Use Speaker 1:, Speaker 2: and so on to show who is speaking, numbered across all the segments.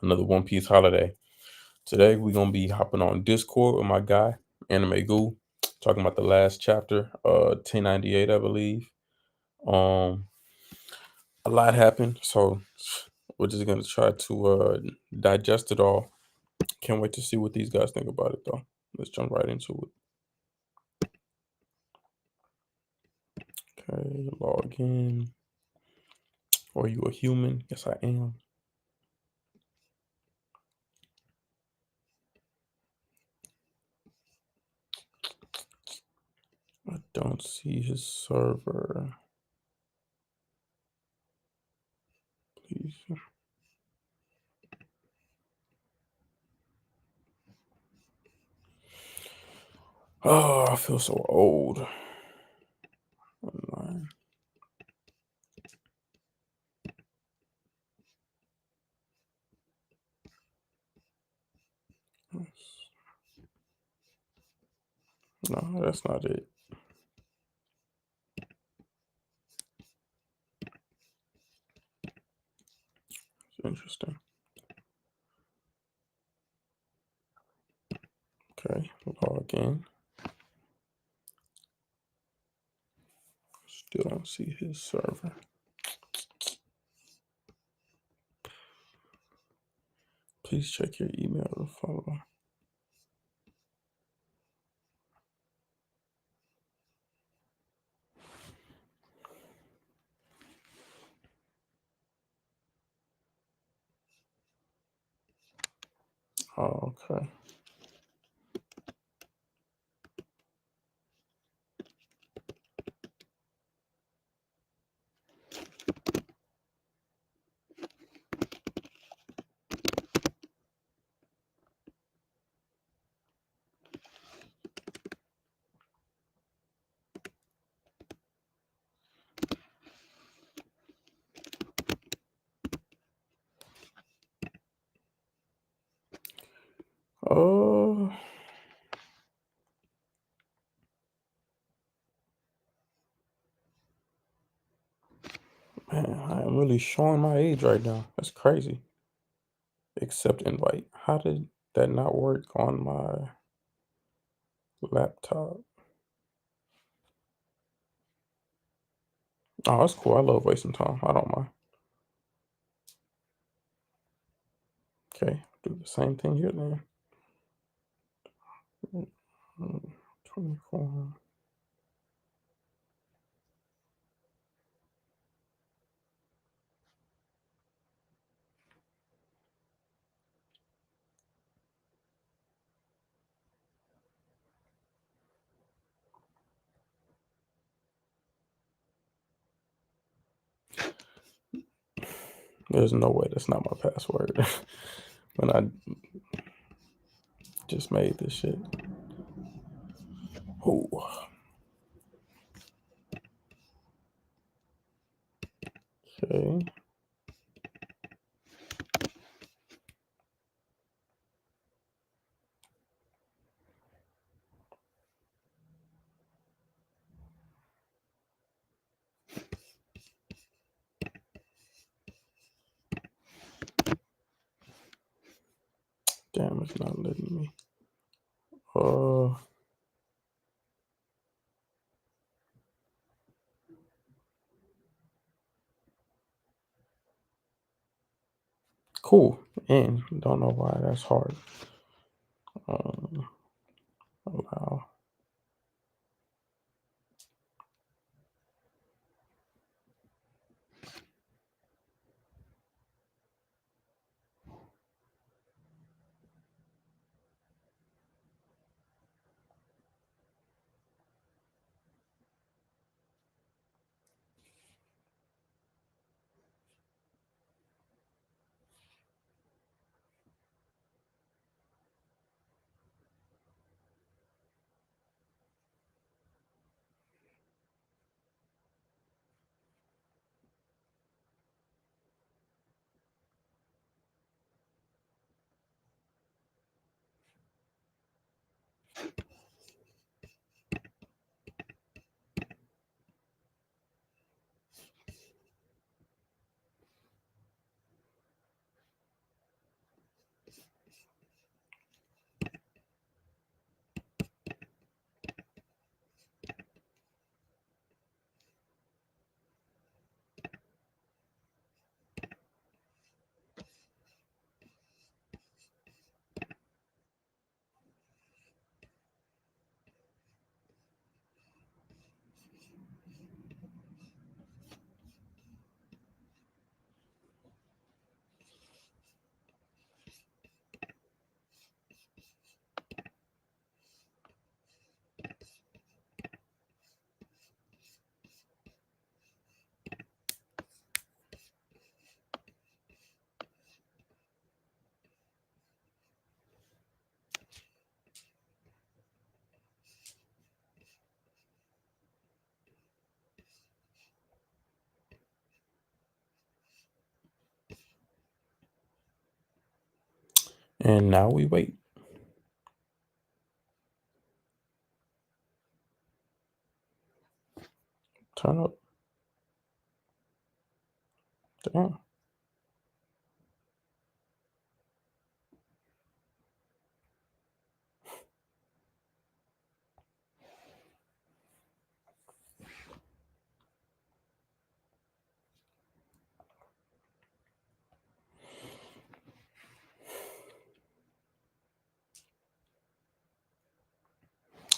Speaker 1: another One Piece holiday. Today we're gonna be hopping on Discord with my guy, Anime Goo, talking about the last chapter, 1098, I believe. Um, a lot happened, so we're just gonna try to digest it all. Can't wait to see what these guys think about it though. Let's jump right into it. Okay, log in. Are you a human? Yes, I am. I don't see his server. Please. Oh, I feel so old. Online. No, that's not it. It's interesting. Okay, log in. Still don't see his server. Please check your email to follow. Oh, okay. Oh, man, I am really showing my age right now. That's crazy. Accept invite. How did that not work on my laptop? Oh, that's cool. I love wasting time. I don't mind. Okay, do the same thing here then. 24. There's no way that's not my password. When I just made this shit. Oh, okay. Damn, it's not letting me. Uh, cool. And don't know why that's hard. Um, allow. And now we wait. Turn up. Damn.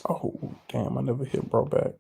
Speaker 1: Oh, damn, I never hit bro back.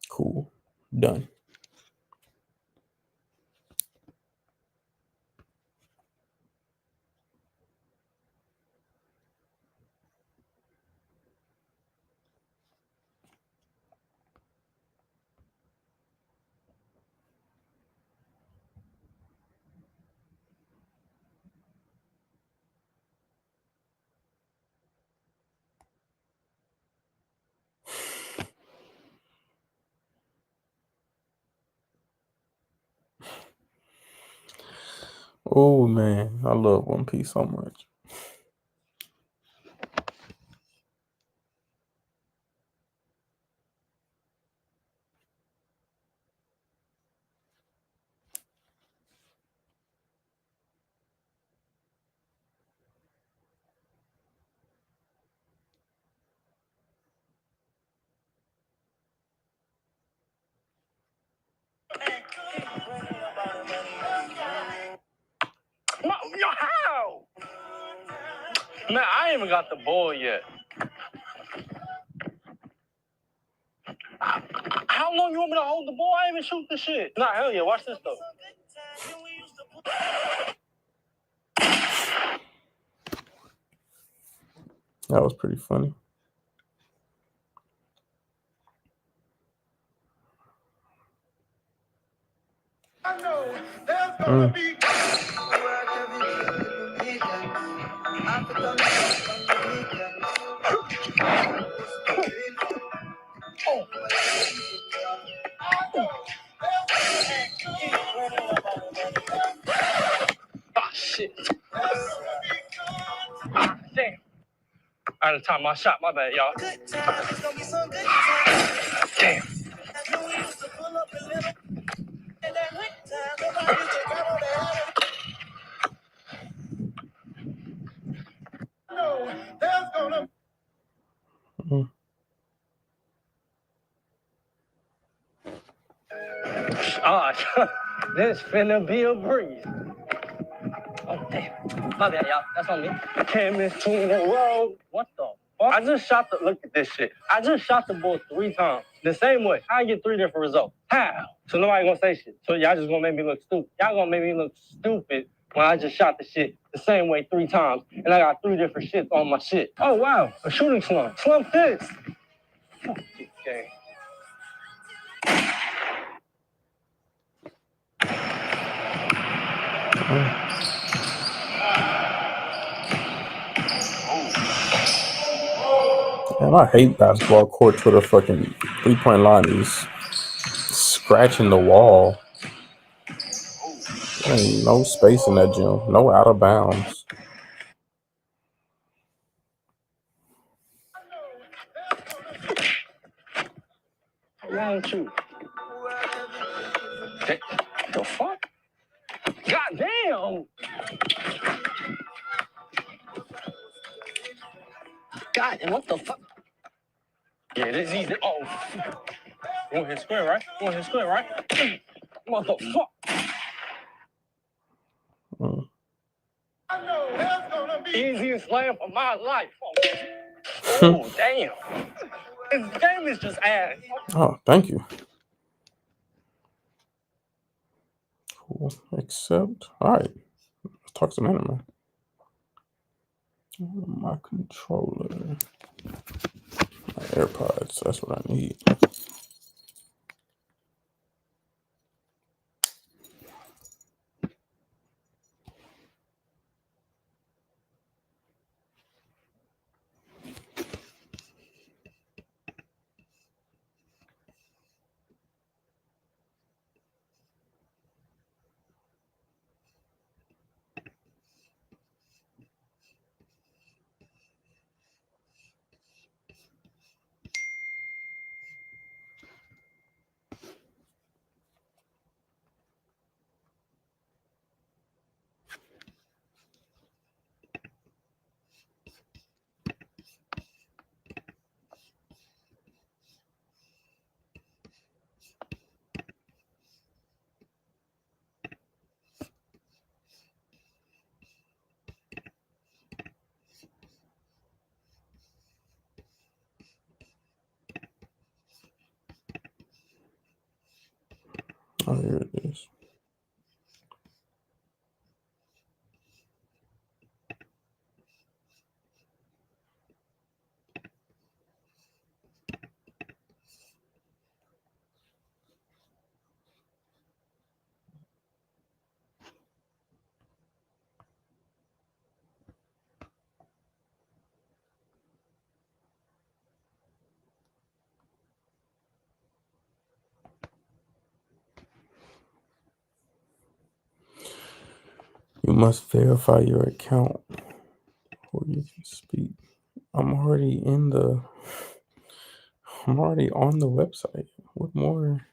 Speaker 1: Cool. Done. Oh man, I love One Piece so much.
Speaker 2: How? Man, I ain't even got the ball yet. How long you want me to hold the ball? I ain't even shoot the shit. Nah, hell yeah. Watch this though.
Speaker 1: That was pretty funny.
Speaker 2: I know there's gonna be. Ah, shit. Ah, damn. I had to time my shot. My bad, y'all. Damn. No, there's gonna. Ah, this finna be a breeze. Oh, damn. My bad, y'all. That's on me. Chemistry in the road. What the I just shot the. Look at this shit. I just shot the bull 3 times the same way. How I get 3 different results? How? So nobody gonna say shit. So y'all just gonna make me look stupid. Y'all gonna make me look stupid when I just shot the shit the same way 3 times, and I got 3 different shits on my shit. Oh wow, a shooting slump. Slump this. Fuck this game.
Speaker 1: Man, I hate basketball courts where the fucking 3-point line is scratching the wall. There ain't no space in that gym. No out of bounds.
Speaker 2: Round 2. The fuck? God damn! God, and what the fuck? Yeah, this is easy. Oh, you want his square, right? You want his square, right? What the fuck? I know that's gonna be easiest slam of my life. Oh, damn. This game is just ass.
Speaker 1: Oh, thank you. Cool. Accept. Alright. Let's talk some anime. My controller. My AirPods. That's what I need. Oh, here it is. You must verify your account before you can speak. I'm already on the website. What more?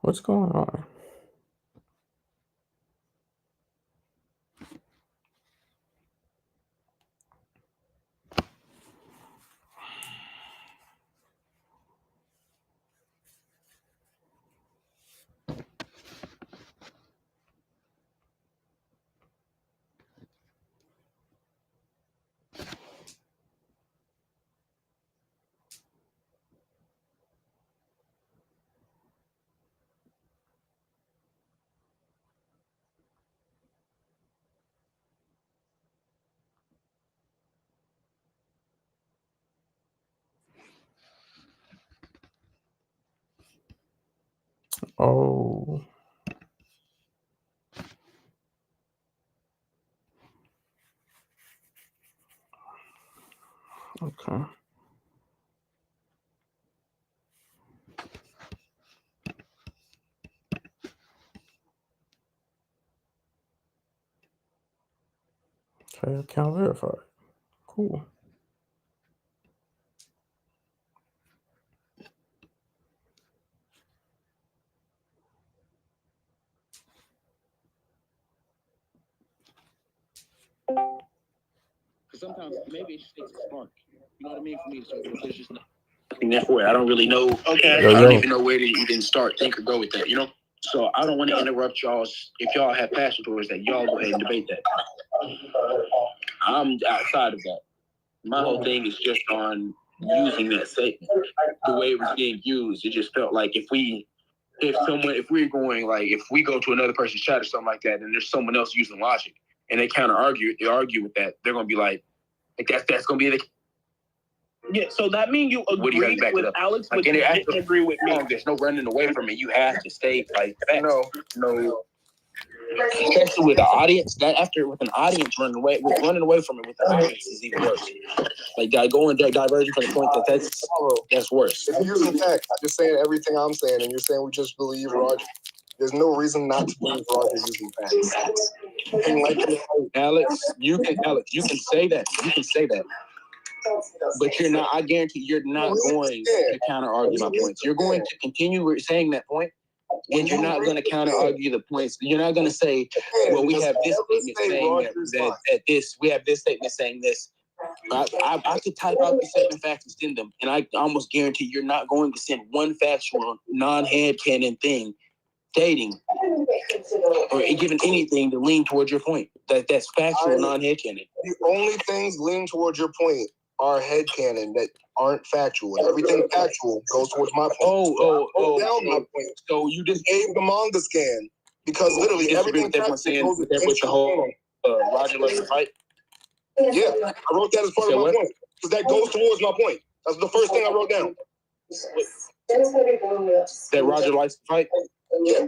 Speaker 1: What's going on? Oh, Okay. Okay, account verified. Cool.
Speaker 2: Because sometimes maybe it just takes a spark. You know what I mean? For me, so there's just nothing there for it. I don't really know. Okay. I don't even know where to even start, think, or go with that, you know? So I don't want to interrupt y'all's. If y'all have passion towards that, y'all go ahead and debate that. I'm outside of that. My whole thing is just on using that statement. The way it was being used, it just felt like if we go to another person's chat or something like that, and there's someone else using logic, and they argue with that, they're gonna be like that's gonna be the. Yeah, so that means you agree with Alex, but you didn't agree with me. There's no running away from it. You have to stay like that. No. Especially with the audience, with an audience running away from it with the audience is even worse. Like going diverging from the point that's worse.
Speaker 3: If you're using facts, just saying everything I'm saying, and you're saying we just believe Roger. There's no reason not to believe Roger using facts. And
Speaker 2: Alex, you can say that. You can say that. But you're not. I guarantee you're not going to counter argue my points. You're going to continue saying that point. And you're not going to counter argue the points. You're not going to say, well, we have this statement saying that this, we have this statement saying this. I could type out the 7 facts and send them. And I almost guarantee you're not going to send one factual, non-headcanon thing stating or giving anything to lean towards your point. That's factual, non-headcanon.
Speaker 3: The only things lean towards your point are headcanon that aren't factual. And everything factual goes towards my point. Down my point. So you just gave the manga scan because literally everything factual goes with the whole
Speaker 2: Roger LUFFY fight.
Speaker 3: Yeah, I wrote that as part of my point because that goes towards my point. That's the first thing I wrote down.
Speaker 2: That Roger likes to fight.
Speaker 3: Yeah.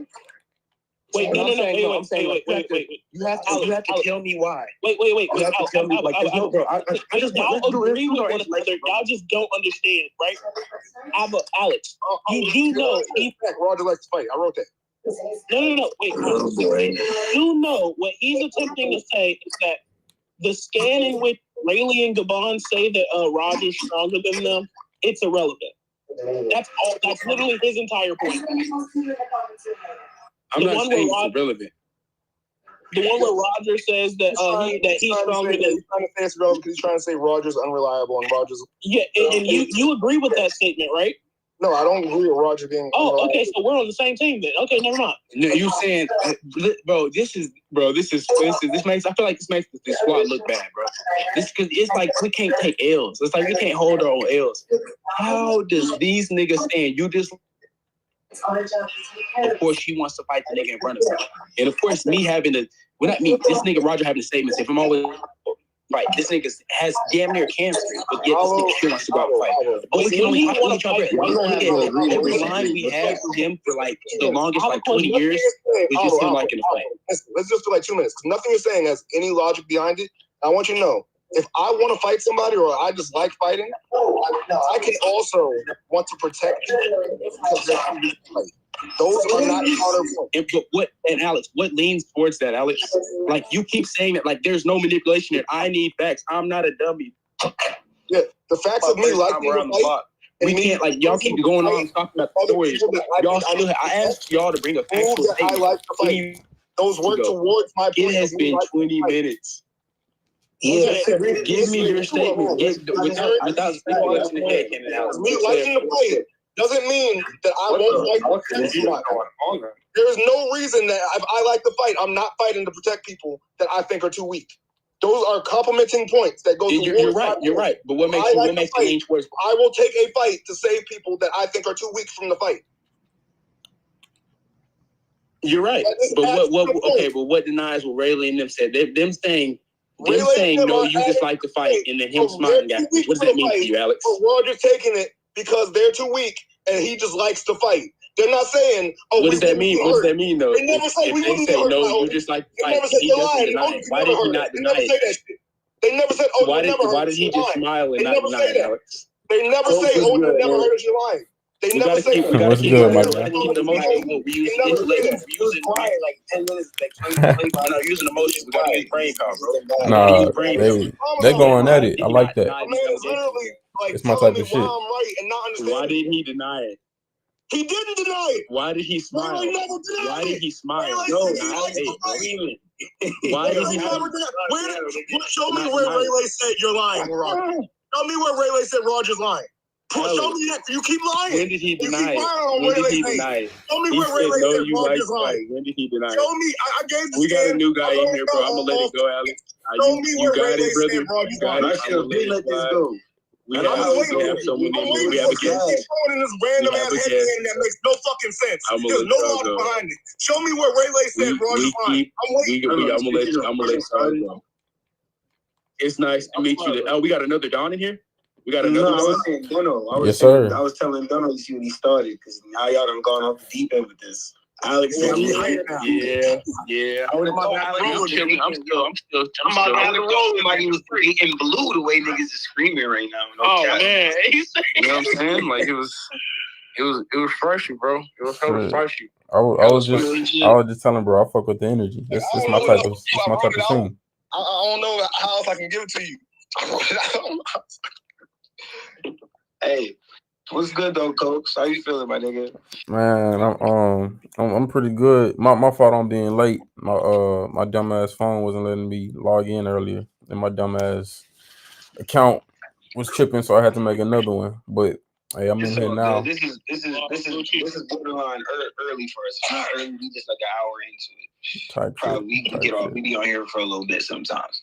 Speaker 2: Wait, no, wait. You have to tell me why. Wait. You have to tell me, like, no, bro. I just y'all agree with one another. Y'all just don't understand, right? Alex, you do know.
Speaker 3: Roger likes to fight. I wrote that.
Speaker 2: No. Wait. You know what he's attempting to say is that the scan in which Rayleigh and Gabon say that Roger's stronger than them, it's irrelevant. That's all. That's literally his entire point. I'm not saying it's irrelevant. The one where Roger says that he's stronger than.
Speaker 3: He's trying to say it's irrelevant because he's trying to say Roger's unreliable and Roger's.
Speaker 2: Yeah, and you agree with that statement, right?
Speaker 3: No, I don't agree with Roger being.
Speaker 2: Oh, okay, so we're on the same team then. Okay, never mind. No, you saying, this makes. I feel like this makes the squad look bad, bro. This because it's like we can't take L's. It's like we can't hold our own L's. How does these niggas stand? You just. Of course, she wants to fight the nigga in front of her. And of course, this nigga Roger having the statements. If I'm always right, this nigga has damn near cancer, but yet this nigga still wants to go out and fight. Oh, we can only fight. Every line we had from him for like the longest, like 20 years, was just him like in a fight.
Speaker 3: Let's just do like 2 minutes, because nothing you're saying has any logic behind it. I want you to know, if I want to fight somebody or I just like fighting, I can also want to protect people because they're trying to fight. Those are not counterpoint.
Speaker 2: And Alex, what leans towards that, Alex? Like you keep saying that, like there's no manipulation here. I need facts. I'm not a dummy.
Speaker 3: Yeah, the facts of me liking
Speaker 2: around the block. We can't like y'all keep going on talking about the stories. Y'all still. I asked y'all to bring a factual statement.
Speaker 3: I like to fight. Those work towards my point.
Speaker 2: It has been 20 minutes. Yeah, give me your statement. Without speculation ahead,
Speaker 3: me liking the fight doesn't mean that I won't fight. There's no reason that if I like the fight, I'm not fighting to protect people that I think are too weak. Those are complementing points that go.
Speaker 2: You're right. But what makes you lean towards?
Speaker 3: I will take a fight to save people that I think are too weak from the fight.
Speaker 2: You're right. But what denies what Rayleigh and them said? Them saying no, you just like to fight, and then him smiling at you. What does that mean to you, Alex?
Speaker 3: Roger's taking it because they're too weak and he just likes to fight. They're not saying,
Speaker 2: what does that mean? What does that mean, though?
Speaker 3: They never say
Speaker 2: if they say no, you just like to fight. He doesn't deny it. Why did he not deny it?
Speaker 3: They never said, "Oh, you never heard."
Speaker 4: Why did he just smile and not deny it, Alex?
Speaker 3: They never say, "Oh, you never heard you lying." They never say.
Speaker 1: What's good, my guy?
Speaker 4: We use intellect. We using
Speaker 2: quiet like 10 minutes.
Speaker 4: We're not using emotions. We gotta use brain power, bro.
Speaker 1: Nah, they going at it. I like that.
Speaker 3: My man is literally like
Speaker 1: It's my
Speaker 3: telling
Speaker 1: type
Speaker 3: me
Speaker 1: of shit.
Speaker 3: why I'm right and not understanding.
Speaker 4: Why did he deny it?
Speaker 3: He didn't deny it.
Speaker 4: Why did he smile?
Speaker 3: Ray never denied
Speaker 4: Why did he smile?
Speaker 3: Ray
Speaker 4: No,
Speaker 3: said he likes the fight.
Speaker 4: why did he
Speaker 3: never denied? Show me where Ray said you're lying, Roger. Show me where Ray Said Roger's lying. Show me that. You keep lying.
Speaker 4: When did he deny it?
Speaker 3: When did he deny it? Show me where Ray said Roger's lying.
Speaker 4: When did he deny it?
Speaker 3: Show me. I gave the
Speaker 4: We got a new guy in here, bro. I'm gonna let it go, Alex.
Speaker 3: Show me where Ray said
Speaker 4: Roger's
Speaker 3: lying.
Speaker 4: let this go. We have someone in here. We have a guest.
Speaker 3: He's throwing in this random ass headband that makes no fucking sense. There's no logic behind it. Show me where Ray said Roger's lying. I'm waiting. I'm gonna let it go.
Speaker 4: It's nice to meet you. Oh, we got another Don in here? We got another Don?
Speaker 2: I was saying Dono.
Speaker 1: Yes, sir.
Speaker 2: I was telling Dono to see when he started, because now y'all done gone off the deep end with this.
Speaker 4: Alex, yeah.
Speaker 2: I would have thought Alex chilling. I'm about to have the roll like he was in blue the way niggas is screaming right now.
Speaker 4: Man.
Speaker 2: You know what I'm saying? Like it was freshy, bro. It was hella freshy.
Speaker 1: I was just telling bro, I fuck with the energy. This is my type of scene.
Speaker 3: I don't know how else I can give it to you.
Speaker 2: Hey, what's good though, Coach? How you feeling, my nigga?
Speaker 1: Man, I'm pretty good. My fault on being late. My dumbass phone wasn't letting me log in earlier, and my dumbass account was tripping, so I had to make another one. But hey, I'm in here now.
Speaker 2: This is borderline early for us. It's not early. We just like an hour into it. Probably we can get off. We be on here for a little bit sometimes.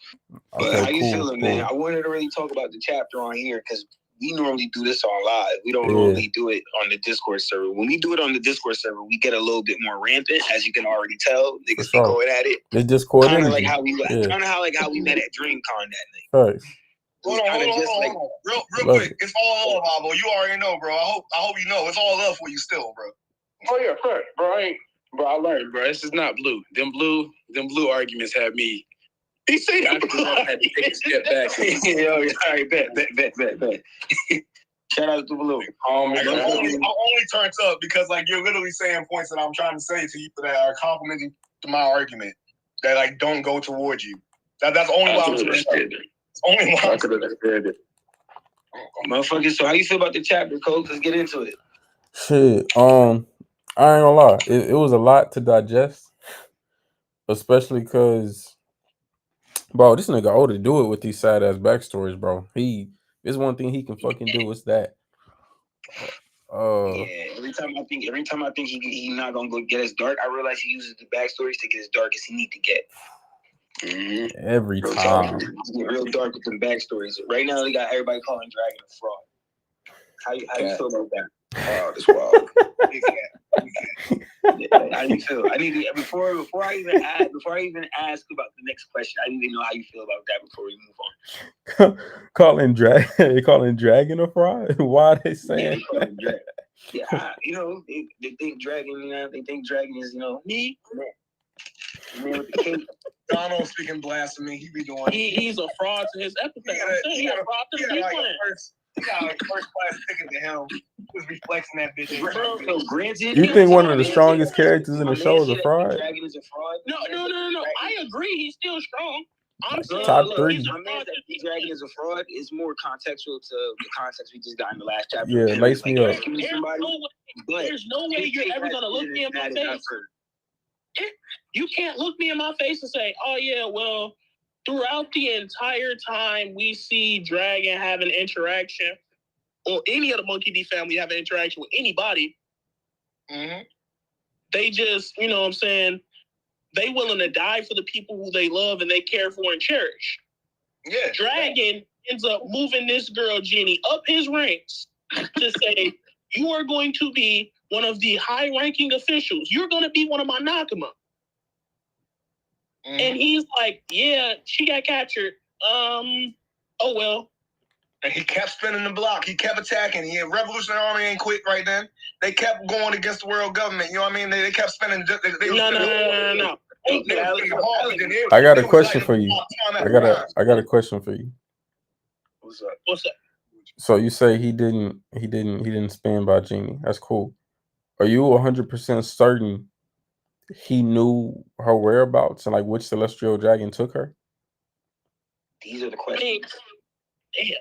Speaker 2: But how you feeling, man? I wanted to really talk about the chapter on here because we normally do this on live. We don't normally do it on the Discord server. When we do it on the Discord server, we get a little bit more rampant, as you can already tell. Niggas be going at it.
Speaker 1: It's Discord
Speaker 2: kind of like how we met at DreamCon that night.
Speaker 1: Right.
Speaker 3: Hold on. Real quick. It's all love, Avo. You already know, bro. I hope you know. It's all love for you still, bro.
Speaker 4: Oh yeah, bro. I learned, bro. This is not blue. Them blue arguments have me. He said I had to take a step back.
Speaker 2: All right, bet. Shout out to Blue.
Speaker 3: I'm only turned up because like you're literally saying points that I'm trying to say to you that are complimenting to my argument that like don't go towards you. That's only why I'm saying. Only why I could understand it.
Speaker 2: Motherfucker, so how you feel about the chapter, Coach? Let's get into it.
Speaker 1: Shit. I ain't gonna lie. It was a lot to digest, especially because, bro, this nigga ought to do it with these sad ass backstories, bro. There's one thing he can fucking do is that.
Speaker 2: Every time I think he's not gonna go get as dark, I realize he uses the backstories to get as dark as he need to get.
Speaker 1: Every time.
Speaker 2: He's getting real dark with the backstories. Right now, they got everybody calling Dragon a fraud. How you feel about that?
Speaker 3: Oh, that's wild.
Speaker 2: How do you feel? I need to before I even ask about the next question. I need to know how you feel about that before we move on.
Speaker 1: calling Dragon a fraud? Why are they saying that?
Speaker 2: They think Dragon. They think Dragon is me. Man with the cape.
Speaker 3: Donald speaking blasphemy. He be doing.
Speaker 4: He's a fraud to his epithet. He's a fraud to the people.
Speaker 3: He got like first class ticket to him. He was reflexing that bitch.
Speaker 2: So granted,
Speaker 1: you think one of the strongest characters in the show is a fraud?
Speaker 2: Dragon is a fraud.
Speaker 4: No. I agree. He's still strong. I'm saying,
Speaker 1: top 3.
Speaker 2: My man that Dragon is a fraud is more contextual to the context we just got in the last chapter.
Speaker 1: Yeah, lace me up.
Speaker 4: There's no way you're ever gonna look me in my face. You can't look me in my face and say, "Oh yeah, well." Throughout the entire time, we see Dragon have an interaction, or any of the Monkey D family have an interaction with anybody.
Speaker 3: Mm-hmm.
Speaker 4: They just, you know what I'm saying, they willing to die for the people who they love and they care for and cherish.
Speaker 3: Yeah.
Speaker 4: Dragon ends up moving this girl, Jenny, up his ranks to say, you are going to be one of the high-ranking officials. You're going to be one of my Nakama. Mm-hmm. And he's like, yeah, she got captured. Oh, well.
Speaker 3: And he kept spinning the block. He kept attacking. Revolutionary Army ain't quit right then. They kept going against the world government. You know what I mean? They kept spinning.
Speaker 4: No.
Speaker 1: I got a question for you. I got a question for you.
Speaker 4: What's up?
Speaker 1: So you say he didn't spin by Genie. That's cool. Are you 100% certain he knew her whereabouts and like which celestial dragon took her?
Speaker 4: These are the questions. Damn.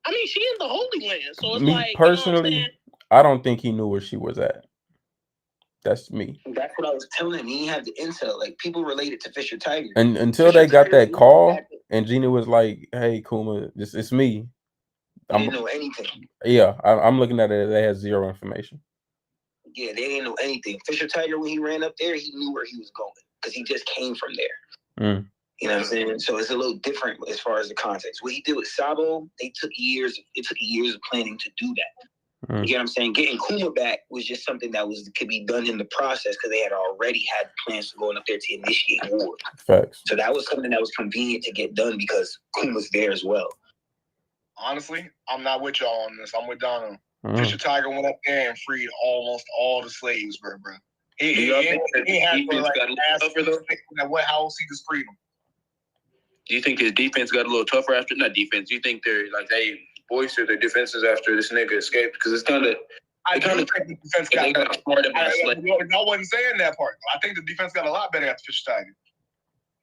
Speaker 4: I mean, she is the Holy Land, so it's
Speaker 1: Me
Speaker 4: like,
Speaker 1: personally,
Speaker 4: you know
Speaker 1: I don't think he knew where she was at. That's me.
Speaker 4: That's what I was telling him. He didn't have the intel. Like, people related to Fisher Tiger.
Speaker 1: And until they got that call, and Gina was like, "Hey, Kuma, it's me."
Speaker 4: They didn't know anything.
Speaker 1: Yeah, I'm looking at it. They had zero information.
Speaker 4: Yeah, they didn't know anything. Fisher Tiger, when he ran up there, he knew where he was going because he just came from there. You know what I'm saying? So it's a little different as far as the context. What he did with Sabo, it took years of planning to do that. You get what I'm saying? Getting Kuma back was just something that could be done in the process because they had already had plans to going up there to initiate war.
Speaker 1: Facts.
Speaker 4: So that was something that was convenient to get done because Kuma's there as well.
Speaker 3: Honestly, I'm not with y'all on this. I'm with Donald. Fisher Tiger went up there and freed almost all the slaves, bro. He had for like at what house he just freed them.
Speaker 5: Do you think his defense got a little tougher after? Not defense. Do you think they're like they boistered their defenses after this nigga escaped? Because it's kind of.
Speaker 3: I do think the defense got better. I wasn't saying that part. I think the defense got a lot better after Fisher Tiger.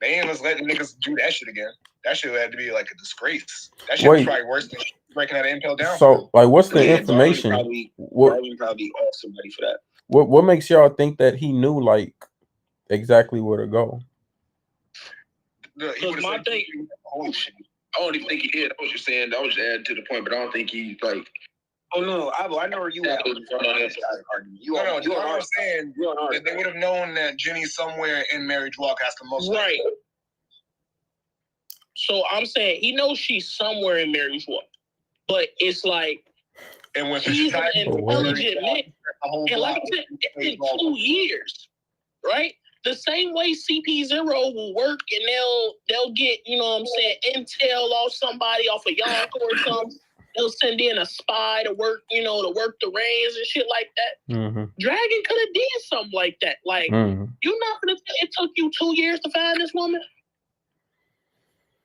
Speaker 3: They ain't just letting niggas do that shit again. That shit had to be like a disgrace. That shit was probably worse than breaking that impel down.
Speaker 1: So, like, what's the information?
Speaker 4: Probably off somebody for that.
Speaker 1: What makes y'all think that he knew like exactly where to go?
Speaker 5: Because my thing, I don't even think he did. I was just saying, I was just adding to the point, but I don't think he like.
Speaker 4: Oh no, I know where you at.
Speaker 3: You know what I'm saying? That they would have known that Jenny's somewhere in Marriage Walk has to most
Speaker 4: right. So I'm saying he knows she's somewhere in Marriage Walk, but it's like.
Speaker 3: And when
Speaker 4: he's an intelligent man, and like I said, it's been 2 years, right? The same way CP0 will work, and they'll get, you know what I'm saying, intel off somebody off of Yonko or something. They'll send in a spy to work, to work the reins and shit like that. Dragon could have did something like that. Like, you're not gonna. It took you 2 years to find this woman.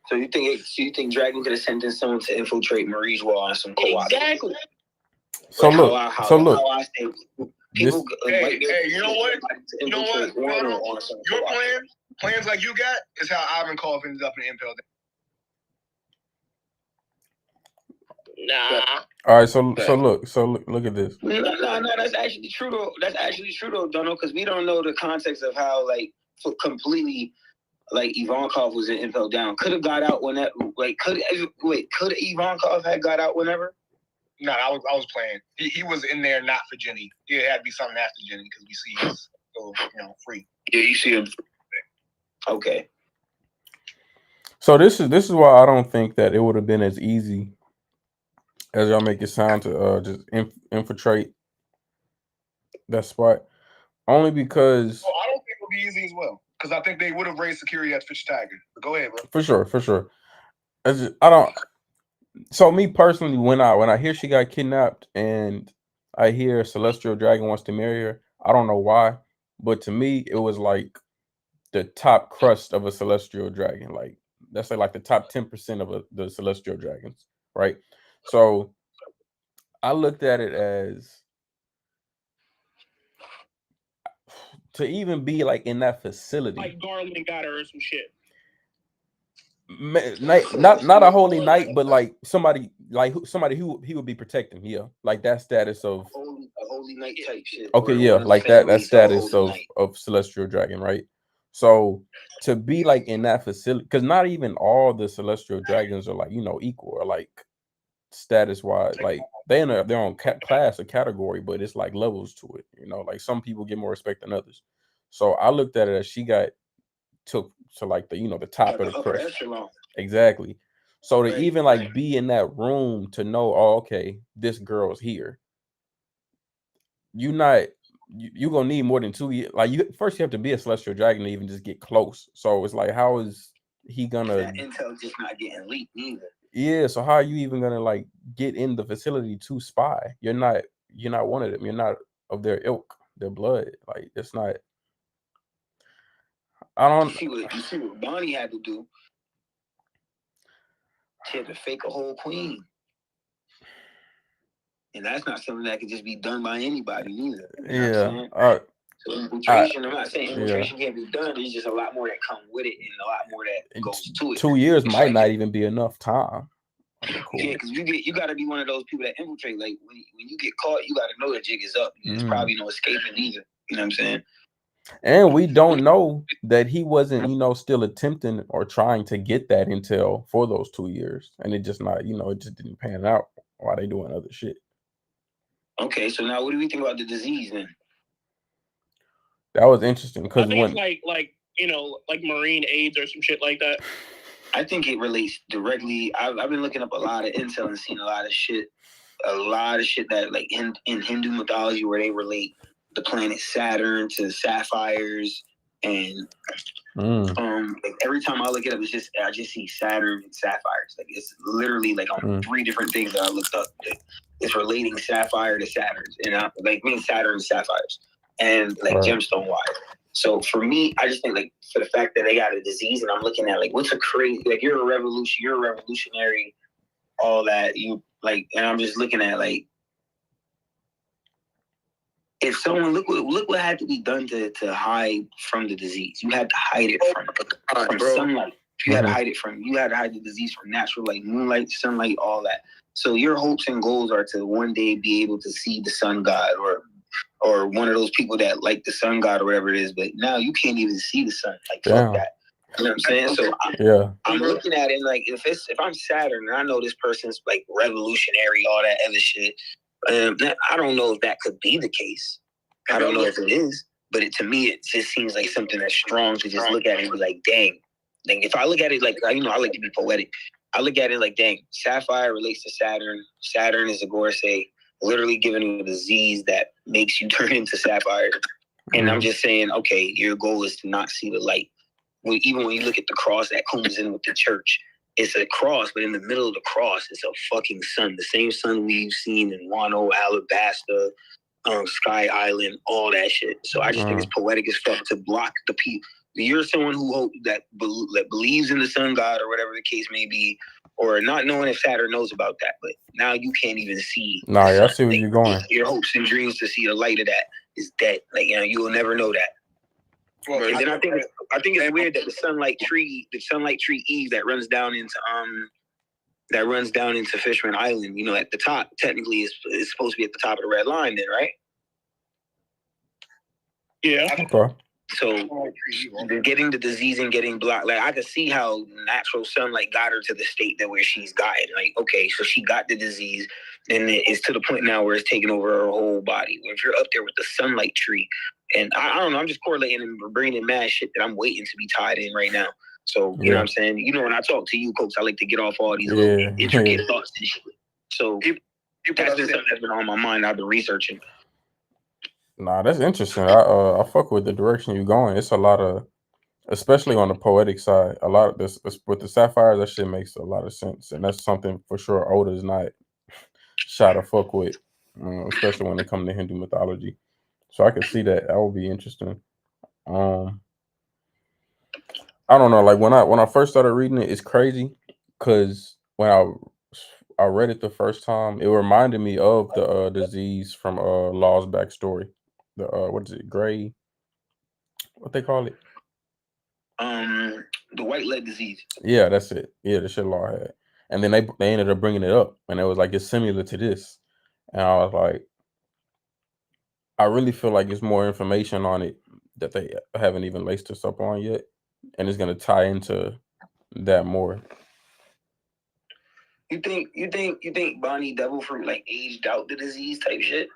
Speaker 4: So you think Dragon could have sent in someone to infiltrate Marie's wall on some co-op? Exactly.
Speaker 1: So look,
Speaker 3: people, hey, you know what? Your plans like you got is how Ivan Kov ended up in Impel.
Speaker 4: Nah.
Speaker 1: All right, so look at this.
Speaker 4: No, that's actually true though, Dono, because we don't know the context of how completely Ivankov was in Impel Down. Could have got out when that could Ivankov have got out whenever?
Speaker 3: No, I was playing. He was in there not for Jenny. It had to be something after Jenny because we see he's still free.
Speaker 5: Yeah, you see him.
Speaker 4: Okay.
Speaker 1: So this is why I don't think that it would have been as easy as y'all make it sound to just infiltrate that spot. Only because
Speaker 3: I don't think it would be easy as well. Because I think they would have raised security at Fisher Tiger. But go ahead, bro.
Speaker 1: For sure. I don't. So me personally, when I hear she got kidnapped and I hear Celestial Dragon wants to marry her, I don't know why, but to me it was like the top crust of a Celestial Dragon. Like that's like the top 10% of the Celestial Dragons, right? So I looked at it as to even be like in that facility.
Speaker 4: Like Garland got her or some shit.
Speaker 1: Not a holy knight, but like somebody who he would be protecting. Yeah, like that status of
Speaker 4: a holy knight type shit.
Speaker 1: Okay, yeah, like that status of Celestial Dragon, right? So to be like in that facility, because not even all the Celestial Dragons are like equal or like status wise, like they in their own class or category, but it's like levels to it. Like some people get more respect than others. So I looked at it as she got took to like the top of the crest. Exactly. So to even like be in that room to know, okay, this girl's here. You're gonna need more than 2 years. Like you have to be a Celestial Dragon to even just get close. So it's like, how is he gonna?
Speaker 4: That intel just not getting leaked either.
Speaker 1: Yeah. So how are you even gonna like get in the facility to spy? You're not one of them. You're not of their ilk, their blood. Like it's not. I don't
Speaker 5: you see what Bonny had to do. She had to fake a whole queen. And that's not something that could just be done by anybody either. You know what I'm saying? So infiltration, I'm not saying infiltration can't be done. There's just a lot more that come with it and a lot more that goes to it.
Speaker 1: 2 years might not even be enough time.
Speaker 5: Cool. Yeah, because you got to be one of those people that infiltrate. Like when you get caught, you got to know the jig is up. There's probably no escaping either. You know what I'm saying?
Speaker 1: And we don't know that he wasn't, still attempting or trying to get that intel for those 2 years, and it just not, it just didn't pan out while they doing other shit.
Speaker 5: Okay, so now what do we think about the disease then?
Speaker 1: That was interesting because
Speaker 4: I think it's like marine AIDS or some shit like that.
Speaker 5: I think it relates directly. I've been looking up a lot of intel and seen a lot of shit that like in Hindu mythology where they relate the planet Saturn to sapphires and like every time I look it up, I just see Saturn and sapphires. Like it's literally like on 3 different things that I looked up. It's relating sapphire to Saturn and Saturn and sapphires and like gemstone wise. So for me, I just think like for the fact that they got a disease and I'm looking at like what's a crazy like you're a revolutionary, all that you like, and I'm just looking at like if someone look what had to be done to hide from the disease. You had to hide it from sunlight. You had to hide the disease from natural like moonlight, sunlight, all that. So your hopes and goals are to one day be able to see the sun god or one of those people that like the sun god or whatever it is, but now you can't even see the sun. Like fuck that. You know what I'm saying? So I'm looking at it like if I'm Saturn and I know this person's like revolutionary, all that other shit. I don't know if that could be the case. I don't know if it is, but to me it just seems like something that's strong to just look at it and be like, dang. Like if I look at it like I like to be poetic. I look at it like, dang, sapphire relates to Saturn. Saturn is a Gorsay, literally giving you a disease that makes you turn into sapphire. And I'm just saying, okay, your goal is to not see the light. Even when you look at the cross that comes in with the church, it's a cross, but in the middle of the cross, it's a fucking sun. The same sun we've seen in Wano, Alabasta, Sky Island, all that shit. So I just think it's poetic as fuck to block the people. You're someone who that believes in the sun god or whatever the case may be, or not knowing if Saturn knows about that, but now you can't even see.
Speaker 1: I see where you're going.
Speaker 5: Your hopes and dreams to see the light of that is dead. Like you will never know that. Well, and then I think it's weird that the sunlight tree Eve that runs down into Fishman Island, at the top technically is supposed to be at the top of the red line then, right?
Speaker 4: Yeah.
Speaker 1: Okay.
Speaker 5: So getting the disease and getting blocked, like I could see how natural sunlight got her to the state that where she's gotten. Like, okay, so she got the disease, and it's to the point now where it's taking over her whole body. If you're up there with the sunlight tree, and I don't know, I'm just correlating and bringing in mad shit that I'm waiting to be tied in right now. So you know what I'm saying? When I talk to you, Coach, I like to get off all these little intricate thoughts and shit. So that's just something that's been on my mind. I've been researching.
Speaker 1: Nah, that's interesting. I fuck with the direction you're going. It's a lot of, especially on the poetic side, a lot of this with the sapphires. That shit makes a lot of sense, and that's something for sure Oda's not shy to fuck with, especially when it comes to Hindu mythology. So I can see that. That would be interesting. I don't know. Like when I first started reading it, it's crazy because when I read it the first time, it reminded me of the disease from Law's backstory. The what is it? Gray. What they call it?
Speaker 5: The white lead disease.
Speaker 1: Yeah, that's it. Yeah, the shit Law had, and then they ended up bringing it up, and it was like it's similar to this, and I was like, I really feel like it's more information on it that they haven't even laced us up on yet, and it's gonna tie into that more.
Speaker 5: You think Bonny Devil Fruit like aged out the disease type shit?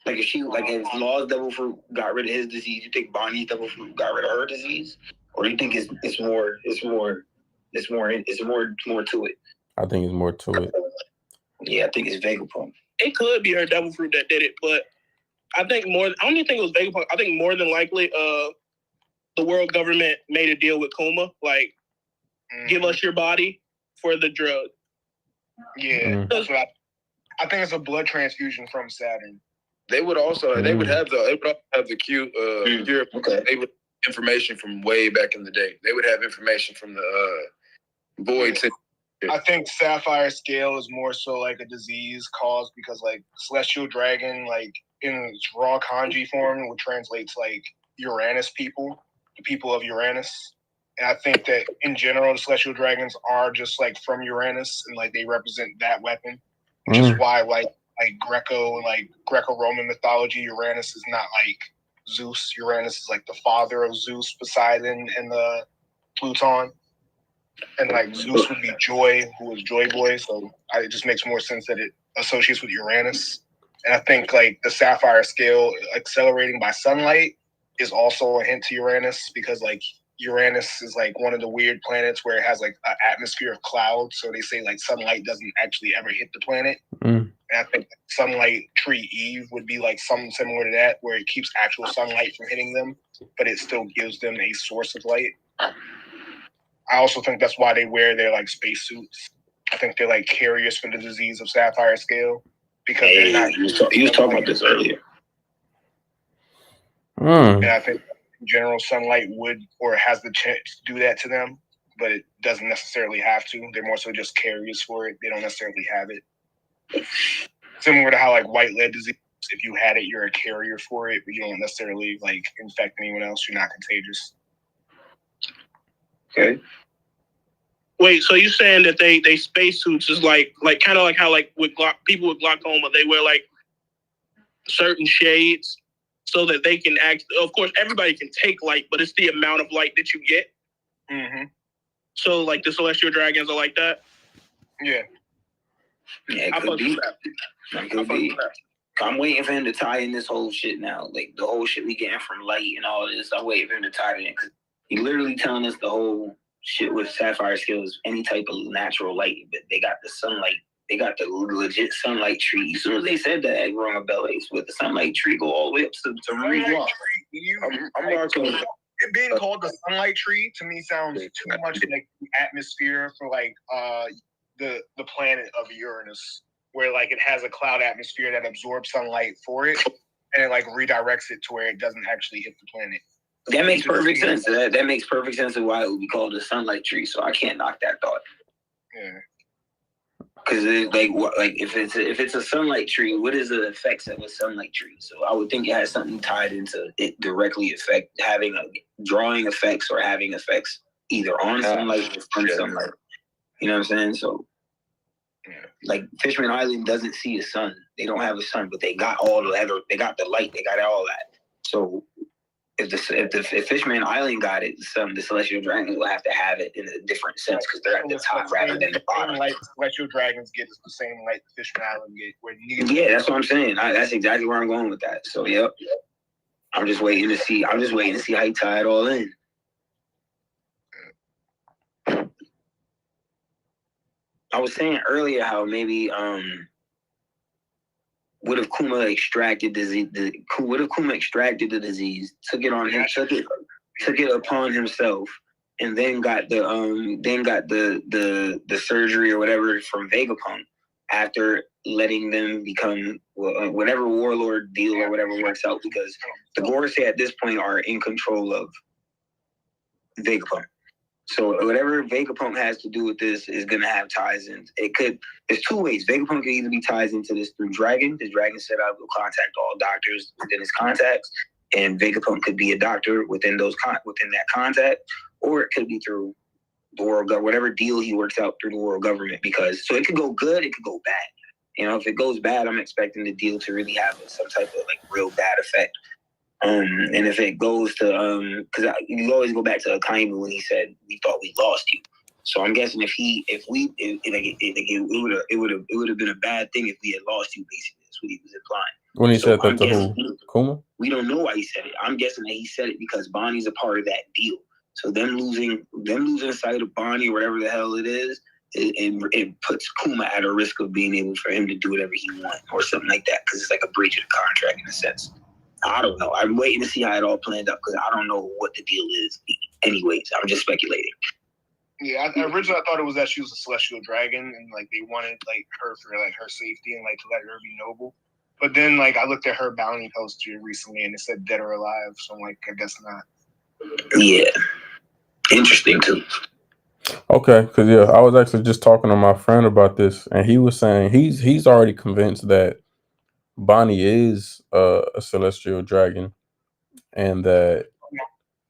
Speaker 5: Like if Law's Devil Fruit got rid of his disease, you think Bonny's Devil Fruit got rid of her disease, or do you think it's more to it?
Speaker 1: I think it's more to it.
Speaker 5: Yeah, I think it's Vegapunk.
Speaker 4: It could be her Devil Fruit that did it, but I think more. I don't even think it was Vegapunk. I think more than likely, the world government made a deal with Kuma, like, give us your body for the drug.
Speaker 2: Yeah, that's what I think it's a blood transfusion from Saturn.
Speaker 5: They would also have the cure. Okay.
Speaker 3: information from way back in the day. They would have information from the void. I think Sapphire Scale is more so like a disease caused because like Celestial Dragon, like in its raw kanji form, would translate to like Uranus people, the people of Uranus. And I think that in general, the Celestial Dragons are just like from Uranus and like they represent that weapon, which is why like Greco-Roman mythology, Uranus is not like Zeus. Uranus is like the father of Zeus, Poseidon, and the Pluton. And like Zeus would be Joy, who was Joy Boy, so it just makes more sense that it associates with Uranus. And I think like the Sapphire Scale accelerating by sunlight is also a hint to Uranus because like Uranus is like one of the weird planets where it has like an atmosphere of clouds. So they say like sunlight doesn't actually ever hit the planet. And I think Sunlight Tree Eve would be like something similar to that, where it keeps actual sunlight from hitting them, but it still gives them a source of light. I also think that's why they wear their like spacesuits. I think they're like carriers for the disease of Sapphire Scale because they're not.
Speaker 5: He was talking about this earlier.
Speaker 3: And I think in general, sunlight would or has the chance to do that to them, but it doesn't necessarily have to. They're more so just carriers for it. They don't necessarily have it. Similar to how like white lead disease, if you had it, you're a carrier for it, but you don't necessarily like infect anyone else. You're not contagious.
Speaker 5: Okay.
Speaker 4: Wait, so you're saying that they spacesuits is like kind of like how like with people with glaucoma, they wear like certain shades so that they can act. Of course, everybody can take light, but it's the amount of light that you get.
Speaker 3: Mm-hmm.
Speaker 4: So like the Celestial Dragons are like that.
Speaker 3: Yeah.
Speaker 5: Yeah, it could be. It could be. I'm waiting for him to tie in this whole shit now. Like the whole shit we getting from light and all this. I'm waiting for him to tie it in because he literally telling us the whole shit with Sapphire Scale is any type of natural light, but they got the sunlight. They got the legit sunlight tree. As soon as they said that, I rung a bell. With the sunlight tree go all the way up to Marie.
Speaker 3: I'm marking it being called the sunlight tree to me sounds too much like the atmosphere for like the planet of Uranus, where like it has a cloud atmosphere that absorbs sunlight for it and it like redirects it to where it doesn't actually hit the planet.
Speaker 5: That makes perfect sense. That makes perfect sense of why it would be called a sunlight tree. So I can't knock that thought.
Speaker 3: Yeah.
Speaker 5: Because if it's a sunlight tree, what is the effects of a sunlight tree? So I would think it has something tied into it directly having drawing effects or having effects either on sunlight or from sunlight. You know what I'm saying? So like Fishman Island doesn't see a sun. They don't have a sun, but they got all the other. They got the light. They got all that. So if Fishman Island got it, the Celestial Dragons will have to have it in a different sense because they're at the top rather than the bottom.
Speaker 3: Light the Celestial Dragons get is the same light the Fishman Island get.
Speaker 5: Yeah, that's what I'm saying. That's exactly where I'm going with that. So yep. I'm just waiting to see how you tie it all in. I was saying earlier how maybe what if Kuma extracted the disease, took it on him, took it upon himself, and then got the surgery or whatever from Vegapunk after letting them become whatever warlord deal or whatever works out, because the Gorosei at this point are in control of Vegapunk. So whatever Vegapunk has to do with this is going to have ties in. There's two ways. Vegapunk can either be ties into this through Dragon. The Dragon said I will contact all doctors within his contacts, and Vegapunk could be a doctor within that contact, or it could be through the world government, whatever deal he works out through the world government. So it could go good, it could go bad. You know, if it goes bad, I'm expecting the deal to really have some type of like real bad effect. And if it goes to because you always go back to Akainu when he said we thought we lost you. So I'm guessing it would have been a bad thing if we had lost you. Basically, that's what he was implying.
Speaker 1: When he said that to who? Kuma?
Speaker 5: We don't know why he said it. I'm guessing that he said it because Bonnie's a part of that deal. So them losing sight of Bonnie, whatever the hell it is, it puts Kuma at a risk of being able for him to do whatever he wants or something like that, because it's like a breach of the contract in a sense. I don't know. I'm waiting to see how it all planned out because I don't know what the deal is. Anyways, I'm just speculating.
Speaker 3: Yeah, originally I thought it was that she was a celestial dragon and like they wanted like her for like her safety and like to let her be noble. But then like I looked at her bounty poster recently and it said dead or alive, so I'm like, I guess not.
Speaker 5: Yeah. Interesting too.
Speaker 1: Okay, because yeah, I was actually just talking to my friend about this, and he was saying he's already convinced that Bonnie is a celestial dragon, and that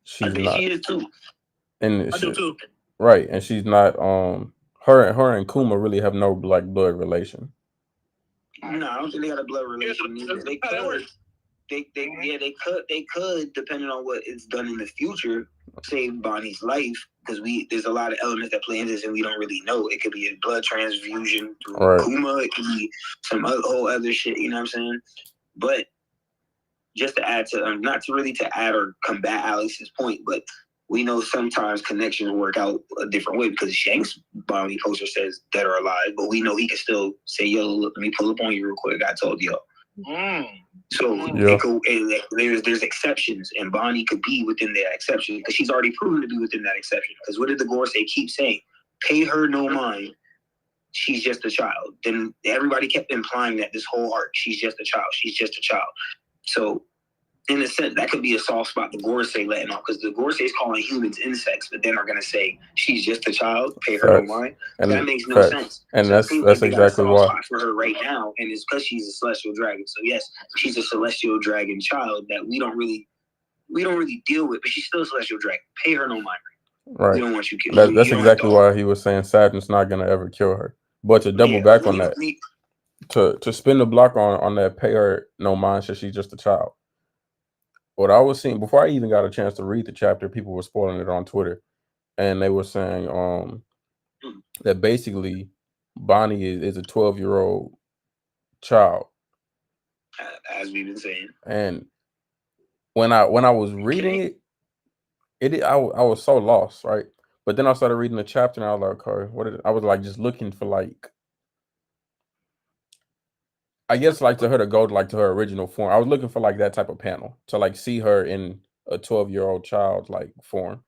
Speaker 1: she's
Speaker 5: I think
Speaker 1: not.
Speaker 5: she is too.
Speaker 1: And
Speaker 4: I do too.
Speaker 1: right, and she's not. Her and Kuma really have no like blood relation.
Speaker 5: No, I don't think they got a blood relation. They could. They could, depending on what is done in the future, save Bonnie's life, because there's a lot of elements that play into this and we don't really know. It could be a blood transfusion through
Speaker 1: Right.
Speaker 5: Kuma, it could be some whole other shit, you know what I'm saying? But just to add to not to really to add or combat Alex's point, but we know sometimes connections work out a different way, because Shanks' Bonnie poster says dead or alive, but we know he can still say, yo, look, let me pull up on you real quick. I told y'all. So there's exceptions, and Bonnie could be within that exception because she's already proven to be within that exception. Because what did the Gorse keep saying? Pay her no mind. She's just a child. Then everybody kept implying that this whole arc, she's just a child. She's just a child. So in a sense, that could be a soft spot the Gorse letting off, because the Gorse is calling humans insects, but then are going to say she's just a child, pay her no mind. And that makes no sense.
Speaker 1: And
Speaker 5: so
Speaker 1: that's exactly why.
Speaker 5: Spot for her right now, and it's because she's a celestial dragon. So yes, she's a celestial dragon child that we don't really deal with, but she's still a celestial dragon. Pay her no mind.
Speaker 1: Right.
Speaker 5: We don't want you killed.
Speaker 1: That's exactly why he was saying Saturn's not going to ever kill her. But to double back on that, to spin the block on that, pay her no mind, so she's just a child. What I was seeing before I even got a chance to read the chapter, people were spoiling it on Twitter, and they were saying that basically Bonnie is a 12-year-old child,
Speaker 5: as we've been saying.
Speaker 1: And when I was reading I was so lost, right? But then I started reading the chapter, and I was like, okay, I was like just looking for like, I guess like to her to go like to her original form. I was looking for like that type of panel to like see her in a 12-year-old child like form.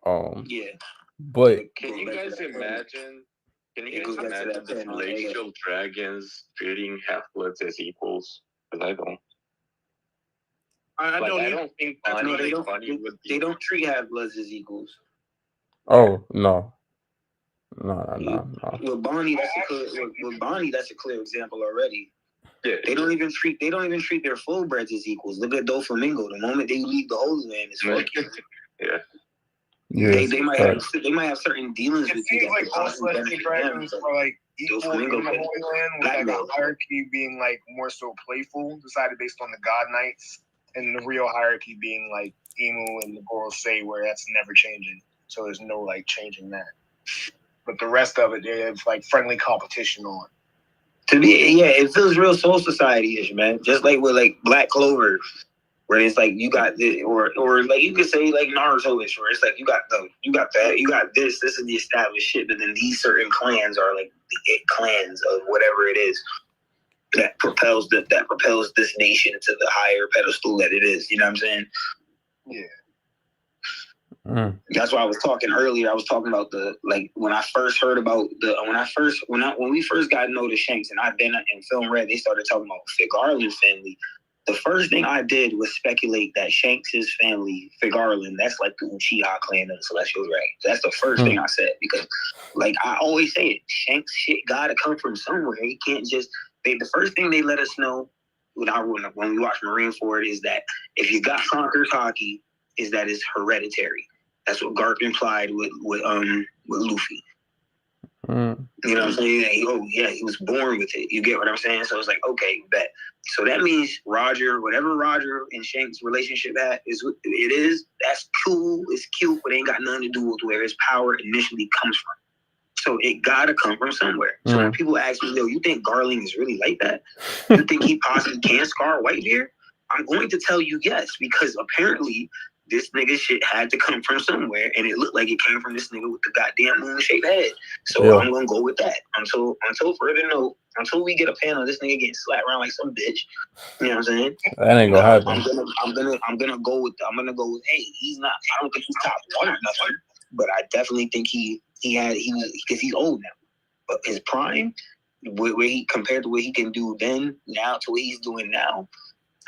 Speaker 5: Yeah.
Speaker 1: But
Speaker 6: can you guys imagine? Can you guys imagine the celestial dragons treating half-bloods as equals? Because I don't.
Speaker 4: I don't
Speaker 6: think
Speaker 5: Bonnie would. They don't treat half-bloods as equals.
Speaker 1: Oh no.
Speaker 5: With Bonnie, that's a clear example already. Yeah. They don't even treat their full-breds as equals. Look at Doflamingo. The moment they leave the Holy Land, it's fucking.
Speaker 6: Yeah.
Speaker 1: Yeah,
Speaker 5: they might have certain dealings with you.
Speaker 3: Like all celestial dragons are like equal in the Holy Land, with like a hierarchy being like more so playful, decided based on the God Knights, and the real hierarchy being like Emu and the Gorosei, where that's never changing. So there's no like changing that. But the rest of it, there's like friendly competition on.
Speaker 5: To me, yeah, it feels real Soul Society-ish, man. Just like with like Black Clover, where it's like you got this, or like you could say like Naruto-ish, where it's like you got that, you got this is the established shit, but then these certain clans are like the clans of whatever it is that propels this nation to the higher pedestal that it is. You know what I'm saying?
Speaker 3: Yeah.
Speaker 5: That's why I was talking earlier. I was talking about when I first heard about when we first got to know the Shanks, and I've been in Film Red, they started talking about Figarland family. The first thing I did was speculate that Shanks' family, Figarland, that's like the Uchiha clan of the Celestial Dragons. That's the first thing I said, because like I always say it, Shanks shit gotta come from somewhere. He can't just the first thing they let us know when we watch Marineford is that if you got Conqueror's Haki, is that it's hereditary. That's what Garp implied with Luffy. You know what I'm saying? He was born with it. You get what I'm saying? So it's like, okay, bet. So that means whatever Roger and Shanks' relationship that's cool, it's cute, but it ain't got nothing to do with where his power initially comes from. So it gotta come from somewhere. So when people ask me, yo, you think Garling is really like that? You think he possibly can scar Whitebeard? I'm going to tell you yes, because apparently this nigga shit had to come from somewhere, and it looked like it came from this nigga with the goddamn moon-shaped head. So I'm gonna go with that until further note. Until we get a panel of this nigga getting slapped around like some bitch. You know what I'm saying?
Speaker 1: That ain't gonna happen.
Speaker 5: I'm gonna go with. Hey, he's not. I don't think he's top one or nothing, but I definitely think because he's old now. But his prime, where he compared to what he can do then, now to what he's doing now,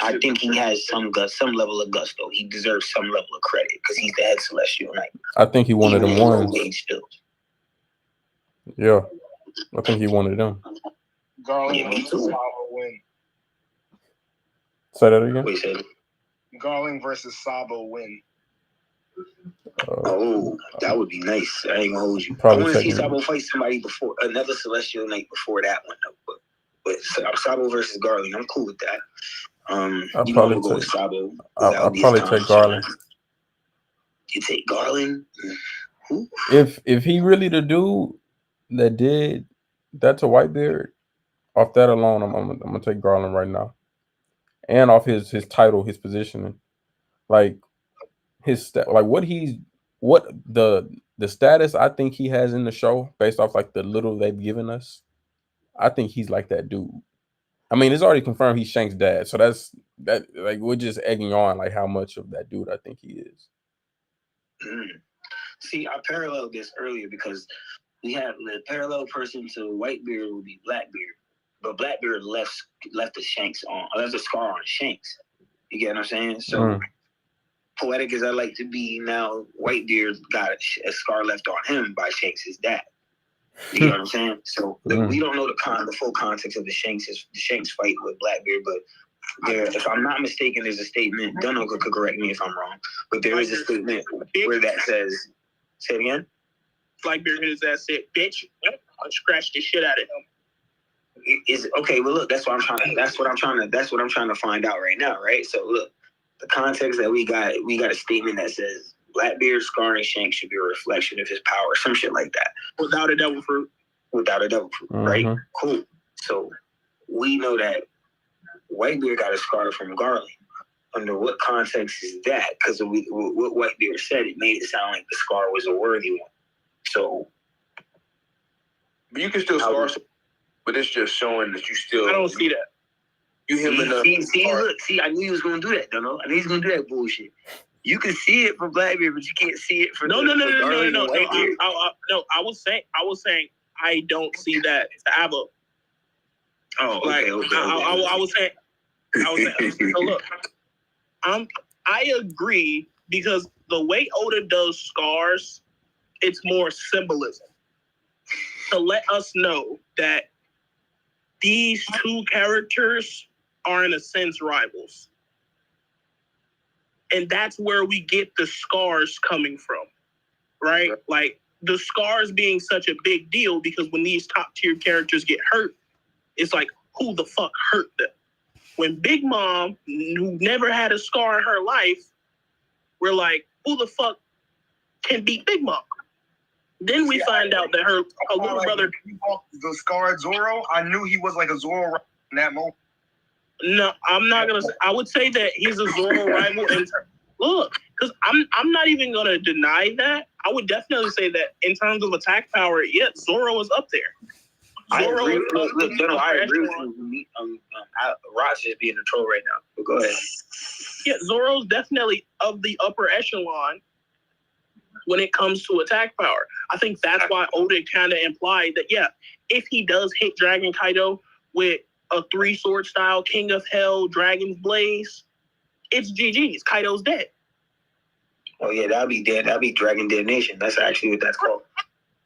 Speaker 5: I think he has some level of gusto. He deserves some level of credit because he's the head Celestial Knight.
Speaker 1: I think he wanted them ones. Yeah, I think he wanted them.
Speaker 3: Garland versus Sabo win.
Speaker 1: Say that again.
Speaker 5: Wait, say it.
Speaker 3: Garland versus Sabo win.
Speaker 5: That would be nice. I ain't gonna hold you.
Speaker 1: Probably
Speaker 5: I want to see Sabo fight somebody before another Celestial Knight before that one though. But Sabo versus Garland, I'm cool with that.
Speaker 1: I'll probably
Speaker 5: go with Sabo.
Speaker 1: I'll probably take Garland.
Speaker 5: You take Garland? Who?
Speaker 1: If he really the dude that did that to Whitebeard, off that alone, I'm gonna take Garland right now, and off his title, his positioning, like what the status I think he has in the show based off like the little they've given us. I think he's like that dude. I mean, it's already confirmed he's Shank's dad, so that's like we're just egging on like how much of that dude I think he is.
Speaker 5: See, I paralleled this earlier because we have the parallel person to Whitebeard would be Blackbeard, but Blackbeard left the Shanks on, left the scar on Shanks. You get what I'm saying? So poetic as I like to be, now Whitebeard got a scar left on him by Shanks' dad. You know what I'm saying? So we don't know the full context of the Shanks fight with Blackbeard, but if I'm not mistaken, there's a statement. Dunno could correct me if I'm wrong, but there is a statement where that says, say it again.
Speaker 4: Blackbeard hit his ass, said, "Bitch, I scratched the shit out of him."
Speaker 5: Is okay. Well, look, that's what I'm trying to find out right now, right? So look, the context that we got a statement that says Blackbeard scarring Shanks should be a reflection of his power, some shit like that.
Speaker 4: Without a devil fruit,
Speaker 5: right? Cool. So we know that Whitebeard got a scar from Garland. Under what context is that? Because what Whitebeard said, it made it sound like the scar was a worthy one. So,
Speaker 6: but you can still scar, but it's just showing that you still.
Speaker 4: I don't see that.
Speaker 5: You see, I knew he was gonna do that, though. I knew he was gonna do that bullshit. You can see it for Blackbeard, but you can't see it for
Speaker 4: no. I was saying I don't see that to Abba.
Speaker 5: Oh, okay.
Speaker 4: I was saying. So look, I agree because the way Oda does scars, it's more symbolism to let us know that these two characters are in a sense rivals. And that's where we get the scars coming from, right? Like the scars being such a big deal because when these top tier characters get hurt, it's like, who the fuck hurt them? When Big Mom, who never had a scar in her life, we're like, who the fuck can beat Big Mom? Then we find out that her little brother...
Speaker 3: The scarred Zoro, I knew he was like a Zoro in that moment.
Speaker 4: No, I'm not going to... I would say that he's a Zoro rival. And look, because I'm not even going to deny that. I would definitely say that in terms of attack power, yeah, Zoro is up there.
Speaker 5: I agree with you. Ross is being a troll right now. But go ahead.
Speaker 4: Yeah, Zoro's definitely of the upper echelon when it comes to attack power. I think that's why Oda kind of implied that, yeah, if he does hit Dragon Kaido with a 3-sword style King of Hell, Dragon's Blaze, it's GG's. Kaido's dead.
Speaker 5: Oh, yeah, that'll be dead. That'll be Dragon Dead Nation. That's actually what that's called.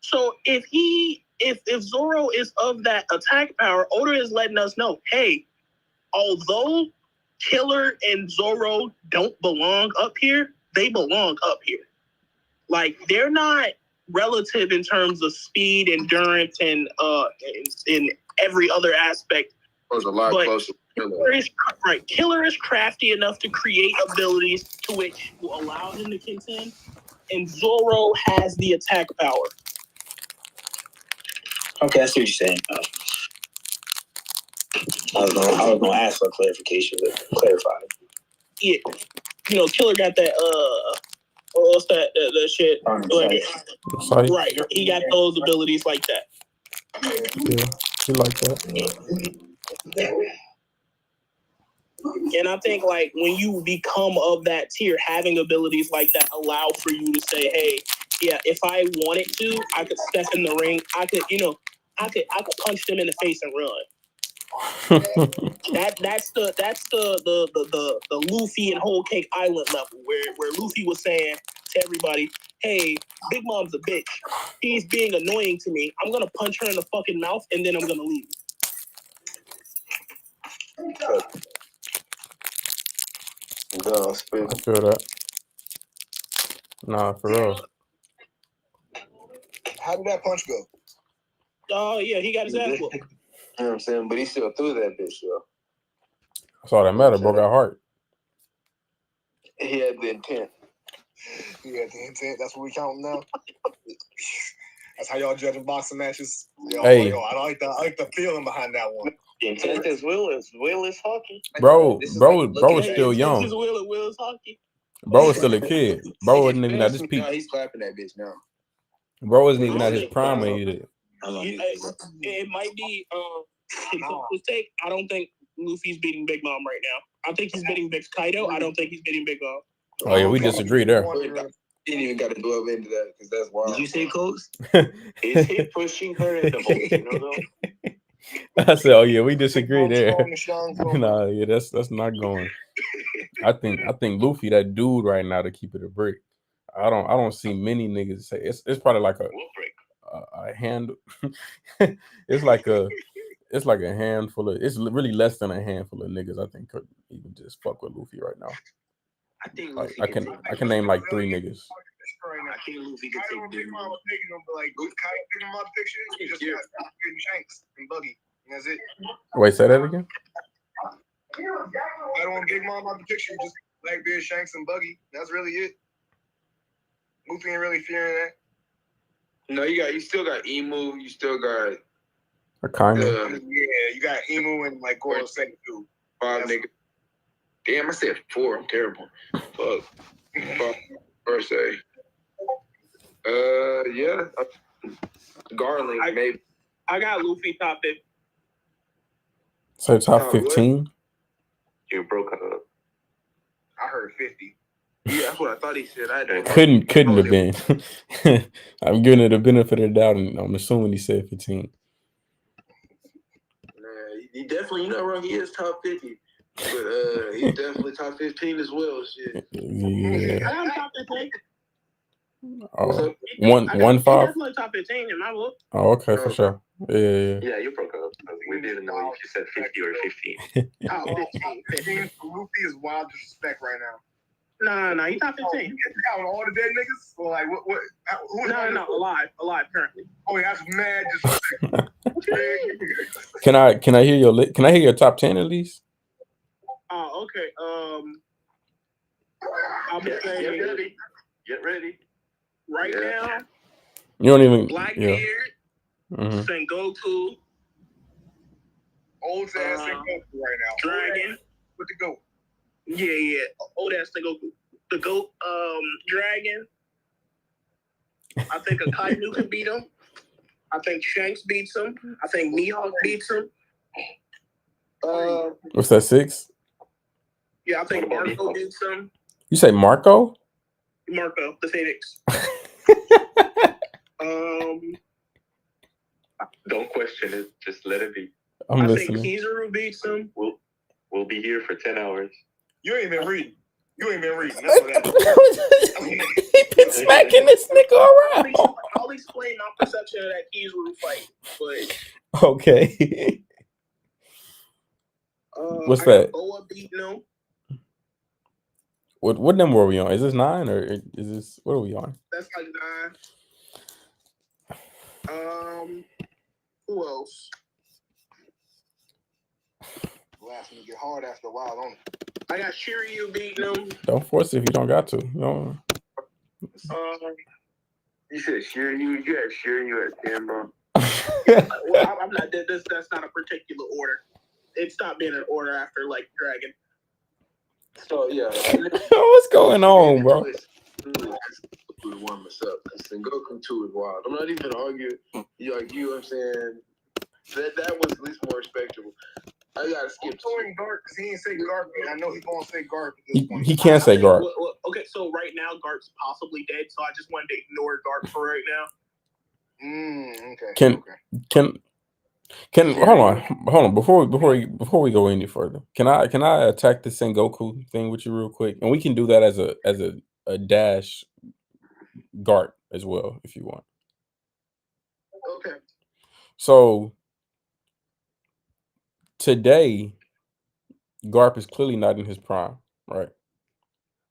Speaker 4: So if Zoro is of that attack power, Oda is letting us know, hey, although Killer and Zoro don't belong up here, they belong up here. Like, they're not relative in terms of speed, endurance, and in every other aspect.
Speaker 6: It was a lot closer.
Speaker 4: Killer is crafty enough to create abilities to which will allow him to contend, and Zoro has the attack power.
Speaker 5: Okay, I see what you're saying. I was gonna ask for clarification, but clarify.
Speaker 4: Yeah, Killer got that. What's that? That shit. Right, he got those abilities like that.
Speaker 1: Yeah, he like that.
Speaker 4: And I think like when you become of that tier, having abilities like that allow for you to say, hey, yeah, if I wanted to, I could step in the ring. I could punch them in the face and run. That's the Luffy and Whole Cake Island level where Luffy was saying to everybody, "Hey, Big Mom's a bitch. He's being annoying to me. I'm gonna punch her in the fucking mouth and then I'm gonna leave."
Speaker 6: No, spin.
Speaker 1: I feel that. Nah, for real.
Speaker 3: How did that punch go?
Speaker 4: Oh yeah, he got his ass whooped.
Speaker 6: You know what I'm saying? But he still threw that bitch, yo.
Speaker 1: That's all that matter. Bro got heart.
Speaker 6: He had the intent.
Speaker 3: He had the intent. That's what we counting now. That's how y'all judging boxing matches. Yo,
Speaker 1: Hey.
Speaker 3: yo, I like the feeling behind that one.
Speaker 6: The intent is will is hockey.
Speaker 1: Bro is still
Speaker 4: His
Speaker 1: young.
Speaker 4: Will is hockey.
Speaker 1: Bro is still a kid. Bro isn't even at his peak.
Speaker 6: No, he's clapping that bitch now.
Speaker 1: Bro isn't even at his prime when he did.
Speaker 4: It might be his take. I don't think Luffy's beating Big Mom right now. I think he's beating Big Kaido. I don't think he's beating Big Mom.
Speaker 1: Oh yeah, we disagree there.
Speaker 6: He didn't even got to delve into that because that's wild.
Speaker 5: Did you say Coach?
Speaker 6: Is he pushing her in the volcano though?
Speaker 1: I said, oh yeah, we disagree there. Nah, yeah, that's not going. I think Luffy that dude right now to keep it a brick. I don't see many niggas say it's probably like a hand. it's like a handful of. It's really less than a handful of niggas I think could even just fuck with Luffy right now.
Speaker 5: I think
Speaker 1: Like,
Speaker 5: Luffy
Speaker 1: I can name like 3 niggas.
Speaker 5: I think Luffy could take Big Mom.
Speaker 3: Like, Big Mom picture, you just got getting Shanks and Buggy. And that's it.
Speaker 1: Wait, say that again?
Speaker 3: I don't want Big Mom out the picture, just Blackbeard, Shanks, and Buggy. That's really it. Luffy ain't really fearing that.
Speaker 6: No, you still got Emu. You still got
Speaker 1: A kind of.
Speaker 3: Yeah, you got Emu and like Goro second too.
Speaker 6: 5 niggas. Damn, I said 4. I'm terrible. Fuck. First say. Yeah. Garland, maybe.
Speaker 4: I got Luffy top 50.
Speaker 1: So top 15?
Speaker 6: You broke up.
Speaker 3: I heard 50.
Speaker 6: Yeah, that's what I thought he said.
Speaker 1: Couldn't have been. I'm giving it the benefit of the doubt, and I'm assuming he said 15.
Speaker 6: He definitely, you're not wrong. He is top 50. But he's definitely top 15 as well. Shit.
Speaker 1: Yeah.
Speaker 4: I got top 15.
Speaker 1: Oh, 1-5.
Speaker 4: Definitely top 15 in my book.
Speaker 1: Oh, okay, for sure. Yeah.
Speaker 6: Yeah, you broke up. We didn't know if you said 50 or 15.
Speaker 4: Top 15.
Speaker 3: Luffy is wild disrespect right now.
Speaker 4: No, he's top 15.
Speaker 3: You counting all the dead niggas? Or like what?
Speaker 4: No, alive currently.
Speaker 3: Oh, yeah, that's mad disrespect.
Speaker 1: Can I hear your Can I hear your top 10 at least?
Speaker 4: Oh, okay. I'll be saying.
Speaker 6: Get ready.
Speaker 4: Right now.
Speaker 1: You don't even.
Speaker 4: Blackbeard,
Speaker 1: Mm-hmm.
Speaker 4: Sengoku,
Speaker 3: Old ass Sengoku right now.
Speaker 4: Dragon
Speaker 3: with the goat.
Speaker 4: Yeah. Old ass Sengoku. The goat, Dragon. I think Akainu can beat him. I think Shanks beats him. I think Mihawk beats him.
Speaker 1: What's that, 6?
Speaker 4: Yeah, I think Marco beats him.
Speaker 1: You say Marco?
Speaker 4: Marco, the Phoenix.
Speaker 6: Don't question it. Just let it be.
Speaker 1: I'm
Speaker 4: I
Speaker 1: listening.
Speaker 4: think Kizaru beats him.
Speaker 6: We'll be here for 10 hours.
Speaker 3: You ain't been reading. That's what
Speaker 1: He been smacking this nigga around.
Speaker 4: I'll explain my perception of that Kizaru fight, but
Speaker 1: okay. What's that?
Speaker 4: Boa beating him.
Speaker 1: What number are we on? Is this 9 or is this what are we on?
Speaker 4: That's like 9. Who else?
Speaker 3: Last one to get hard after a while, don't it?
Speaker 4: I got Shiryu beating him.
Speaker 1: Don't force it if you don't got to. No.
Speaker 6: You said Shiryu. You had Shiryu at 10, bro.
Speaker 4: Well, I'm not. That's not a particular order. It stopped being an order after like Dragon.
Speaker 6: So yeah.
Speaker 1: What's going on, bro?
Speaker 6: To warm us up. Sengoku 2 is wild. I'm not even gonna argue. You know what I'm saying? That was at least more respectable. I gotta skip.
Speaker 3: Going Garp because he ain't say Garp. I know he's gonna say Garp at this point.
Speaker 1: He can't say Garp.
Speaker 4: Well, okay, so right now Garp's possibly dead, so I just wanted to ignore Garp for right now.
Speaker 3: Okay.
Speaker 1: Hold on before we go any further. Can I attack the Sengoku thing with you real quick, and we can do that as a dash Gart as well if you want.
Speaker 6: Okay.
Speaker 1: So today, Garp is clearly not in his prime, right?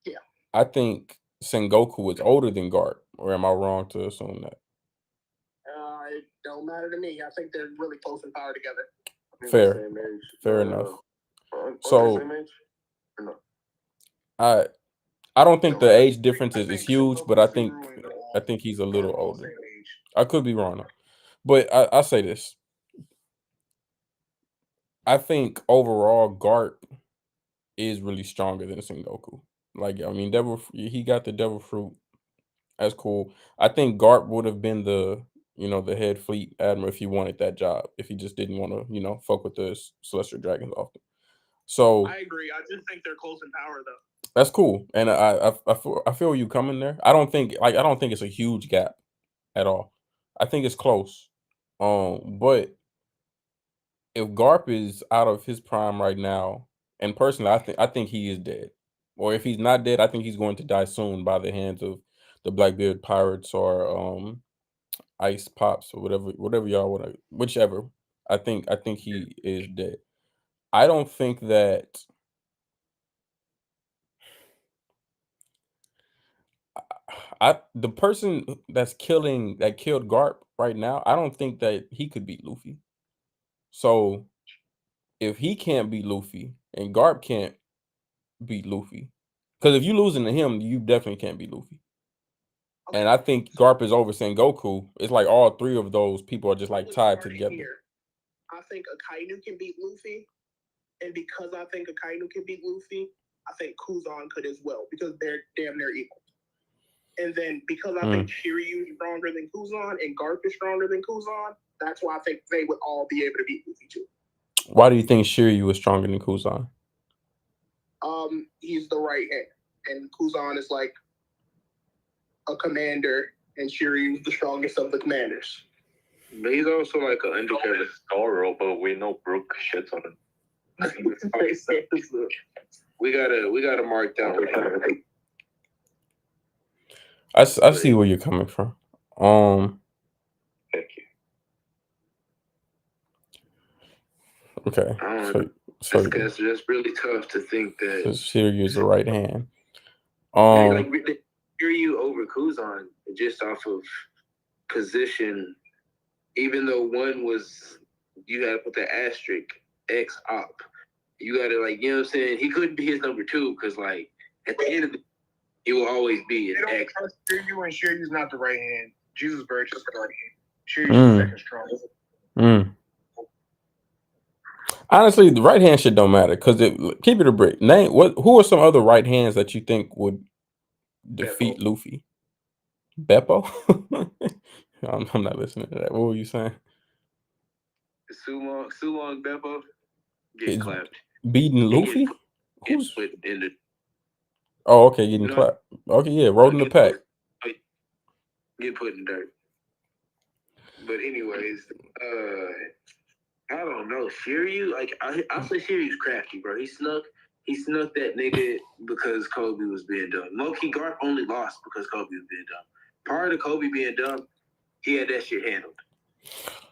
Speaker 4: Yeah.
Speaker 1: I think Sengoku is older than Garp, or am I wrong to assume that?
Speaker 4: It don't matter to me. I think they're really close in power together.
Speaker 1: Fair, fair enough. So
Speaker 6: same age? Or no?
Speaker 1: I don't think the age difference is huge, but I think he's a little older. I could be wrong, though. But I say this. I think overall Garp is really stronger than Sengoku. Like, I mean, he got the devil fruit. That's cool. I think Garp would have been the head fleet admiral if he wanted that job. If he just didn't want to, fuck with the celestial dragons often. So
Speaker 4: I agree. I just think they're close in power, though.
Speaker 1: that's cool, and I feel you coming there. I don't think it's a huge gap at all. I think it's close. But if Garp is out of his prime right now, and personally, I think he is dead. Or if he's not dead, I think he's going to die soon by the hands of the Blackbeard pirates or Ice Pops or whatever y'all want to, whichever. I think he is dead. I don't think that the person that killed Garp right now, I don't think that he could beat Luffy. So if he can't beat Luffy and Garp can't beat Luffy, because if you losing to him, you definitely can't beat Luffy.
Speaker 4: Okay.
Speaker 1: And I think Garp is over Sengoku. It's like all three of those people are just like tied together.
Speaker 4: I think Akainu can beat Luffy, and because I think Akainu can beat Luffy, I think Kuzan could as well because they're damn near equal. And then because I think Shiryu is stronger than Kuzan and Garp is stronger than Kuzan, that's why I think they would all be able to beat Luffy too.
Speaker 1: Why do you think Shiryu is stronger than Kuzan?
Speaker 4: He's the right hand, and Kuzan is like a commander, and Shiryu is the strongest of the commanders.
Speaker 6: But he's also like an undercover Zorro, but we know Brooke shits on him. we gotta mark down.
Speaker 1: I see where you're coming from.
Speaker 6: Thank you.
Speaker 1: Okay. So
Speaker 6: that's really tough to think that
Speaker 1: Shiryu is the right hand.
Speaker 6: Like Shiryu over Kuzan just off of position, even though one was you gotta put the asterisk X op. You gotta you know what I'm saying? He couldn't be his number two because at the end of the day, he will always be an X.
Speaker 4: Shiryu and Shiryu's not the right hand. Jesus Birch is the right hand. Shiryu's the second strongest.
Speaker 1: Honestly, the right hand shit don't matter because keep it a brick. Who are some other right hands that you think would defeat
Speaker 6: Beppo.
Speaker 1: Luffy? Beppo? I'm not listening to that. What were you saying?
Speaker 6: Sulong Beppo get clapped.
Speaker 1: Beating Luffy?
Speaker 6: Who's put in the?
Speaker 1: Oh, okay, getting clapped. Okay, yeah, rolled in the pack.
Speaker 6: Get put in dirt. But anyways, I don't know. Shiryu, I say Shiryu's crafty, bro. He snuck that nigga because Kobe was being dumb. Low-key Garp only lost because Kobe was being dumb. Prior to Kobe being dumb, he had that shit handled.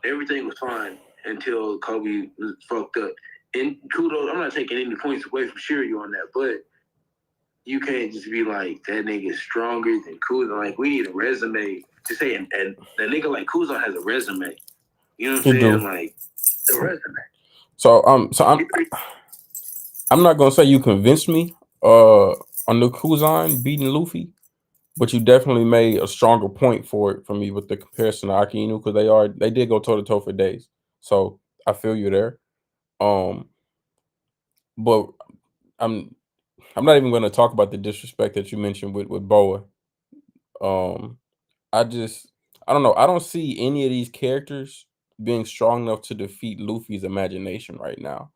Speaker 6: Everything was fine until Kobe was fucked up. And kudos, I'm not taking any points away from Shiryu on that, but you can't just be like, that nigga is stronger than Kuzan. We need a resume to say, and a nigga like Kuzan has a resume. You know what I'm saying? The resume.
Speaker 1: So I'm not gonna say you convinced me on the Kuzan beating Luffy, but you definitely made a stronger point for me with the comparison to Akainu because they did go toe to toe for days. So I feel you there. But I'm not even gonna talk about the disrespect that you mentioned with Boa. I don't know. I don't see any of these characters being strong enough to defeat Luffy's imagination right now.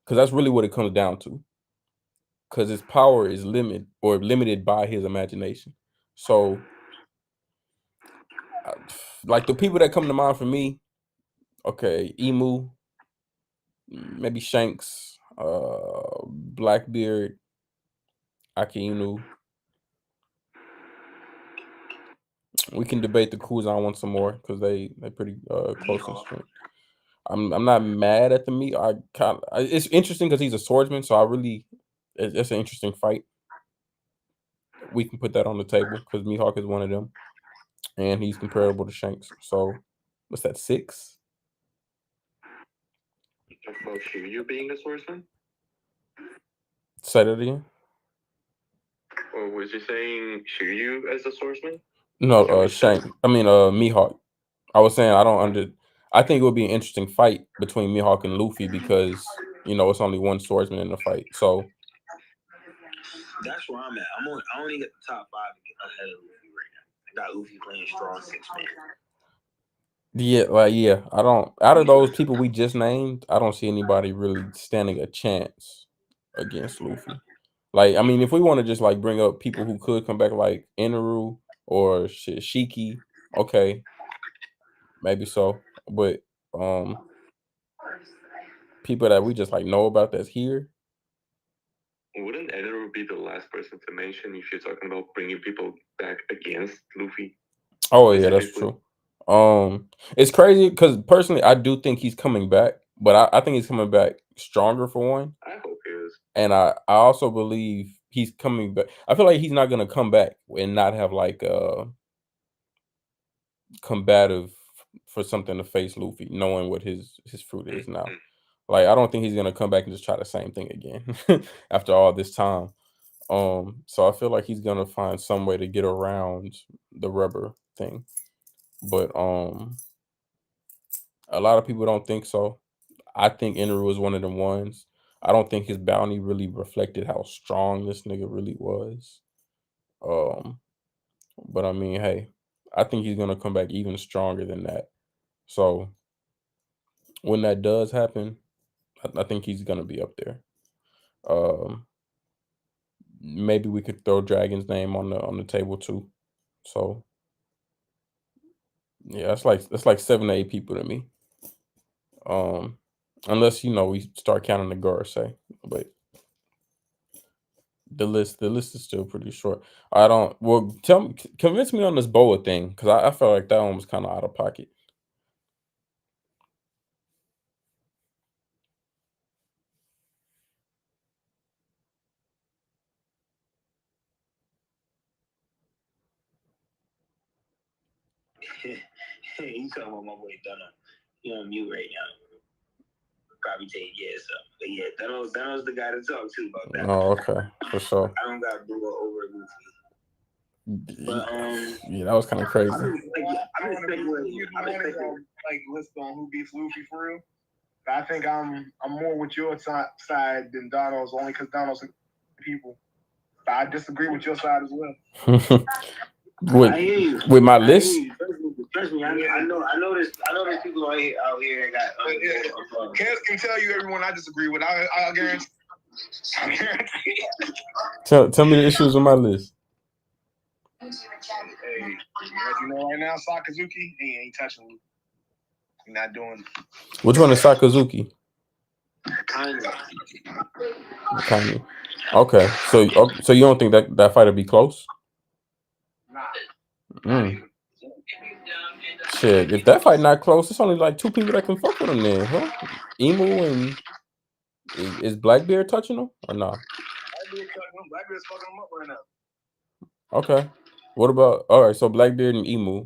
Speaker 1: Because that's really what it comes down to. Because his power is limited by his imagination. So, the people that come to mind for me Okay, Emu, maybe Shanks, Blackbeard, Akainu. We can debate the Kuzan one some more because they pretty close in strength. I'm not mad at the meat. It's interesting because he's a swordsman, so it's an interesting fight. We can put that on the table because Mihawk is one of them, and he's comparable to Shanks. So, what's that, 6?
Speaker 6: About Shiryu being a swordsman?
Speaker 1: Say that again.
Speaker 6: Or was you saying Shiryu as a swordsman?
Speaker 1: No, Shank. I mean, Mihawk. I was saying I think it would be an interesting fight between Mihawk and Luffy because it's only one swordsman in the fight. So
Speaker 5: That's where I'm at. I only get the top 5 ahead of Luffy right now. I got Luffy playing strong 6-man.
Speaker 1: yeah. I don't. Out of those people we just named, I don't see anybody really standing a chance against Luffy. Like, I mean, if we want to just like bring up people who could come back, like Inaru or Shiki, okay, maybe so. But people that we just like know about that's here.
Speaker 6: Wouldn't Edo be the last person to mention if you're talking about bringing people back against Luffy?
Speaker 1: Oh yeah, that's true. It's crazy because personally, I do think he's coming back, but I think he's coming back stronger for one.
Speaker 6: I hope he is.
Speaker 1: And I also believe he's coming back. I feel like he's not gonna come back and not have like combative for something to face Luffy, knowing what his fruit is now. Like, I don't think he's gonna come back and just try the same thing again after all this time. So I feel like he's gonna find some way to get around the rubber thing. But a lot of people don't think so. I think Inaru was one of them ones. I don't think his bounty really reflected how strong this nigga really was. But I mean, hey, I think he's gonna come back even stronger than that. So when that does happen, I think he's gonna be up there. Maybe we could throw Dragon's name on the table too. So yeah, that's like 7 to 8 people to me. Unless we start counting the Gorosei, but the list is still pretty short. I don't. Well, convince me on this Boa thing because I felt like that one was kind of out of pocket.
Speaker 5: You talking about my boy Dunno? He on mute right now. Probably take so. But yeah, Dunno's the guy to talk to about that.
Speaker 1: Oh, okay, for sure.
Speaker 5: I don't got Boa over Luffy. But
Speaker 1: yeah, that was kind of crazy.
Speaker 3: I want to like list on who beats Luffy for real. I think I'm more with your side than Donald's, only because Donald's people. But I disagree with your side as well.
Speaker 1: with my list.
Speaker 5: Trust me, I know there's people out here that got.
Speaker 3: Kez can tell you everyone I disagree with. I'll guarantee.
Speaker 1: Tell me the issues on my list.
Speaker 3: Hey, as you know right now, Sakazuki, he ain't touching Luffy. He's not doing it.
Speaker 1: Which one is Sakazuki?
Speaker 5: Kind.
Speaker 1: Okay, so you don't think that fight will be close?
Speaker 3: Nah.
Speaker 1: Shit, if that fight not close, it's only like 2 people that can fuck with him then, huh? Emu and is Blackbeard touching him or not?
Speaker 3: Blackbeard's fucking him up right now.
Speaker 1: Okay. What about all right? So Blackbeard and Emu.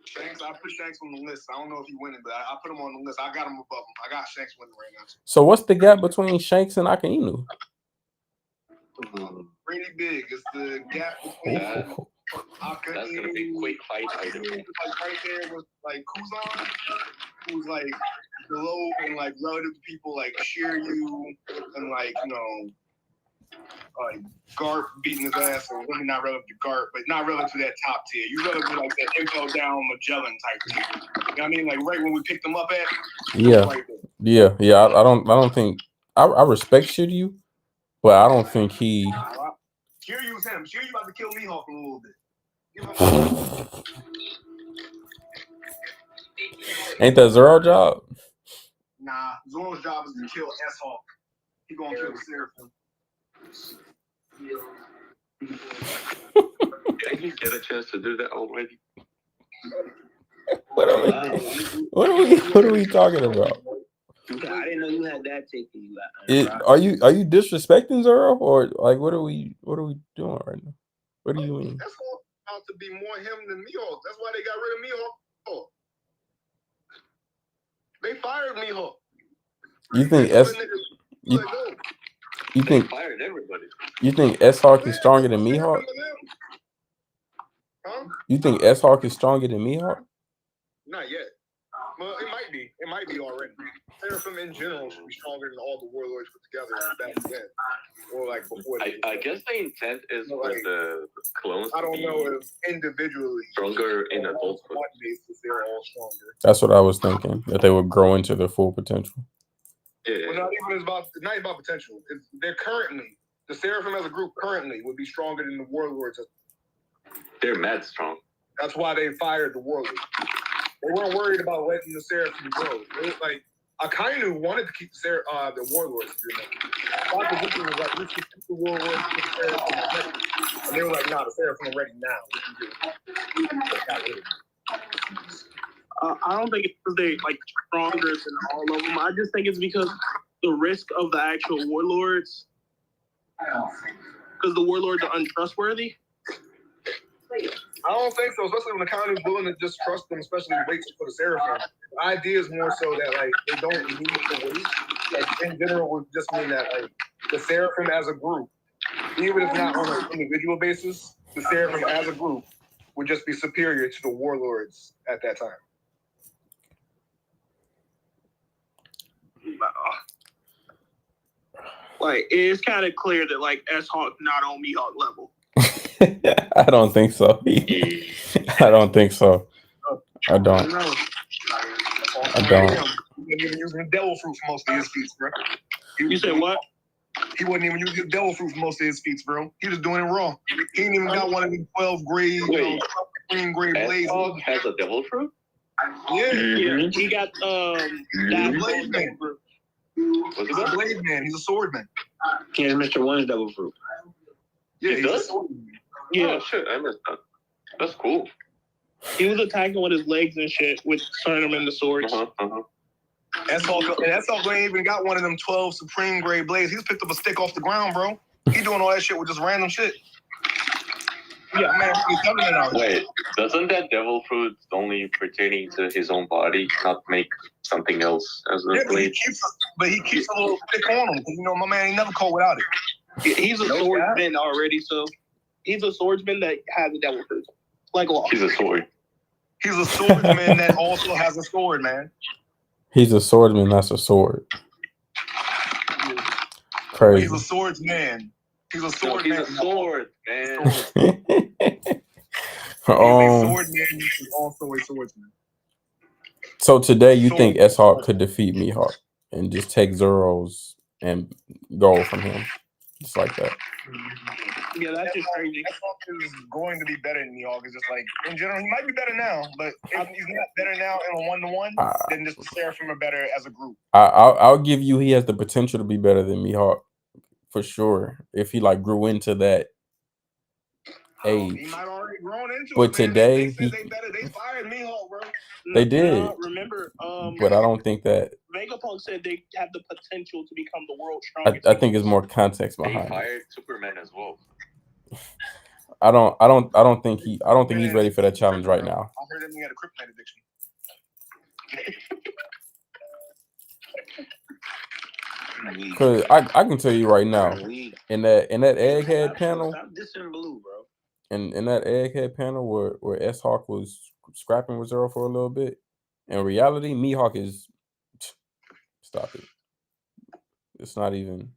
Speaker 3: Shanks, I put Shanks on the list. I don't know if he winning, but I put him on the list. I got him above him. I got Shanks winning right now.
Speaker 1: So what's the gap between Shanks and Akainu?
Speaker 3: Pretty big. It's the gap between
Speaker 6: Akainu. That's gonna be a quick fight.
Speaker 3: Like right there with like Kuzan, who's like below and like relative to people like Shiryu and like like Garp beating his ass, or really not relative to Garp, but not relative to that top tier. You relative to like that info down Magellan type tier. You know what I mean? Like right when we picked them up at.
Speaker 1: Yeah.
Speaker 3: Right
Speaker 1: Yeah. I don't think I respect Shiryu, but I don't think he.
Speaker 3: Shiryu's him. Shiryu about to kill Mihawk in a little bit.
Speaker 1: Ain't that Zoro job?
Speaker 3: Nah, Zoro's job is to kill S-Hawk. He gonna kill the Seraphim.
Speaker 6: Did you get a chance to do that already?
Speaker 1: What are we talking about?
Speaker 5: Okay, I didn't know you had that taking you out.
Speaker 1: Are you disrespecting Zoro, or like what are we doing right now? What do you mean?
Speaker 3: That's all about to be more him than Mihawk. That's why they got rid of Mihawk. Oh. They fired Mihawk.
Speaker 1: You think
Speaker 6: They fired everybody.
Speaker 1: You think S-Hawk is stronger than Mihawk?
Speaker 3: Huh?
Speaker 1: You think S-Hawk is stronger than Mihawk?
Speaker 3: Not yet. Well, it might be. It might be already. Seraphim in general should be stronger than all the warlords put together back then. Or like before.
Speaker 6: I guess the intent is for the clones.
Speaker 3: I don't know if individually
Speaker 6: stronger in adulthood.
Speaker 3: They're all stronger.
Speaker 1: That's what I was thinking. That they would grow into their full potential.
Speaker 6: Yeah.
Speaker 3: Well, not even about potential. They're currently the Seraphim as a group currently would be stronger than the warlords.
Speaker 6: They're mad strong.
Speaker 3: That's why they fired the warlords. They weren't worried about letting the Seraphim grow. They was like, Akainu wanted to keep the warlords. Opposition was like, we should keep the warlords, keep the Seraphim ready. And they were like, nah, the Seraphim are ready now. We can do it.
Speaker 4: I don't think it's because they're like stronger than all of them. I just think it's because the risk of the actual warlords, because the warlords are untrustworthy.
Speaker 3: I don't think so, especially when the county is willing to just trust them, especially wait for the Seraphim. The idea is more so that like they don't need to wait. Like in general would just mean that like the Seraphim as a group, even if not on an individual basis, the Seraphim as a group would just be superior to the warlords at that time.
Speaker 4: Like it's kind of clear that like S-Hawk not on Mihawk level.
Speaker 1: I don't think so. I don't think so. I don't.
Speaker 3: He wasn't even using devil fruit for most of his feats, bro.
Speaker 4: You said what?
Speaker 3: He wasn't even using devil fruit for most of his feats, bro. He was doing it wrong. He ain't even got one of these 12 grade, green grade blades.
Speaker 6: S-Hawk has a devil fruit?
Speaker 3: Yeah.
Speaker 4: Yeah, he got that
Speaker 3: blade man. He's a blade man. He's a swordman.
Speaker 5: Yeah, Mr. One's double fruit.
Speaker 3: Yeah,
Speaker 6: he
Speaker 3: does?
Speaker 4: Yeah.
Speaker 6: Oh, shit, I missed that. That's cool.
Speaker 4: He was attacking with his legs and shit, with turning him into swords.
Speaker 3: S-Hawk ain't even got one of them 12 supreme grade blades. He's picked up a stick off the ground, bro. He doing all that shit with just random shit. Yeah, man.
Speaker 6: Wait, doesn't that devil fruit only pertaining to his own body, not make something else as a blade?
Speaker 3: But he keeps a little stick on him. You know, my man ain't never caught without it.
Speaker 4: He's a swordsman already, so he's a swordsman that has a devil fruit. Like Law.
Speaker 6: He's a sword.
Speaker 3: He's a swordsman that also has a sword, man.
Speaker 1: He's a swordsman. That's a sword. Crazy.
Speaker 3: He's a swordsman. He's a sword man.
Speaker 6: He's a sword, man.
Speaker 3: He's a swordman. He's also a swordsman.
Speaker 1: So today, you think S-Hawk could defeat Mihawk and just take Zoro's and go from him, just like that?
Speaker 4: Yeah, that's just crazy.
Speaker 3: S-Hawk is going to be better than Mihawk. It's just like in general, he might be better now, but if he's not better now in a 1-to-1, then just the Seraphim are better as a group.
Speaker 1: I'll give you he has the potential to be better than Mihawk for sure if he like grew into that age.
Speaker 3: He might already grown into
Speaker 1: but
Speaker 3: it.
Speaker 1: Today
Speaker 3: they better. They fired Mihawk, bro.
Speaker 1: They did.
Speaker 4: Remember,
Speaker 1: but I don't think that
Speaker 4: Vegapunk said they have the potential to become the world's strongest.
Speaker 1: I think there's more context
Speaker 6: They
Speaker 1: behind
Speaker 6: fired Superman as well.
Speaker 1: I don't think he's ready for that challenge right now.
Speaker 3: I heard him he had a kryptonite addiction.
Speaker 1: Cause I can tell you right now, in that egghead panel, in that egghead panel where S-Hawk was scrapping with Zoro for a little bit, in reality, Mihawk is stop it. It's not even.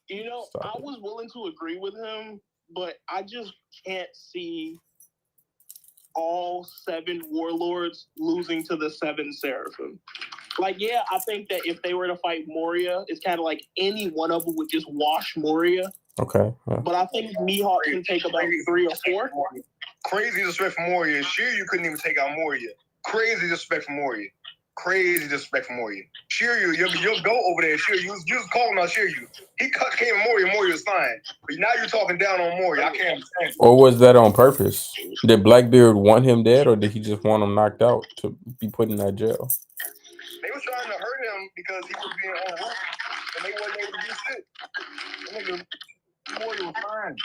Speaker 4: You know, I was willing to agree with him, but I just can't see all 7 warlords losing to the 7 Seraphim. Like, yeah, I think that if they were to fight Moria, it's kind of like any one of them would just wash Moria.
Speaker 1: Okay. Yeah.
Speaker 4: But I think Mihawk can take about 3 or 4.
Speaker 3: Crazy disrespect for Moria. Sure, you couldn't even take out Moria. Crazy disrespect from Moria. Crazy disrespect from Moria. Shiryu, you'll go over there. Shiryu, you was calling out Shiryu. He came at Moria. Moria was fine. But now you're talking down on Moria. I can't understand.
Speaker 1: Or was that on purpose? Did Blackbeard want him dead, or did he just want him knocked out to be put in that jail?
Speaker 3: They was trying to hurt him because he was being on roof, and they wasn't able to do shit. Moria was fine.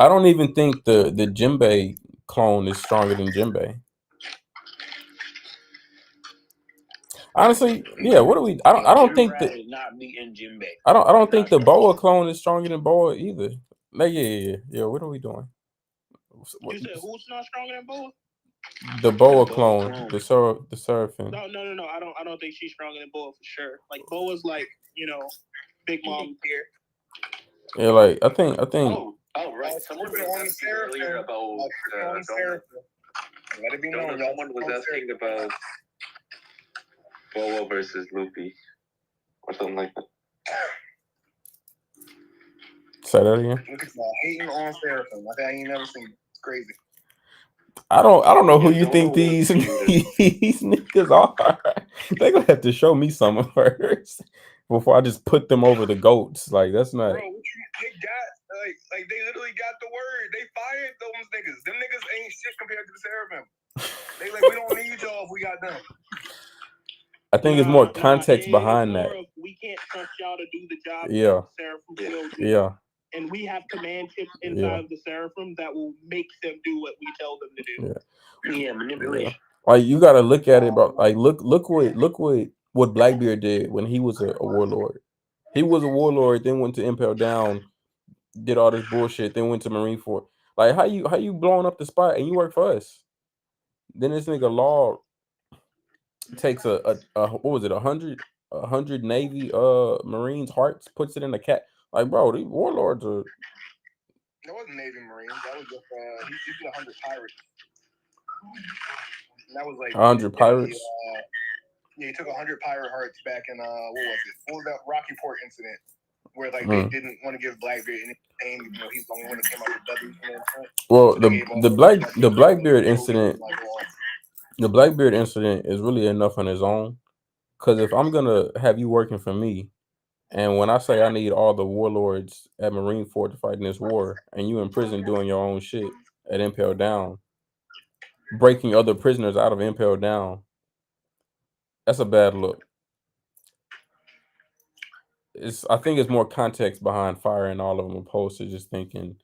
Speaker 1: I don't even think the Jinbei clone is stronger than Jinbei. Honestly, yeah. What do we? I don't think that.
Speaker 5: Not beating Jinbei.
Speaker 1: I don't think the Boa clone is stronger than Boa either. Like, yeah. What are we doing?
Speaker 4: You said who's not stronger than Boa?
Speaker 1: The Boa clone, the Seraphim.
Speaker 4: No. I don't think she's stronger than Boa for sure. Like Boa's like, big mom here.
Speaker 1: Yeah, like I think.
Speaker 6: Oh, right. Someone was asking earlier about
Speaker 3: Let it be known.
Speaker 6: Someone was asking about Boa versus Luffy or something like that.
Speaker 1: Say that again.
Speaker 3: Hating on Seraphim. I ain't never seen it. It's crazy.
Speaker 1: I don't know who you think these niggas are. They gonna have to show me some first before I just put them over the goats. Like that's not.
Speaker 3: Bro, they got like they literally got the word. They fired those niggas. Them niggas ain't shit compared to the Seraphim. They like we don't need y'all if we got them.
Speaker 1: I think it's more context behind that.
Speaker 4: We can't trust y'all to do the job.
Speaker 1: Yeah.
Speaker 4: Seraphim
Speaker 1: yeah.
Speaker 4: And we have command chips inside of the Seraphim that will make them do what we tell them to do.
Speaker 5: Yeah, manipulation.
Speaker 1: Yeah. Like you gotta look at it, but like look what Blackbeard did when he was a warlord. He was a warlord, then went to Impel Down, did all this bullshit, then went to Marineford. Like how you blowing up the spot and you work for us? Then this nigga Law takes a what was it, 100 Navy Marines hearts, puts it in a cat. Like bro, these warlords are.
Speaker 3: That wasn't Navy Marines. That was just he did 100 pirates. And that was like
Speaker 1: 100 pirates.
Speaker 3: He took 100 pirate hearts back in what was that Rocky Port incident where like they didn't want to give Blackbeard anything, he's the only one that came out with W.
Speaker 1: Well, the Blackbeard incident. The Blackbeard incident is really enough on its own. Because if I'm gonna have you working for me, and when I say I need all the warlords at Marineford to fight in this war, and you in prison doing your own shit at Impel Down, breaking other prisoners out of Impel Down, that's a bad look. I think it's more context behind firing all of them opposed to just thinking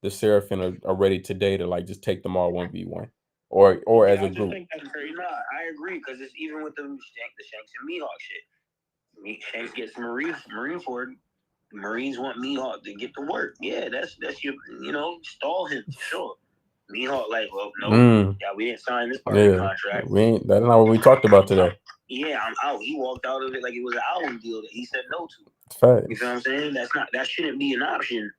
Speaker 1: the Seraphim are ready today to like just take them all 1v1 or as a group.
Speaker 5: I agree because it's even with the Shanks and Mihawk shit. Shanks gets Marineford. Marines want Mihawk to get to work. Yeah, that's your stall him for sure. Mihawk like, well, no, we didn't sign this part of the contract.
Speaker 1: That's not what we talked about today.
Speaker 5: Yeah, I'm out. He walked out of it like it was an album deal that he said no to.
Speaker 1: Facts.
Speaker 5: You know what I'm saying? That shouldn't be an option.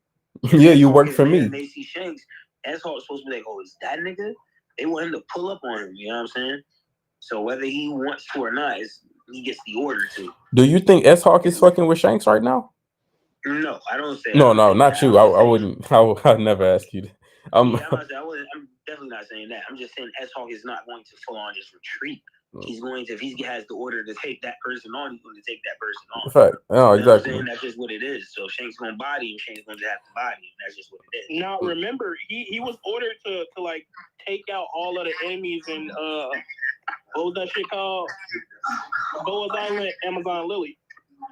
Speaker 1: Yeah, you work for me.
Speaker 5: They see Shanks. S-Hawk's supposed to be like, oh, is that nigga? They want him to pull up on him. You know what I'm saying? So whether he wants to or not, he gets the order to.
Speaker 1: Do you think S-Hawk is fucking with Shanks right now?
Speaker 5: No, I don't say.
Speaker 1: No, not you. I wouldn't. I'd never ask you.
Speaker 5: I'm definitely not saying that. I'm just saying S-Hawk is not going to full on just retreat. He's going to, if he has the order to take that person on, he's going to take that person on.
Speaker 1: Fact. No, exactly.
Speaker 5: That's just what it is. So Shank's going to body him. Shank's going to have to body him. That's just what it is.
Speaker 4: Now, remember, he was ordered to like take out all of the enemies in what was that shit called? Boa's Island, Amazon Lily.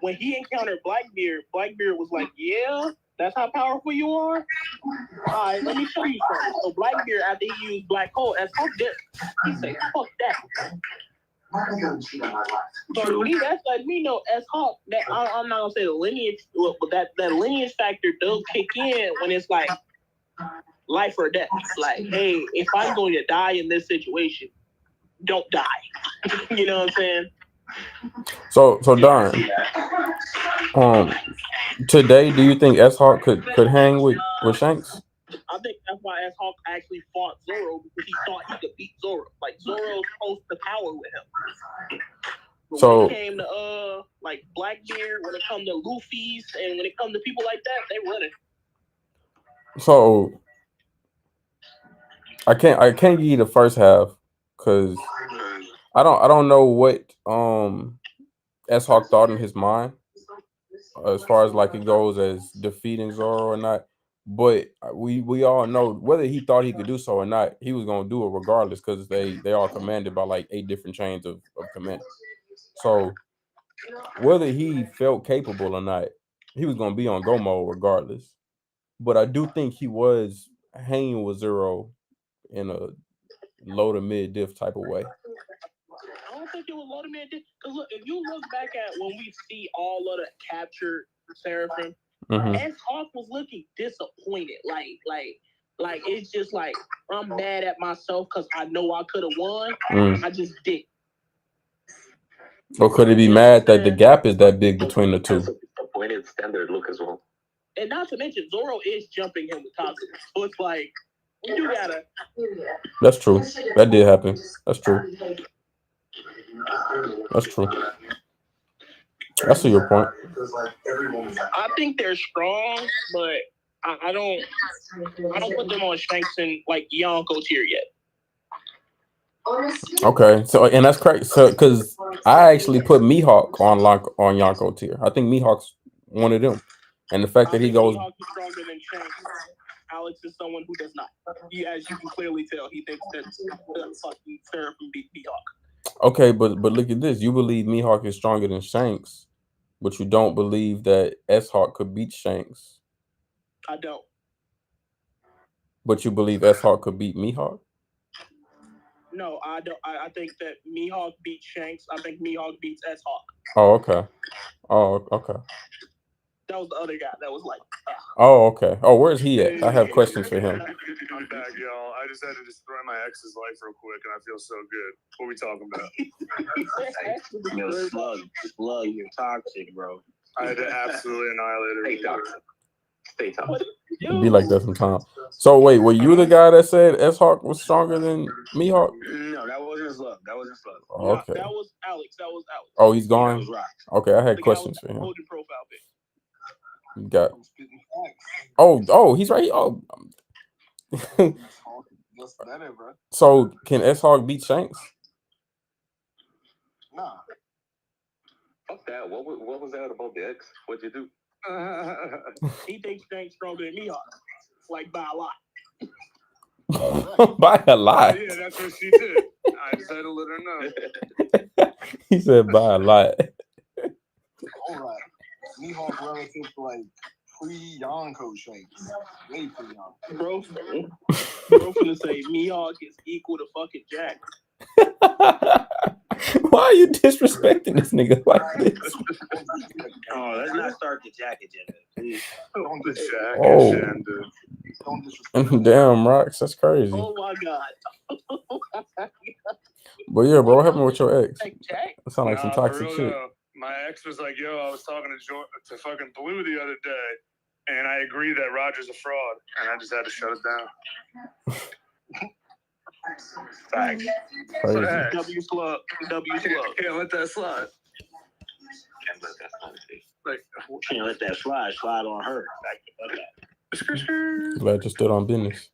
Speaker 4: When he encountered Blackbeard was like, yeah, that's how powerful you are? All right, let me show you something. So Blackbeard, after he used Black Hole, S-Hawk did. He said, fuck that. So to me, that's like me know S-Hawk. That I'm not gonna say the lineage, but that lineage factor does kick in when it's like life or death. Like, hey, if I'm going to die in this situation, don't die. You know what I'm saying?
Speaker 1: So Don, today, do you think S-Hawk could hang with Shanks?
Speaker 4: I think that's why S-Hawk actually fought Zoro, because he thought he could beat Zoro. Like, Zoro's close to power with him. But
Speaker 1: so
Speaker 4: when it came to like Blackbeard, when it come to Luffy's, and when it come to people like that, they run it.
Speaker 1: So I can't give you the first half because I don't know what S-Hawk thought in his mind as far as like it goes as defeating Zoro or not. But we all know whether he thought he could do so or not, he was gonna do it regardless because they are commanded by like 8 different chains of command. So whether he felt capable or not, he was gonna be on go mode regardless. But I do think he was hanging with Zero in a low to mid diff type of way.
Speaker 4: I don't think it was low to mid diff. Because look, if you look back at when we see all of the captured Seraphim, S-Hawk was looking disappointed. Like it's just like I'm mad at myself because I know I could have won. I just didn't.
Speaker 1: Or could he be mad that the gap is that big between the two?
Speaker 6: Disappointed standard look as well.
Speaker 4: And not to mention, Zoro is jumping him with Tatsu. So it's like, you gotta.
Speaker 1: That's true. That did happen. That's true. That's true. I see your point.
Speaker 4: I think they're strong, but I don't put them on Shanks and like Yonko tier yet.
Speaker 1: Okay, so and that's correct. So because I actually put Mihawk on Yonko tier. I think Mihawk's one of them, and the fact that he goes.
Speaker 4: Mihawk is stronger than Shanks. Alex is someone who does not. As you can clearly tell, he thinks that fucking Seraphim beat Mihawk.
Speaker 1: Okay, but look at this. You believe Mihawk is stronger than Shanks, but you don't believe that S-Hawk could beat Shanks.
Speaker 4: I don't.
Speaker 1: But you believe S-Hawk could beat Mihawk?
Speaker 4: No, I don't. I think that Mihawk beats Shanks. I think Mihawk beats S-Hawk.
Speaker 1: Oh, okay. Oh, okay.
Speaker 4: That was the other guy that was like.
Speaker 1: Oh, okay. Oh, where's he at? I have questions for him.
Speaker 7: I'm back, y'all. I just had to destroy my ex's life real quick, and I feel so good. What are we talking about?
Speaker 5: Yo, Slug, you're toxic, bro.
Speaker 7: I had to absolutely annihilate her.
Speaker 6: Stay toxic.
Speaker 1: It'd be like that sometimes. So wait, were you the guy that said S-Hawk was stronger than Mihawk?
Speaker 5: No, that wasn't Slug.
Speaker 1: Oh, okay.
Speaker 4: That was Alex.
Speaker 1: Oh, he's gone?
Speaker 5: That was Rock.
Speaker 1: Okay, I had questions for him.
Speaker 4: Holding profile pic.
Speaker 1: You got. Oh, he's right here. Oh. So can S-Hawk beat Shanks?
Speaker 3: Nah.
Speaker 6: Fuck that. What was that about the X? What'd you do?
Speaker 4: He thinks Shanks stronger than Mihawk, like by a lot.
Speaker 1: By a lot.
Speaker 7: Yeah, that's what she did. I just had to let her know.
Speaker 1: He said by a lot.
Speaker 3: All right. Mihawk relative to like pre-Yonko Shanks. Way pre-Yonko.
Speaker 4: Bro finna say Mihawk is equal to fucking Jack.
Speaker 1: Why are you disrespecting this nigga like this?
Speaker 5: Oh, let's not start the Jack agenda, please.
Speaker 3: Don't
Speaker 7: Jack
Speaker 1: Oh.
Speaker 3: Don't disrespect.
Speaker 1: Damn, Rocks, that's crazy.
Speaker 4: Oh my god.
Speaker 1: But yeah, bro, what happened with your ex?
Speaker 4: Like Jack?
Speaker 1: That sounds like some toxic shit.
Speaker 7: Though, my ex was like, yo, I was talking to fucking Blue the other day, and I agree that Roger's a fraud, and I just had to shut it down.
Speaker 5: Facts.
Speaker 1: Crazy.
Speaker 4: W slug.
Speaker 7: Can't let that slide.
Speaker 6: Can't let that slide.
Speaker 7: Like,
Speaker 5: Can't let that slide on her.
Speaker 1: Glad you stood on business.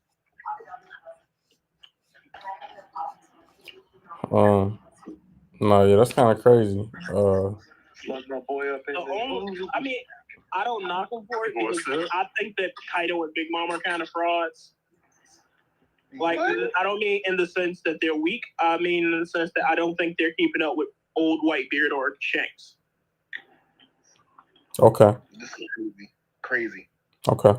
Speaker 1: No, yeah, that's kind of crazy.
Speaker 6: Slug my boy up in
Speaker 4: I mean, I don't knock him for it because I think that Kaido and Big Mom are kind of frauds. Like, I don't mean in the sense that they're weak. I mean in the sense that I don't think they're keeping up with old Whitebeard or Shanks.
Speaker 1: Okay.
Speaker 3: This is crazy.
Speaker 1: Okay.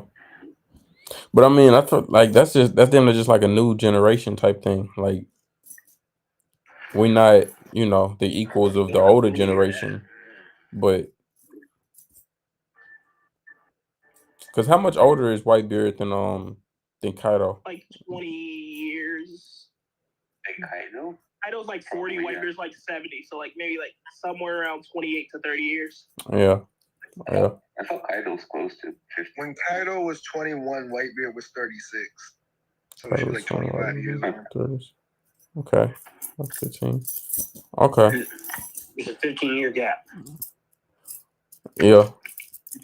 Speaker 1: But I mean, I feel like that's them just like a new generation type thing. Like, we're not, the equals of the older generation, but because how much older is Whitebeard than Kaido?
Speaker 4: Like 20 years.
Speaker 6: Kaido?
Speaker 4: Kaido's like 40, Whitebeard's like 70. So like maybe like somewhere around 28 to 30 years.
Speaker 1: Yeah.
Speaker 6: I thought Kaido's close to 50.
Speaker 3: When Kaido was 21, Whitebeard was 36. So she was like 25 years old.
Speaker 1: Okay. That's 15. Okay.
Speaker 5: It's a 15-year gap.
Speaker 1: Yeah.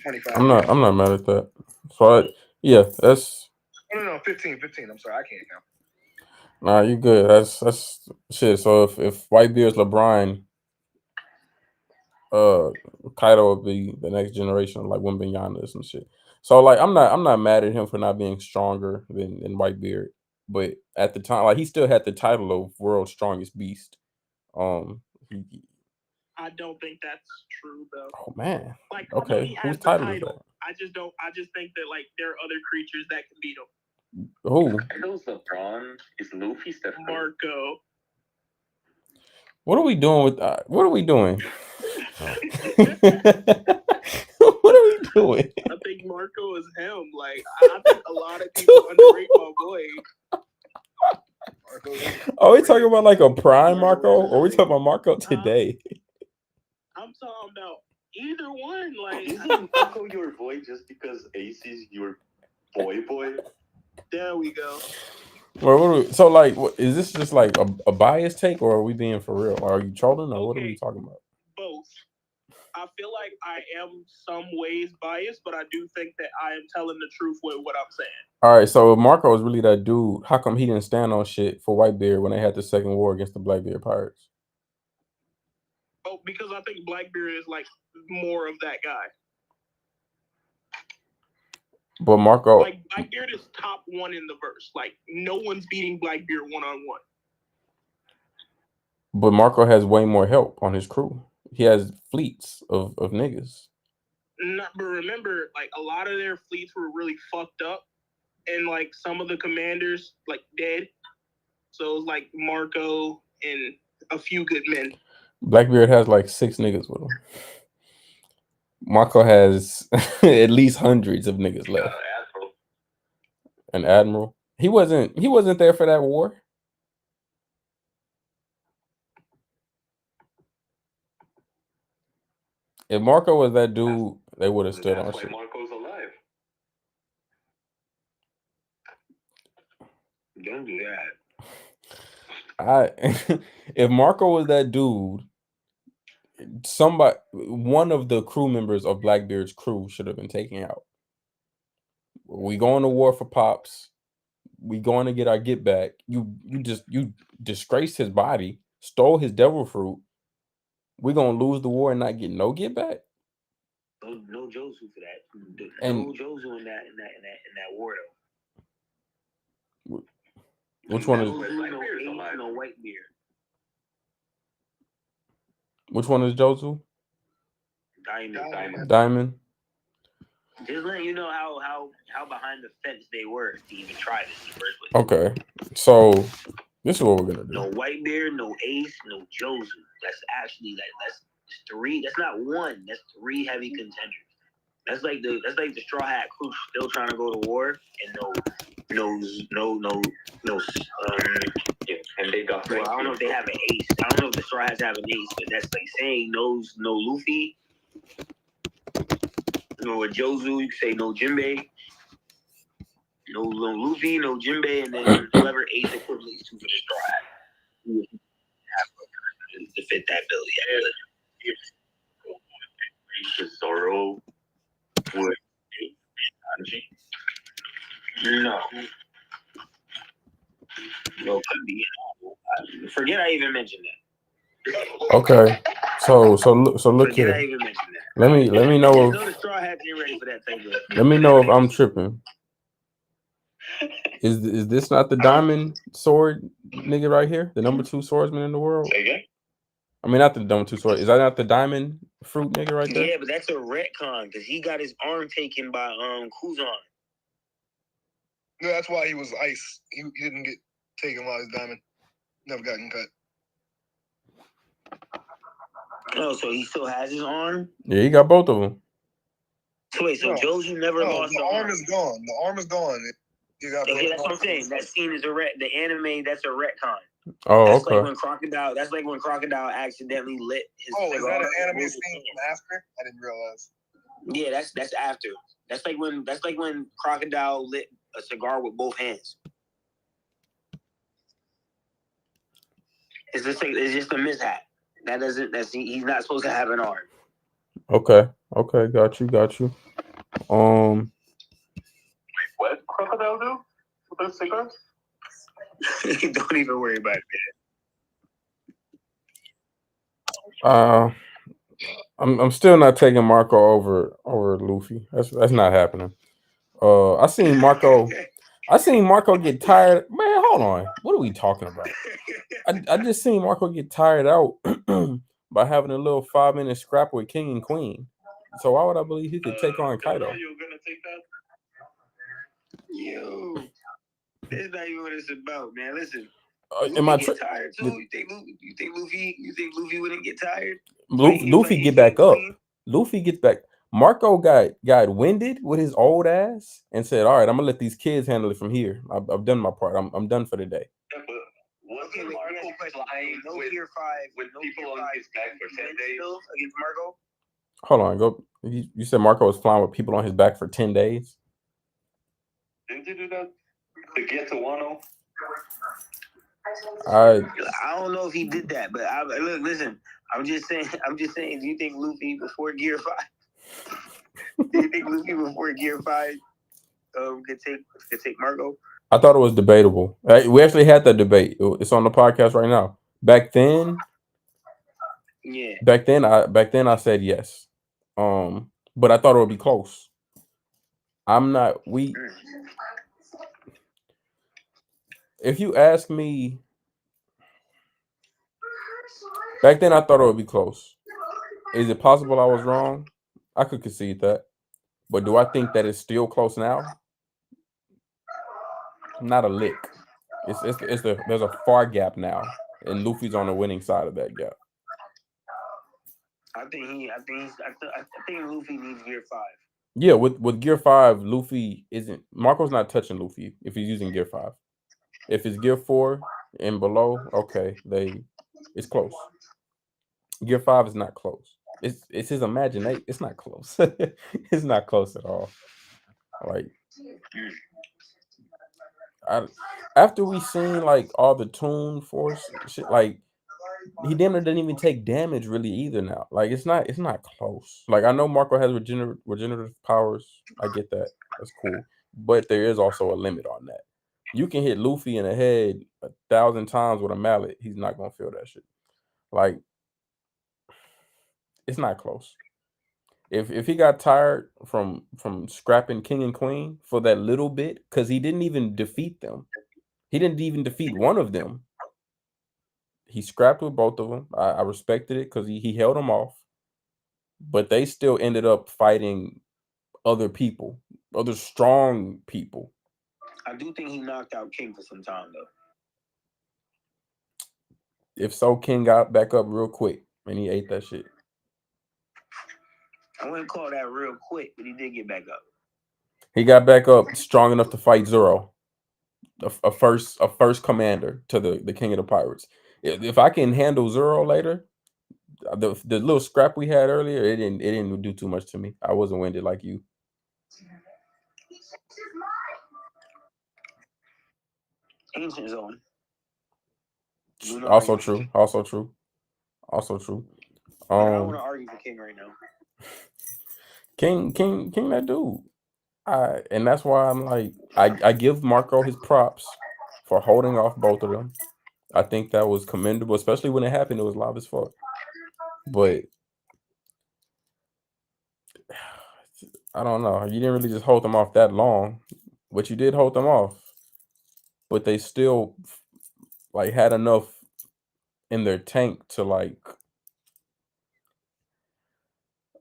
Speaker 3: 25.
Speaker 1: I'm not mad at that. So yeah, that's
Speaker 3: No, 15. I'm sorry, I can't count.
Speaker 1: Nah, you good. That's shit. So if Whitebeard's LeBron, Kaido would be the next generation, like Wembanyama or some shit. So like I'm not mad at him for not being stronger than Whitebeard, but at the time, like he still had the title of world's strongest beast. He,
Speaker 4: I don't think that's true though.
Speaker 1: oh man.
Speaker 4: Like,
Speaker 1: Okay,
Speaker 4: he
Speaker 1: whose
Speaker 4: has the
Speaker 1: title is
Speaker 4: title.
Speaker 1: that?
Speaker 4: I just think that like there are other creatures that can beat him.
Speaker 1: Who?
Speaker 8: Title's LeBron. Is Luffy Steph Curry?
Speaker 4: Marco.
Speaker 1: What are we doing with? What are we doing? What are we doing?
Speaker 4: I think Marco is him. Like, I think a lot of people underrate my boy.
Speaker 1: Are we talking about like a prime Marco, or are we talking about Marco today?
Speaker 4: I'm talking about either one. Like,
Speaker 8: Isn't Marco your boy just because Ace is your boy?
Speaker 4: there we go.
Speaker 1: Well, so like, is this just like a biased take, or are we being for real? Or are you trolling, or what are we talking about?
Speaker 4: Both. I feel like I am some ways biased, but I do think that I am telling the truth with what I'm saying.
Speaker 1: All right, so if Marco was really that dude, how come he didn't stand on shit for Whitebeard when they had the second war against the Blackbeard pirates?
Speaker 4: Oh, because I think Blackbeard is like more of that guy.
Speaker 1: But Marco,
Speaker 4: like Blackbeard is top one in the verse. Like no one's beating Blackbeard one-on-one.
Speaker 1: But Marco has way more help on his crew. He has fleets of niggas.
Speaker 4: But remember, like a lot of their fleets were really fucked up, and like some of the commanders like dead. So it was like Marco and a few good men.
Speaker 1: Blackbeard has like 6 niggas with him. Marco has at least hundreds of niggas left. An admiral. He wasn't there for that war. If Marco was that dude, they would have stood on shit.
Speaker 8: Marco's alive. Don't do that.
Speaker 1: If Marco was that dude, one of the crew members of Blackbeard's crew should have been taken out. We going to war for Pops. We going to get our get back. You disgraced his body, stole his devil fruit. We gonna lose the war and not get no get back.
Speaker 5: No Josu for that.
Speaker 1: And
Speaker 5: no Josu in that war though.
Speaker 1: Which one is?
Speaker 5: No Whitebeard.
Speaker 1: Which one is Josu? Diamond.
Speaker 5: Just letting you know how behind the fence they were to even try this in the first place.
Speaker 1: Okay, so this is what we're gonna do.
Speaker 5: No Whitebeard, no Ace, no Josu. That's actually that's 3. That's not 1. That's 3 heavy contenders. That's like the Straw Hat crew still trying to go to war and
Speaker 8: and they got.
Speaker 5: Well, I don't know if they have an Ace. I don't know if the Straw Hats have an Ace, but that's like saying no Luffy. No Jozu, you can say no Jinbei, no Luffy, no Jinbei, and then whoever Ace equivalent to for the Straw Hat to fit that bill.
Speaker 8: Yeah. Zoro would
Speaker 5: no, could be. Forget I even mentioned that.
Speaker 1: Okay, so look here.
Speaker 5: I even mentioned that.
Speaker 1: Let me know if
Speaker 5: the Straw Hats ain't ready for that type of.
Speaker 1: Let me know if I'm tripping. Is this not the diamond sword nigga right here? The number 2 swordsman in the world?
Speaker 8: Again?
Speaker 1: I mean, not the number 2 sword. Is that not the diamond fruit nigga right there?
Speaker 5: Yeah, but that's a retcon because he got his arm taken by Kuzan.
Speaker 3: No, that's why he was ice. He didn't get taken while he's diamond. Never gotten cut.
Speaker 5: Oh, so he still has his arm?
Speaker 1: Yeah, he got both of them.
Speaker 5: So wait, so Josu never lost
Speaker 3: the arm is gone. The arm is gone.
Speaker 5: Okay, that's what I'm saying. That scene is the anime. That's a retcon.
Speaker 1: Oh,
Speaker 5: that's
Speaker 1: okay.
Speaker 5: That's like when Crocodile accidentally lit his.
Speaker 3: Oh, is that an anime scene from after? I didn't realize.
Speaker 5: Yeah, that's after. That's like when Crocodile lit a cigar with both hands. It's just a mishap. He's not supposed to have an arm.
Speaker 1: Okay, got you.
Speaker 8: What Crocodile do with those cigars?
Speaker 5: Don't even worry about it,
Speaker 1: man. I'm still not taking Marco over Luffy. That's not happening. I seen Marco get tired. Man, hold on. What are we talking about? I just seen Marco get tired out by having a little 5-minute scrap with King and Queen. So why would I believe he could take on Kaido?
Speaker 6: You were gonna take that?
Speaker 5: Yo, that's not even what it's about, man. Listen,
Speaker 1: Am I
Speaker 5: tired too? You think Luffy wouldn't get tired?
Speaker 1: Luffy get back up. Luffy gets back. Marco got winded with his old ass and said, "All right, I'm gonna let these kids handle it from here. I've done my part. I'm done for the day."
Speaker 6: Yeah, but wasn't Marco flying with Gear 5 with people on his back for 10 days
Speaker 5: against Marco?
Speaker 1: Hold on, go. You said Marco was flying with people on his back for 10 days.
Speaker 6: Didn't you do that to get to Wano?
Speaker 5: I don't know if he did that, but look, listen. I'm just saying. Do you think Luffy before Gear 5? Do you think Luffy before Gear 5 could take Marco?
Speaker 1: I thought it was debatable. We actually had that debate. It's on the podcast right now. Back then,
Speaker 5: yeah.
Speaker 1: Back then, I said yes. But I thought it would be close. I'm not. If you ask me, back then I thought it would be close. Is it possible I was wrong? I could concede that. But do I think that it's still close now? Not a lick. There's a far gap now, and Luffy's on the winning side of that gap.
Speaker 5: I think Luffy needs Gear 5.
Speaker 1: Yeah, with Gear 5, Luffy isn't. Marco's not touching Luffy if he's using Gear 5. If it's Gear 4 and below, okay, it's close. Gear 5 is not close. It's his imagination. It's not close. It's not close at all. Like, after we seen like all the Toon Force shit, like he damn near didn't even take damage really either now. Like it's not close. Like I know Marco has regenerative powers. I get that. That's cool. But there is also a limit on that. You can hit Luffy in the head 1,000 times with a mallet. He's not gonna feel that shit. Like it's not close. If he got tired from scrapping King and Queen for that little bit, because he didn't even defeat them. He didn't even defeat one of them. He scrapped with both of them. I respected it because he held them off. But they still ended up fighting other people, other strong people.
Speaker 5: I do think he knocked out King for some time though.
Speaker 1: If so, King got back up real quick and he ate that shit.
Speaker 5: I wouldn't call that real quick, but he did get back up.
Speaker 1: He got back up strong enough to fight Zoro, a first commander to the King of the Pirates. If I can handle Zoro later, the little scrap we had earlier, it didn't do too much to me. I wasn't winded like you.
Speaker 5: Ancient Zone.
Speaker 1: Also true.
Speaker 5: I don't want to argue for King right now.
Speaker 1: King, that dude. And that's why I'm like, I give Marco his props for holding off both of them. I think that was commendable, especially when it happened. It was live as fuck. But I don't know. You didn't really just hold them off that long, but you did hold them off. But they still like had enough in their tank to like,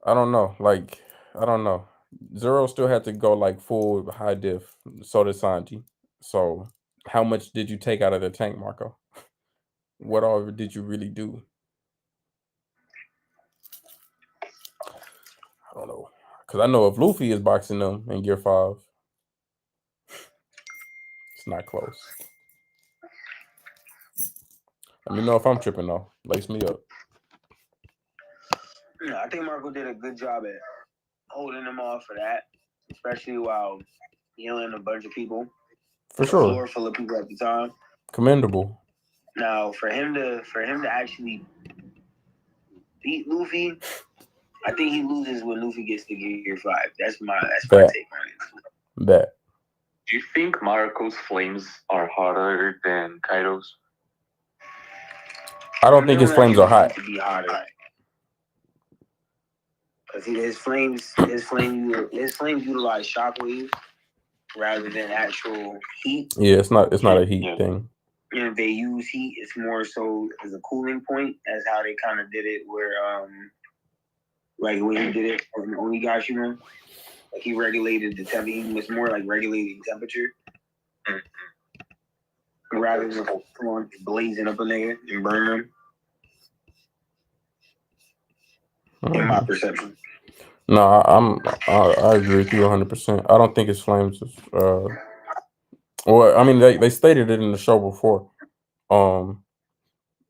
Speaker 1: I don't know. Zoro still had to go like full high diff. So did Sanji. So how much did you take out of the tank, Marco? What all did you really do? I don't know. Because I know if Luffy is boxing them in Gear 5, it's not close. Let me know if I'm tripping though. Lace me up.
Speaker 5: Yeah, I think Marco did a good job at holding them off for that, especially while healing a bunch of people.
Speaker 1: For sure.
Speaker 5: Floor full of people at the time.
Speaker 1: Commendable.
Speaker 5: Now, for him to actually beat Luffy, I think he loses when Luffy gets to Gear 5. That's my take on it.
Speaker 1: Bet.
Speaker 8: Do you think Marco's flames are hotter than Kaido's?
Speaker 1: I don't think his flames are hot.
Speaker 5: To be hotter. Because his flames utilize shockwave rather than actual heat.
Speaker 1: Yeah, it's not a heat thing.
Speaker 5: And if they use heat, it's more so as a cooling point, as how they kind of did it where like when he did it with the Onigashima, like he regulated the temperature. He was more like regulating temperature. Rather than blazing up a nigga and burn him. In my perception.
Speaker 1: No, I agree with you 100%. I don't think his flames is well, I mean they stated it in the show before.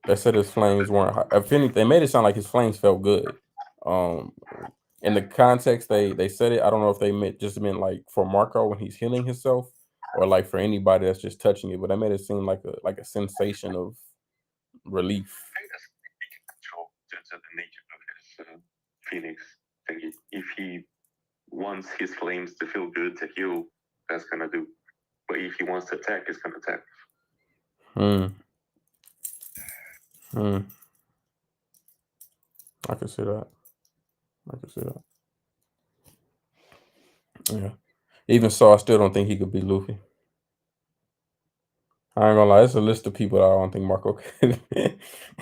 Speaker 1: They said his flames weren't hot. If anything, they made it sound like his flames felt good. In the context they said it, I don't know if they meant like for Marco when he's healing himself, or like for anybody that's just touching it, but they made it seem like a sensation of relief.
Speaker 8: I think that's the nature of his Phoenix thingy. If he wants his flames to feel good to heal, that's gonna do. But if he wants to attack, it's gonna attack.
Speaker 1: I can see that. Yeah. Even so, I still don't think he could beat Luffy. I ain't gonna lie, it's a list of people that I don't think Marco could.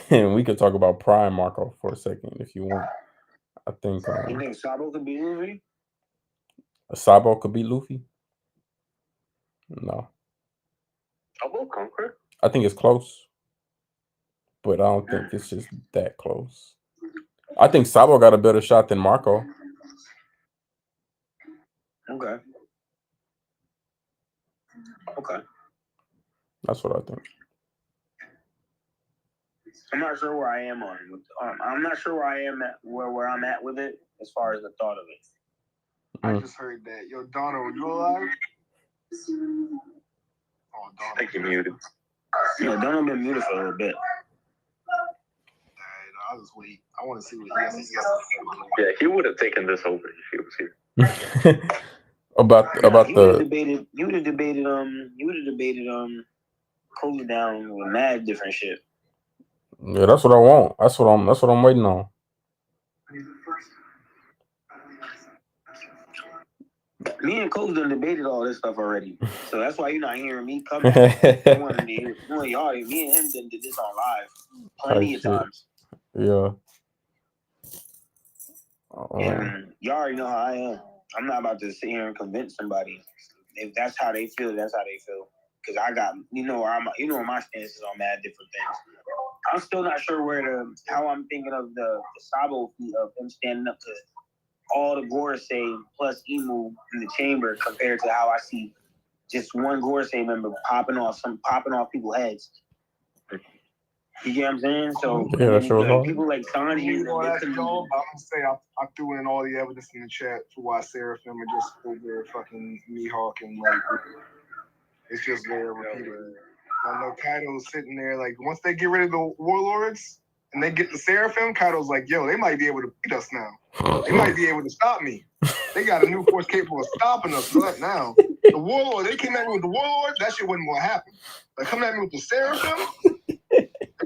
Speaker 1: And we could talk about Prime Marco for a second if you want. I think.
Speaker 5: You think Sabo could beat Luffy?
Speaker 1: Sabo could beat Luffy? No.
Speaker 8: Sabo conquer?
Speaker 1: I think it's close, but I don't think it's just that close. I think Sabo got a better shot than Marco.
Speaker 5: Okay.
Speaker 1: That's what I think.
Speaker 5: I'm not sure where I am on it. I'm not sure where I am at where I'm at with it as far as the thought of it.
Speaker 3: I just heard that. Yo, Donald, you alive? Oh, Donald.
Speaker 8: I think he muted.
Speaker 5: Yeah, Donald been muted for a little bit.
Speaker 3: I'll just wait. I want to see what he has to say.
Speaker 8: Yeah, he would have taken this over if he was here.
Speaker 1: about
Speaker 5: you would have debated cool down with mad different shit.
Speaker 1: Yeah, that's what I want. That's what I'm waiting on.
Speaker 5: Me and Coach done debated all this stuff already, so that's why you're not hearing me come back. Y'all, me and him done did this on live plenty of times.
Speaker 1: Yeah.
Speaker 5: And y'all already know how I am. I'm not about to sit here and convince somebody. If that's how they feel, that's how they feel. Because I got, where my stance is on mad different things. I'm still not sure how I'm thinking of the Sabo of him standing up to all the Gorosei plus Emu in the chamber compared to how I see just one Gorosei member popping off people's heads. You get what I'm saying? So people like Sanji.
Speaker 3: I'm gonna say I threw in all the evidence in the chat for why Seraphim are just over fucking Mihawk and like it's just there repeatedly. I know Kaido's sitting there like once they get rid of the warlords and they get the Seraphim, Kaido's like, yo, they might be able to beat us now. They might be able to stop me. They got a new force capable of stopping us now. The warlord, they came at me with the warlords, that shit wasn't gonna happen. Like coming at me with the Seraphim.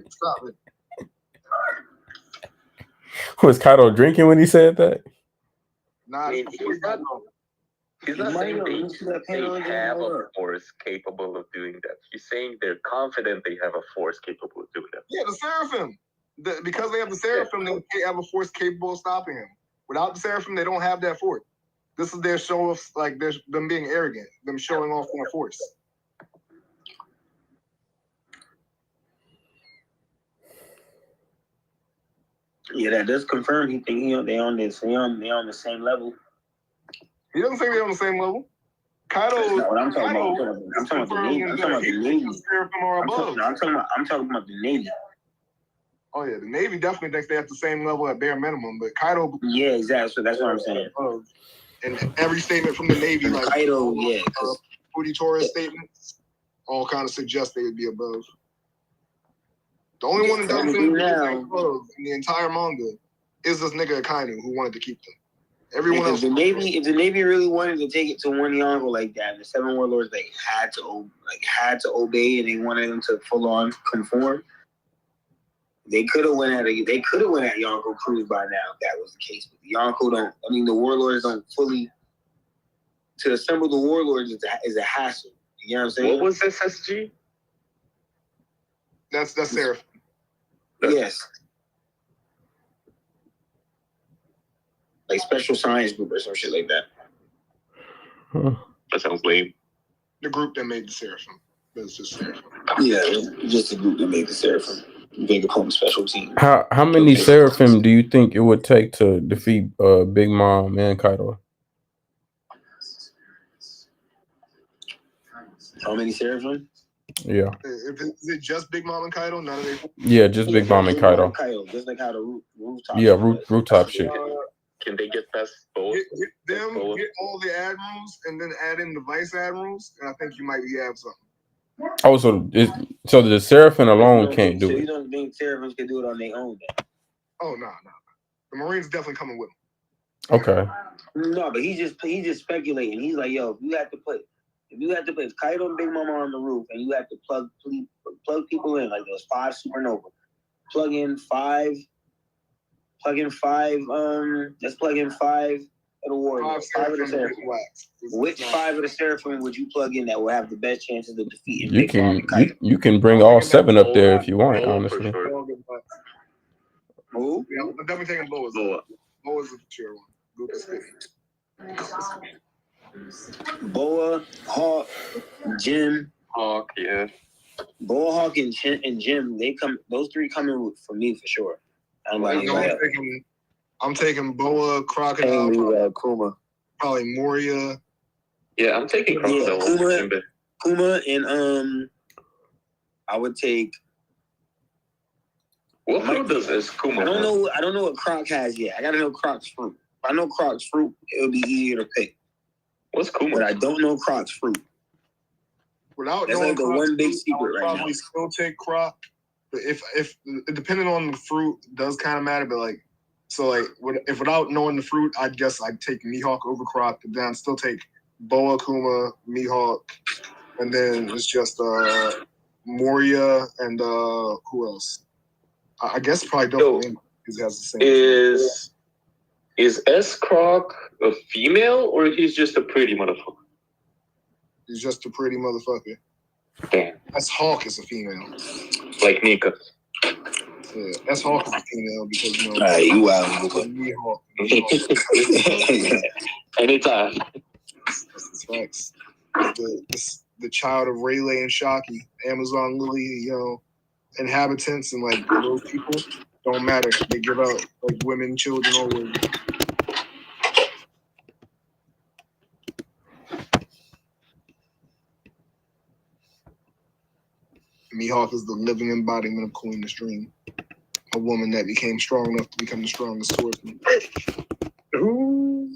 Speaker 3: Stop it.
Speaker 1: Was Kaido drinking when he said that?
Speaker 3: Nah,
Speaker 8: he's not saying they have a force capable of doing that. He's saying they're confident they have a force capable of doing that.
Speaker 3: Yeah, the Seraphim. Because they have the Seraphim, they have a force capable of stopping him. Without the Seraphim, they don't have that force. This is their show of them being arrogant, them showing off their force.
Speaker 5: Yeah, that does confirm he think they on the same level.
Speaker 3: He doesn't say they're on the same level. Kaido.
Speaker 5: That's not what I'm talking about. I'm talking about the Navy. I'm talking about the Navy. I'm talking about the Navy.
Speaker 3: Oh yeah, the Navy definitely thinks they're at the same level at bare minimum, but Kaido.
Speaker 5: Yeah, exactly. So that's what I'm saying.
Speaker 3: And every statement from the Navy, like
Speaker 5: Kaido,
Speaker 3: Foodie Taurus statements, all kind of suggest they would be above. The only one that doesn't seem to be above in the entire manga is this nigga Akainu who wanted to keep them. Everyone else.
Speaker 5: If the Navy really wanted to take it to one Yonko like that, the 7 warlords had to obey, and they wanted them to full on conform. They could have went at Yonko Cruz by now if that was the case. But the Yonko don't. I mean, the warlords don't fully. To assemble the warlords is a hassle. You know what I'm saying?
Speaker 8: What was SSG?
Speaker 3: That's Seraphim.
Speaker 5: Yes. Like Special Science Group or some shit like that.
Speaker 1: Huh.
Speaker 8: That sounds lame.
Speaker 3: The group that made the Seraphim. It's just Seraphim.
Speaker 5: Yeah, just the group that made the Seraphim. Big opponent special team.
Speaker 1: How many Seraphim do you think it would take to defeat Big Mom and Kaido?
Speaker 5: How many Seraphim?
Speaker 3: Is
Speaker 1: Yeah.
Speaker 3: it just Big Mom and Kaido? None of them?
Speaker 1: Yeah, just Big Mom and Kaido.
Speaker 5: Just like how the rooftop.
Speaker 1: Yeah, rooftop shit.
Speaker 8: Can they get past both?
Speaker 3: Get all the admirals, and then add in the vice admirals, and I think you might have something.
Speaker 1: Oh, so the Seraphim alone can't do
Speaker 5: So
Speaker 1: it.
Speaker 5: you don't think Seraphims can do it on their own then?
Speaker 3: Oh no. The Marines definitely coming with them.
Speaker 1: Okay.
Speaker 5: No, but he's just speculating. He's like, yo, if you have to put Kaido and Big Mama on the roof, and you have to plug people in like those 5 supernova. Plug in five. Let's plug in 5 of the warriors. 5 of the Seraphim. Which 5 of the Seraphim would you plug in that will have the best chances of defeating Big Mom and Kaido?
Speaker 1: You can bring all 7 up there if you want, honestly.
Speaker 5: Who?
Speaker 3: Yeah, I'm definitely taking Boa. Boa's a mature one.
Speaker 5: Boa, Hawk, Jim.
Speaker 8: Hawk, yeah.
Speaker 5: Boa, Hawk, and Jim. Those 3 coming for me for sure.
Speaker 3: I'm taking Boa, Crocodile,
Speaker 5: Kuma.
Speaker 3: Probably Moria.
Speaker 8: Yeah, I'm taking Crocodile.
Speaker 5: Kuma, and I would take.
Speaker 8: What fruit is Kuma?
Speaker 5: I don't know what Croc has yet. I gotta know Croc's fruit. If I know Croc's fruit, it would be easier to pick.
Speaker 8: What's Kuma?
Speaker 5: But I don't know Croc's fruit.
Speaker 3: Without
Speaker 5: That's
Speaker 3: knowing
Speaker 5: like the one big secret right now.
Speaker 3: Probably still take Croc. But if depending on the fruit does kind of matter, but if without knowing the fruit, I guess I'd take Mihawk over Croc, but then I'd still take Boa, Kuma, Mihawk, and then it's just Moria and who else? I guess probably Doflamingo because he has the same.
Speaker 8: Is S-Croc a female or he's just a pretty motherfucker?
Speaker 3: He's just a pretty motherfucker.
Speaker 8: Damn.
Speaker 3: S-Hawk is a female.
Speaker 8: Like Nika.
Speaker 3: Yeah, S-Hawk is a female because
Speaker 5: All right, you out.
Speaker 8: Anytime.
Speaker 3: That's facts. The child of Rayleigh and Shocky, Amazon Lily, inhabitants and those people don't matter. They give out women, children, always. Mihawk is the living embodiment of Queen's dream. A woman that became strong enough to become the strongest swordsman.
Speaker 5: Ooh.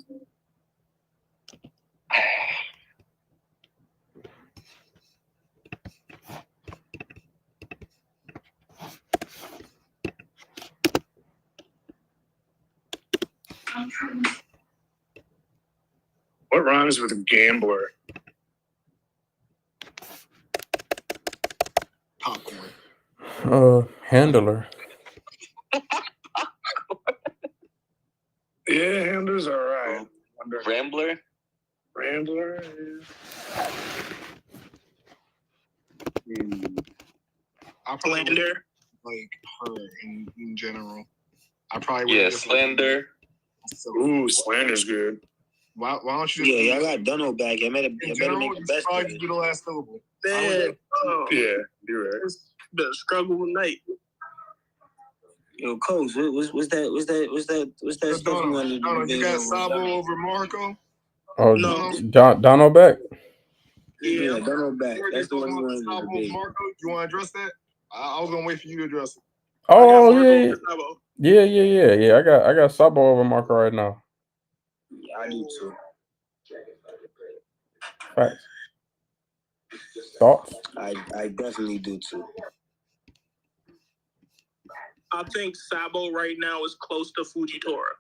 Speaker 7: What rhymes with gambler?
Speaker 3: Popcorn.
Speaker 1: Handler.
Speaker 7: Yeah, handlers are right.
Speaker 8: Rambler?
Speaker 7: Rambler.
Speaker 3: I probably
Speaker 7: Slander.
Speaker 3: Her in general. I probably would.
Speaker 8: Slander.
Speaker 7: Ooh, Slander's good.
Speaker 3: Why don't you?
Speaker 5: Yeah, y'all got Dunno back. I better make the best.
Speaker 3: Probably do the last syllable.
Speaker 7: Yeah, you're right.
Speaker 4: The struggle with night.
Speaker 5: Yo, Coach, what's that stuff you wanted to do?
Speaker 3: You got Sabo over Marco?
Speaker 1: Oh,
Speaker 3: no.
Speaker 1: Dono back?
Speaker 5: Yeah, Dunno back. That's the one you wanted
Speaker 3: Sabo
Speaker 5: to debate.
Speaker 3: Marco, you want to address that? I was gonna wait for you to address it.
Speaker 1: Oh yeah. I got Sabo over Marco right now.
Speaker 5: Yeah, I do too.
Speaker 1: Facts. Thoughts?
Speaker 5: I definitely do too.
Speaker 4: I think Sabo right now is close to Fujitora.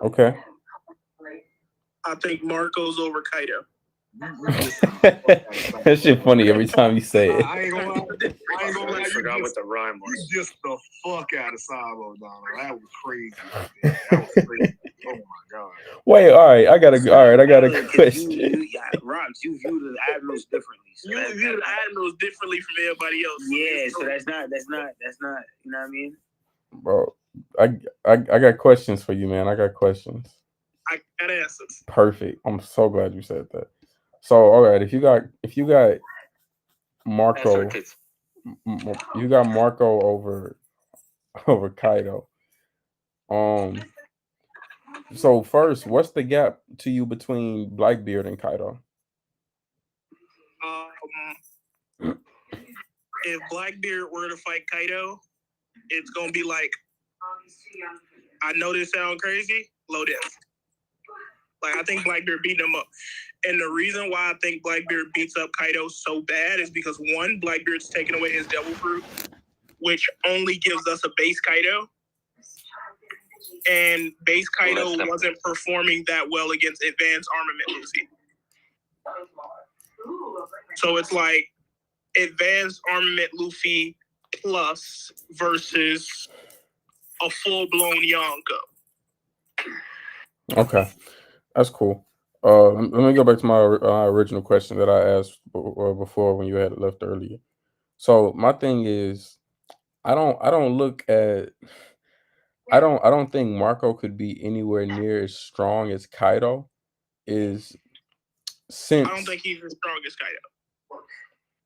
Speaker 1: Okay.
Speaker 4: I think Marco's over Kaido.
Speaker 1: That shit funny every time you say it.
Speaker 3: I ain't gonna lie. I ain't gonna lie.
Speaker 7: I forgot what the rhyme
Speaker 3: You
Speaker 7: was.
Speaker 3: just the fuck out of Sabo, Donald. That was crazy. Right there. That was crazy. Oh my god.
Speaker 1: Wait, all right. I got a question.
Speaker 5: Rox, you view the admirals differently. So
Speaker 4: You view the admirals differently from everybody else.
Speaker 5: Yeah, so that's not. You know what I mean?
Speaker 1: Bro, I got questions for you, man. I got questions.
Speaker 4: I got answers.
Speaker 1: Perfect. I'm so glad you said that. So, all right, if you got Marco, you got Marco over Kaido. So first, what's the gap to you between Blackbeard and Kaido?
Speaker 4: If Blackbeard were to fight Kaido, it's gonna be like, I know this sounds crazy, low death. Like, I think Blackbeard beating him up. And the reason why I think Blackbeard beats up Kaido so bad is because, one, Blackbeard's taking away his Devil Fruit, which only gives us a base Kaido. And base Kaido wasn't performing that well against Advanced Armament Luffy. So it's like Advanced Armament Luffy plus versus a full-blown Yonko.
Speaker 1: Okay, that's cool. Let me go back to my original question that I asked before when you had left earlier. So my thing is, I don't think Marco could be anywhere near as strong as Kaido is. Since
Speaker 4: I don't think he's as strong as Kaido.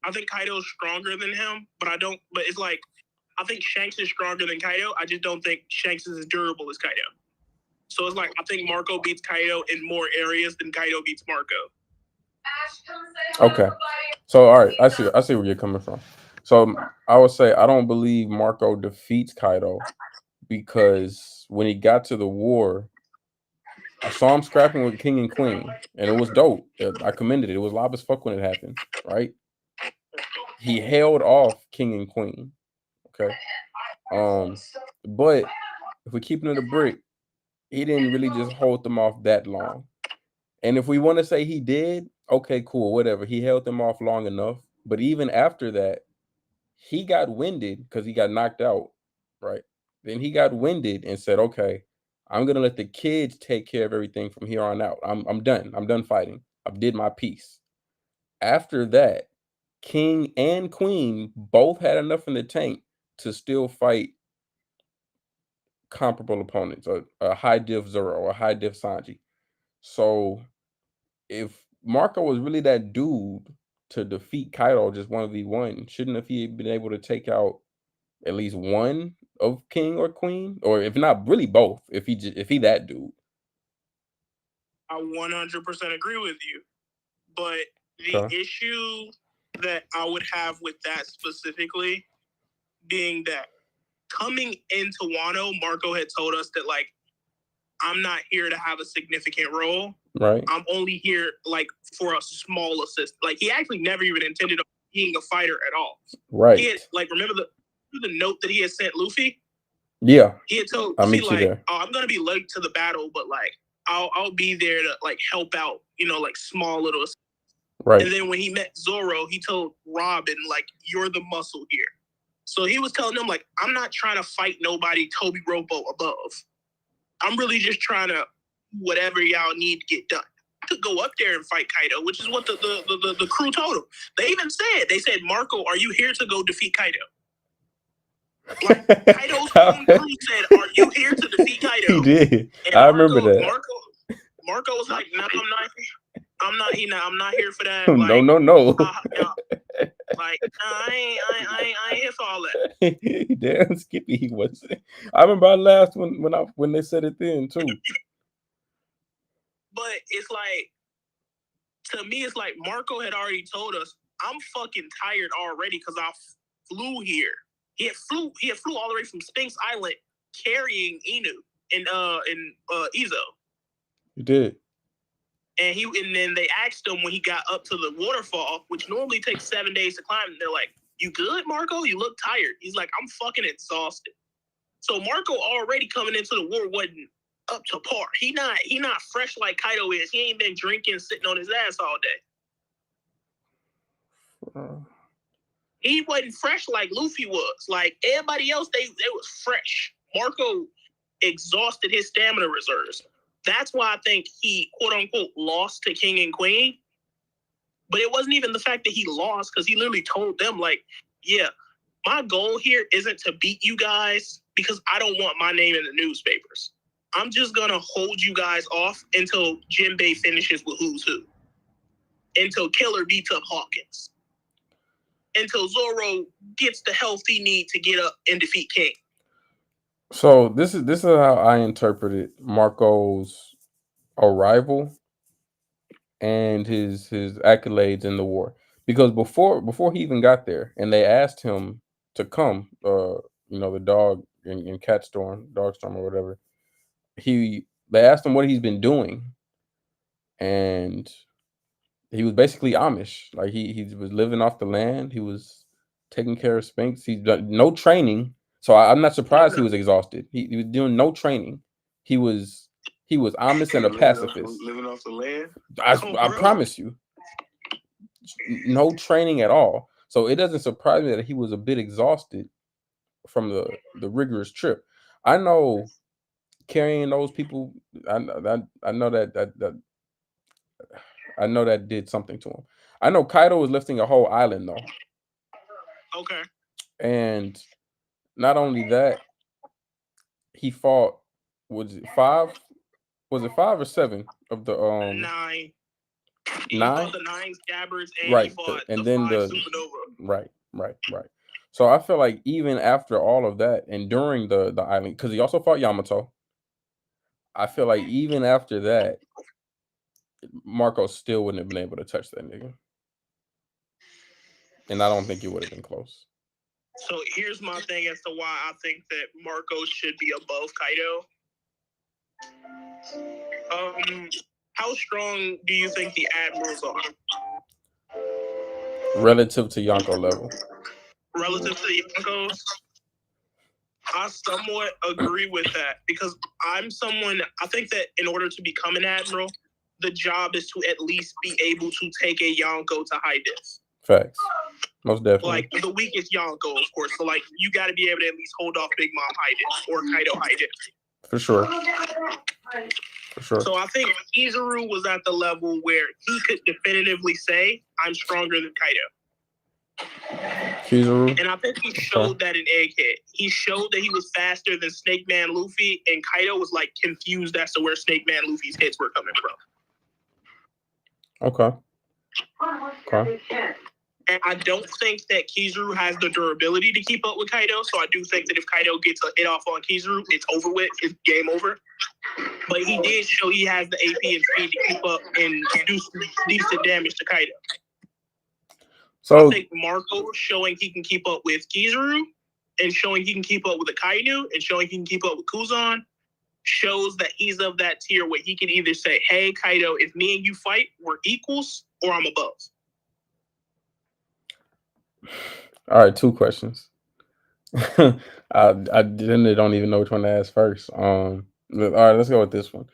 Speaker 4: I think Kaido's stronger than him, but it's like, I think Shanks is stronger than Kaido. I just don't think Shanks is as durable as Kaido. So it's like, I think Marco beats Kaido in more areas than Kaido beats Marco.
Speaker 1: Okay. So all right, I see where you're coming from. So I would say I don't believe Marco defeats Kaido because when he got to the war, I saw him scrapping with King and Queen, and it was dope. I commended it. It was loud as fuck when it happened, right? He held off King and Queen. Okay. But if we're keeping it a brick, he didn't really just hold them off that long. And if we want to say he did, okay, cool, whatever. He held them off long enough. But even after that, he got winded because he got knocked out, right? Then he got winded and said, okay, I'm gonna let the kids take care of everything from here on out. I'm done. I'm done fighting. I did my piece. After that, King and Queen both had enough in the tank to still fight comparable opponents, a high diff Zoro, or a high diff Sanji. So if Marco was really that dude to defeat Kaido just 1v1, shouldn't have he been able to take out at least one of King or Queen, or if not really both? If he that dude.
Speaker 4: I 100% agree with you, but the issue that I would have with that specifically being that coming into Wano, Marco had told us that, like, I'm not here to have a significant role.
Speaker 1: Right.
Speaker 4: I'm only here, like, for a small assist. Like, he actually never even intended on being a fighter at all.
Speaker 1: Right.
Speaker 4: He had, like, remember the note that he had sent Luffy?
Speaker 1: Yeah.
Speaker 4: He had told
Speaker 1: Luffy,
Speaker 4: like, oh, I'm going to be late to the battle, but, like, I'll be there to, like, help out, like, small little.
Speaker 1: Right.
Speaker 4: And then when he met Zoro, he told Robin, like, you're the muscle here. So he was telling them, like, I'm not trying to fight nobody Toby Robo above. I'm really just trying to whatever y'all need to get done. To go up there and fight Kaido, which is what the crew told him. They even said, Marco, are you here to go defeat Kaido? Like, Kaido's own crew said, are you here to defeat Kaido?
Speaker 1: He did.
Speaker 4: And
Speaker 1: I remember that.
Speaker 4: Marco was like, no, I'm not here for that.
Speaker 1: Like, no.
Speaker 4: Like, I ain't here for all that.
Speaker 1: Damn Skippy, he was. I remember I laughed when they said it then too.
Speaker 4: But it's like, to me, it's like Marco had already told us, I'm fucking tired already because I flew here. He had flew all the way from Sphinx Island carrying Inu and Izo.
Speaker 1: He did.
Speaker 4: And then they asked him when he got up to the waterfall, which normally takes 7 days to climb. And they're like, "You good, Marco? You look tired." He's like, "I'm fucking exhausted." So Marco already coming into the war wasn't up to par. He not fresh like Kaido is. He ain't been drinking, sitting on his ass all day. He wasn't fresh like Luffy was. Like everybody else, they was fresh. Marco exhausted his stamina reserves. That's why I think he, quote unquote, lost to King and Queen. But it wasn't even the fact that he lost, because he literally told them, like, yeah, my goal here isn't to beat you guys because I don't want my name in the newspapers. I'm just going to hold you guys off until Jinbei finishes with Who's Who. Until Killer beats up Hawkins. Until Zoro gets the health he needs to get up and defeat King.
Speaker 1: So this is how I interpreted Marco's arrival and his accolades in the war. Because before he even got there, and they asked him to come, the dog in Dogstorm or whatever, they asked him what he's been doing, and he was basically Amish. Like he was living off the land. He was taking care of Sphinx. He's done no training, so I'm not surprised he was exhausted. He was doing no training. He was Amish and a pacifist.
Speaker 3: Living off the land.
Speaker 1: I promise you, no training at all. So it doesn't surprise me that he was a bit exhausted from the rigorous trip. I know carrying those people. I know that I know that did something to him. I know Kaido was lifting a whole island though.
Speaker 4: Okay.
Speaker 1: And not only that, he fought, was it 5? Was it 5 or 7 of the
Speaker 4: 9? He
Speaker 1: 9?
Speaker 4: fought the 9 scabbards, and
Speaker 1: Right.
Speaker 4: he fought
Speaker 1: And
Speaker 4: the
Speaker 1: then
Speaker 4: 5 supernova.
Speaker 1: right. So I feel like even after all of that and during the island, because he also fought Yamato, I feel like even after that, Marco still wouldn't have been able to touch that nigga. And I don't think it would have been close.
Speaker 4: So here's my thing as to why I think that Marco should be above Kaido. How strong do you think the admirals are?
Speaker 1: Relative to Yonko level.
Speaker 4: Relative to the Yonkos? I somewhat agree with that, because I think that in order to become an admiral, the job is to at least be able to take a Yonko to high diff.
Speaker 1: Facts. Most definitely.
Speaker 4: Like the weakest Yonko, of course. So like you got to be able to at least hold off Big Mom high diff or Kaido high diff.
Speaker 1: For sure.
Speaker 4: So I think Kizaru was at the level where he could definitively say, I'm stronger than Kaido.
Speaker 1: Kizaru?
Speaker 4: And I think he showed that in Egghead. He showed that he was faster than Snake Man Luffy, and Kaido was like confused as to where Snake Man Luffy's hits were coming from.
Speaker 1: Okay.
Speaker 4: And I don't think that Kizaru has the durability to keep up with Kaido, so I do think that if Kaido gets a hit off on Kizaru, it's over with. It's game over. But he did show he has the AP and speed to keep up and do decent damage to Kaido. So I think Marco showing he can keep up with Kizaru and showing he can keep up with Akainu and showing he can keep up with Kuzan shows that he's of that tier where he can either say, hey, Kaido, if me and you fight, we're equals, or I'm above.
Speaker 1: All right, 2 questions. I don't even know which one to ask first. All right, let's go with this one.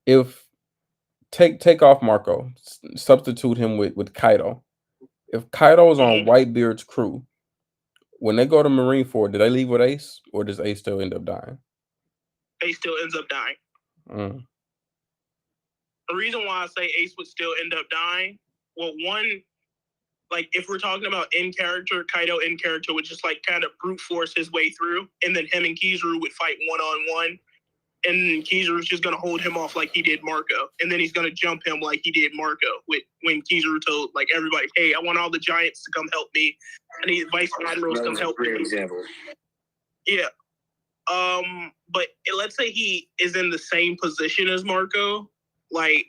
Speaker 1: If take off Marco, substitute him with Kaido. If Kaido's on Whitebeard's crew, when they go to Marineford, do they leave with Ace, or does Ace still end up dying?
Speaker 4: Ace still ends up dying. The reason why I say Ace would still end up dying, well, one, like if we're talking about in character, Kaido in character would just like kind of brute force his way through, and then him and Kizaru would fight 1-on-1, and Kizaru's just gonna hold him off like he did Marco, and then he's gonna jump him like he did Marco when Kizaru told like everybody, hey, I want all the giants to come help me, and the vice admirals come help me.
Speaker 5: Example.
Speaker 4: Yeah. But let's say he is in the same position as Marco, like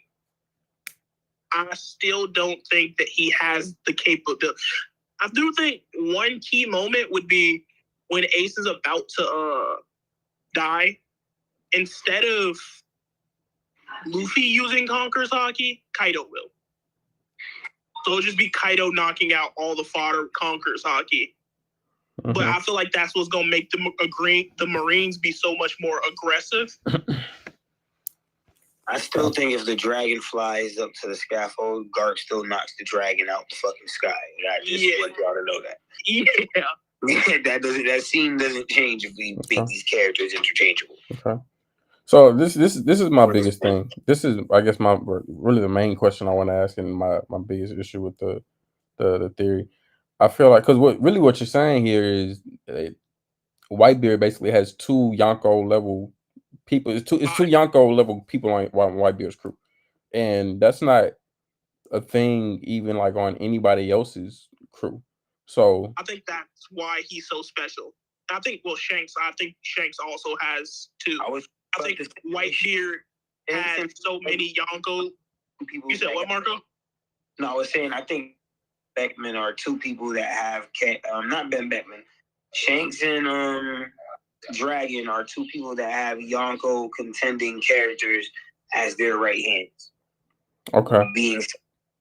Speaker 4: I still don't think that he has the capability. I do think one key moment would be when Ace is about to die. Instead of Luffy using Conqueror's Haki, Kaido will. So it'll just be Kaido knocking out all the fodder Conqueror's Haki. But I feel like that's what's gonna make the Marines be so much more aggressive.
Speaker 5: I still think if the dragon flies up to the scaffold, Garp still knocks the dragon out the fucking sky. And I just want y'all to know that.
Speaker 4: Yeah.
Speaker 5: That scene doesn't change if we make these characters interchangeable.
Speaker 1: Okay. So this is my biggest thing. This is, I guess, my really the main question I want to ask, and my biggest issue with the theory. I feel like, because what you're saying here is Whitebeard basically has two Yonko level people. It's two Yonko level people on Whitebeard's crew, and that's not a thing even like on anybody else's crew. So
Speaker 4: I think that's why he's so special. I think Shanks also has two. I think Whitebeard has so many Yonko people. You said what, Marco?
Speaker 5: No, I was saying I think Beckman are two people that have not Ben Beckman. Shanks and Dragon are two people that have Yonko contending characters as their right hands.
Speaker 1: Okay.
Speaker 5: Being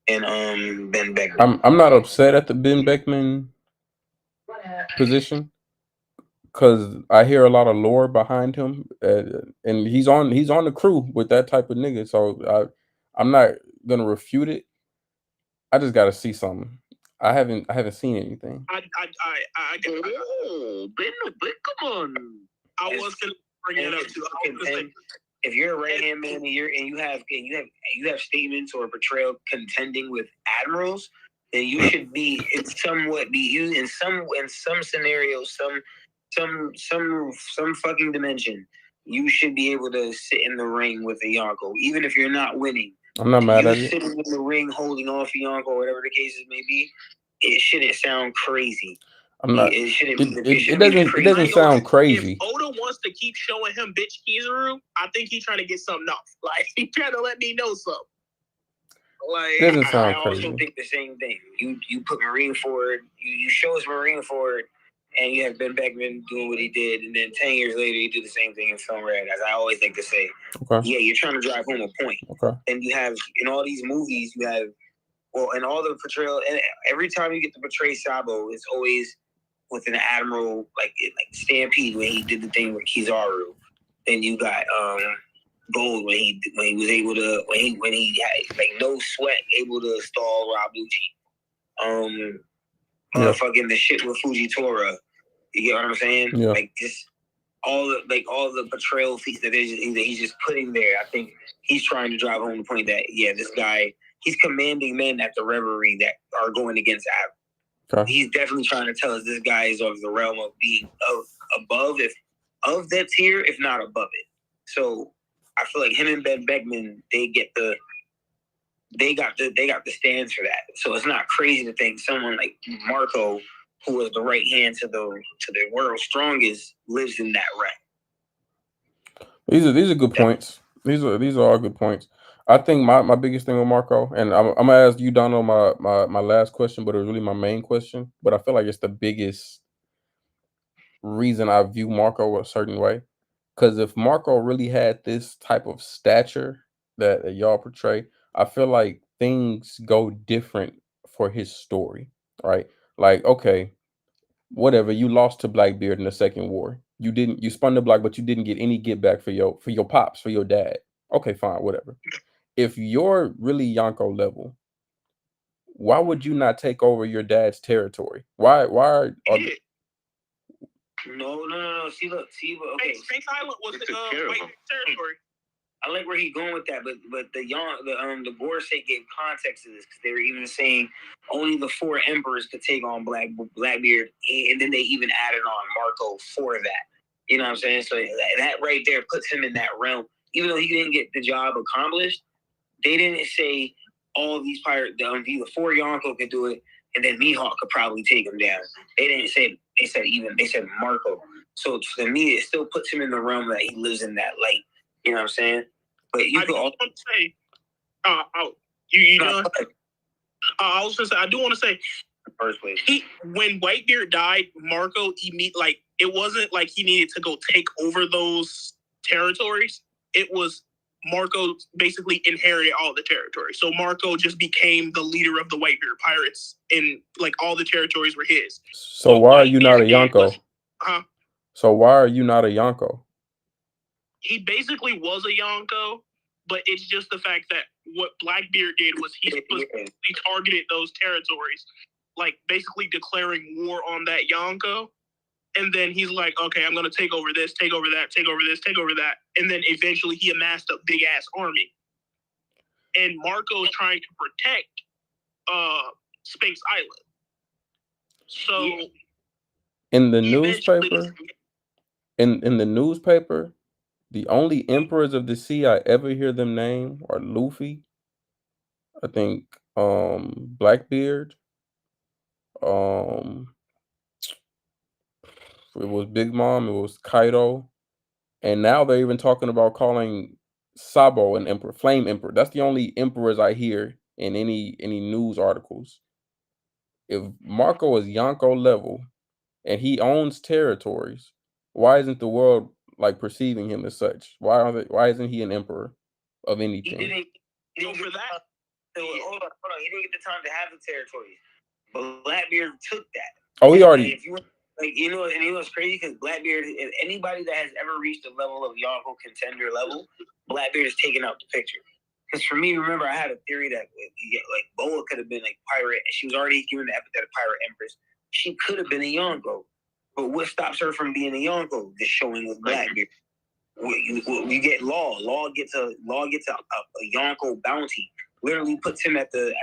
Speaker 5: and Ben Beckman.
Speaker 1: I'm not upset at the Ben Beckman position, because I hear a lot of lore behind him, and he's on the crew with that type of nigga. So I'm not gonna refute it. I just gotta see something. I haven't seen anything.
Speaker 4: Ben come on. I was gonna bring it up too.
Speaker 5: If you're a right hand man and you have statements or portrayal contending with admirals, then you should be in some scenarios, some fucking dimension. You should be able to sit in the ring with a Yonko, even if you're not winning.
Speaker 1: I'm not mad at it.
Speaker 5: Sitting in the ring holding off a Yonko, whatever the cases may be, it shouldn't sound crazy.
Speaker 1: I'm not. It doesn't sound crazy.
Speaker 4: If Oda wants to keep showing him bitch Kizaru, I think he's trying to get something off. Like, he's trying to let me know something. Like,
Speaker 1: it doesn't sound crazy.
Speaker 5: I also think the same thing. You put Marine forward, you show us Marine forward, and you have Ben Beckman doing what he did, and then 10 years later, you do the same thing in Film Red, as I always like to say.
Speaker 1: Okay.
Speaker 5: Yeah, you're trying to drive home a point.
Speaker 1: Okay.
Speaker 5: And you have, in all these movies, you have, in all the portrayal, and every time you get to portray Sabo, it's always with an admiral, like Stampede when he did the thing with Kizaru. Then you got Gold when he was able to when he had like no sweat able to stall Rob Lucci. Fucking the shit with Fujitora. You get what I'm saying?
Speaker 1: Yeah.
Speaker 5: Like just all the portrayal feats that he's just putting there. I think he's trying to drive home the point that this guy, he's commanding men at the Reverie that are going against Ab.
Speaker 1: Okay.
Speaker 5: He's definitely trying to tell us this guy is of the realm of being above, of that tier, if not above it. So I feel like him and Ben Beckman, they got the stands for that. So it's not crazy to think someone like Marco, who was the right hand to the world's strongest, lives in that rank.
Speaker 1: These are good points. These are all good points. I think my biggest thing with Marco, and I'm gonna ask you, Donald, my last question, but it was really my main question. But I feel like it's the biggest reason I view Marco a certain way. Because if Marco really had this type of stature that y'all portray, I feel like things go different for his story, right? Like, okay, whatever, you lost to Blackbeard in the Second War. You spun the block, but you didn't get any get back for your pops, for your dad. Okay, fine, whatever. If you're really Yonko level, why would you not take over your dad's territory? Why are
Speaker 5: No. See, okay.
Speaker 4: Space Island was white territory.
Speaker 5: I like where he's going with that, but the Gorosei gave context to this because they were even saying only the 4 emperors could take on Blackbeard, and then they even added on Marco for that. You know what I'm saying? So that right there puts him in that realm. Even though he didn't get the job accomplished, they didn't say all these pirates, the 4 Yonko could do it, and then Mihawk could probably take him down. They didn't say. They said Marco. So to me, it still puts him in the realm that he lives in that light. You know what I'm saying? But you could also
Speaker 4: say, I was gonna say, I do want to say,
Speaker 5: first place.
Speaker 4: When Whitebeard died, Marco, it wasn't like he needed to go take over those territories. It was Marco basically inherited all the territory. So Marco just became the leader of the Whitebeard pirates, and like all the territories were his.
Speaker 1: So why are you not a Yonko? So why are you not a Yonko?
Speaker 4: He basically was a Yonko, but it's just the fact that what Blackbeard did was he specifically targeted those territories, like basically declaring war on that Yonko. And then he's like, okay, I'm going to take over this, take over that, take over this, take over that. And then eventually he amassed a big-ass army. And Marco is trying to protect Sphinx Island. So
Speaker 1: in the newspaper, in the newspaper, the only emperors of the sea I ever hear them name are Luffy, I think, Blackbeard, it was Big Mom, it was Kaido, and now they're even talking about calling Sabo an emperor, Flame Emperor. That's the only emperors I hear in any news articles. If Marco is Yonko level and he owns territories, why isn't the world like perceiving him as such? Why isn't he an emperor of anything?
Speaker 5: He didn't get the time. Hold on. He didn't get the time to have the territories. But Blackbeard took that.
Speaker 1: Oh, he already.
Speaker 5: If you like, you know what's crazy? Because Blackbeard, if anybody that has ever reached a level of Yonko contender level, Blackbeard is taking out the picture. Because for me, remember, I had a theory that like Boa could have been like pirate, and she was already given the epithet of pirate empress. She could have been a Yonko, but what stops her from being a Yonko? The showing with Blackbeard. You get Law. Law gets a Yonko bounty. Literally puts him at the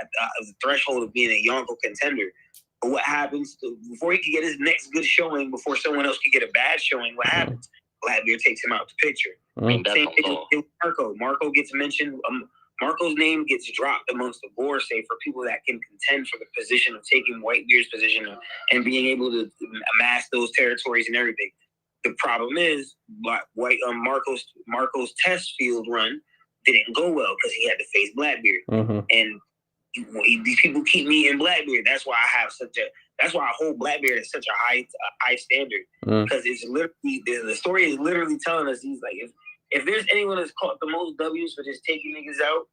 Speaker 5: threshold of being a Yonko contender. But what happens before he can get his next good showing, before someone else can get a bad showing? What happens? Blackbeard takes him out the picture. Same thing with Marco. Marco gets mentioned. Marco's name gets dropped amongst the board, say, for people that can contend for the position of taking Whitebeard's position and being able to amass those territories and everything. The problem is, Marco's test field run didn't go well because he had to face Blackbeard, and these people keep meeting Blackbeard. That's why I hold Blackbeard at such a high standard, because it's literally the story is literally telling us he's like, if there's anyone that's caught the most W's for just taking niggas out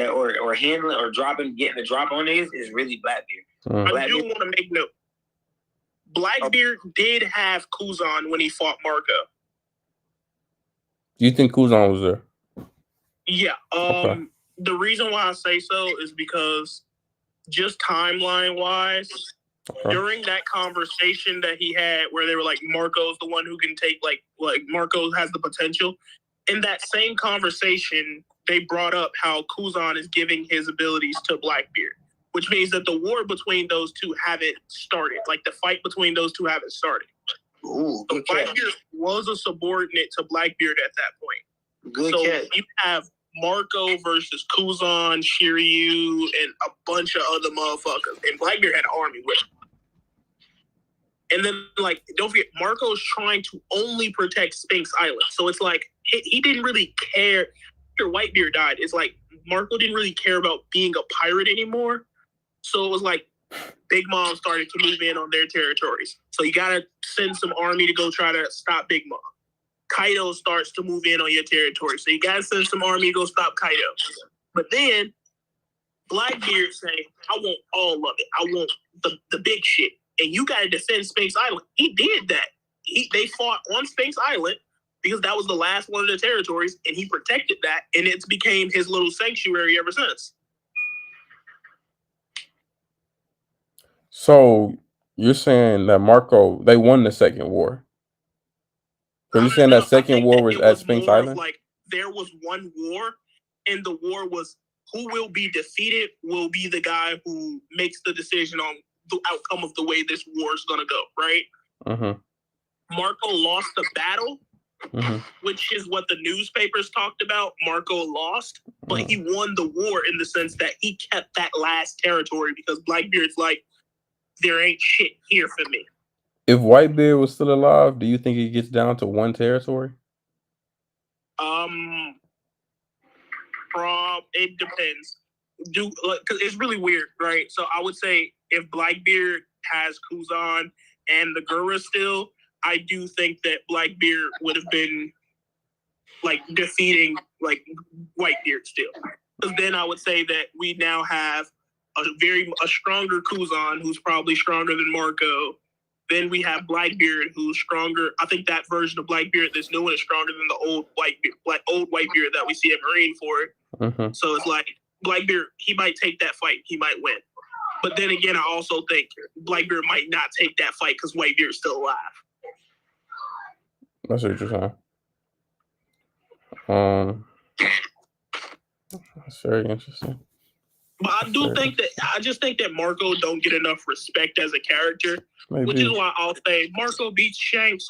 Speaker 5: or handling or getting a drop on niggas is really Blackbeard.
Speaker 4: I do want to make note. Blackbeard did have Kuzan when he fought Marco.
Speaker 1: Do you think Kuzan was there?
Speaker 4: Yeah. Okay. The reason why I say so is because just timeline-wise, during that conversation that he had where they were like, Marco's the one who can take, like Marco has the potential. In that same conversation, they brought up how Kuzan is giving his abilities to Blackbeard, which means that the war between those two haven't started. Like, the fight between those two haven't started.
Speaker 5: Ooh,
Speaker 4: so Blackbeard was a subordinate to Blackbeard at that point.
Speaker 5: Good
Speaker 4: so
Speaker 5: catch.
Speaker 4: You have Marco versus Kuzan, Shiryu, and a bunch of other motherfuckers. And Blackbeard had an army with him. And then, like, don't forget, Marco's trying to only protect Sphinx Island. So it's like, he didn't really care. After Whitebeard died, it's like, Marco didn't really care about being a pirate anymore. So it was like, Big Mom started to move in on their territories. So you got to send some army to go try to stop Big Mom. Kaido starts to move in on your territory. So you got to send some army to go stop Kaido. But then Blackbeard say, I want all of it. I want the big shit. And you got to defend Sphinx Island. He did that. They fought on Sphinx Island because that was the last one of the territories, and he protected that, and it's became his little sanctuary ever since.
Speaker 1: So you're saying that Marco, they won the second war? So you're saying that second war was at Sphinx Island?
Speaker 4: Like, there was one war, and the war was who will be defeated will be the guy who makes the decision on the outcome of the way this war is going to go, right? Marco lost the battle, which is what the newspapers talked about. Marco lost, but he won the war in the sense that he kept that last territory because Blackbeard's like, there ain't shit here for me.
Speaker 1: If Whitebeard was still alive, do you think he gets down to one territory?
Speaker 4: It depends. Because it's really weird, right? So I would say if Blackbeard has Kuzan and the Gura still, I do think that Blackbeard would have been like defeating like Whitebeard still. Because then I would say that we now have a stronger Kuzan who's probably stronger than Marco. Then we have Blackbeard who's stronger. I think that version of Blackbeard, this new one, is stronger than the old Whitebeard that we see at Marineford. So it's like Blackbeard, he might take that fight, he might win. But then again, I also think Blackbeard might not take that fight because Whitebeard's still alive.
Speaker 1: That's what you're saying. That's very interesting.
Speaker 4: But I just think that Marco don't get enough respect as a character, which is why I'll say Marco beats Shanks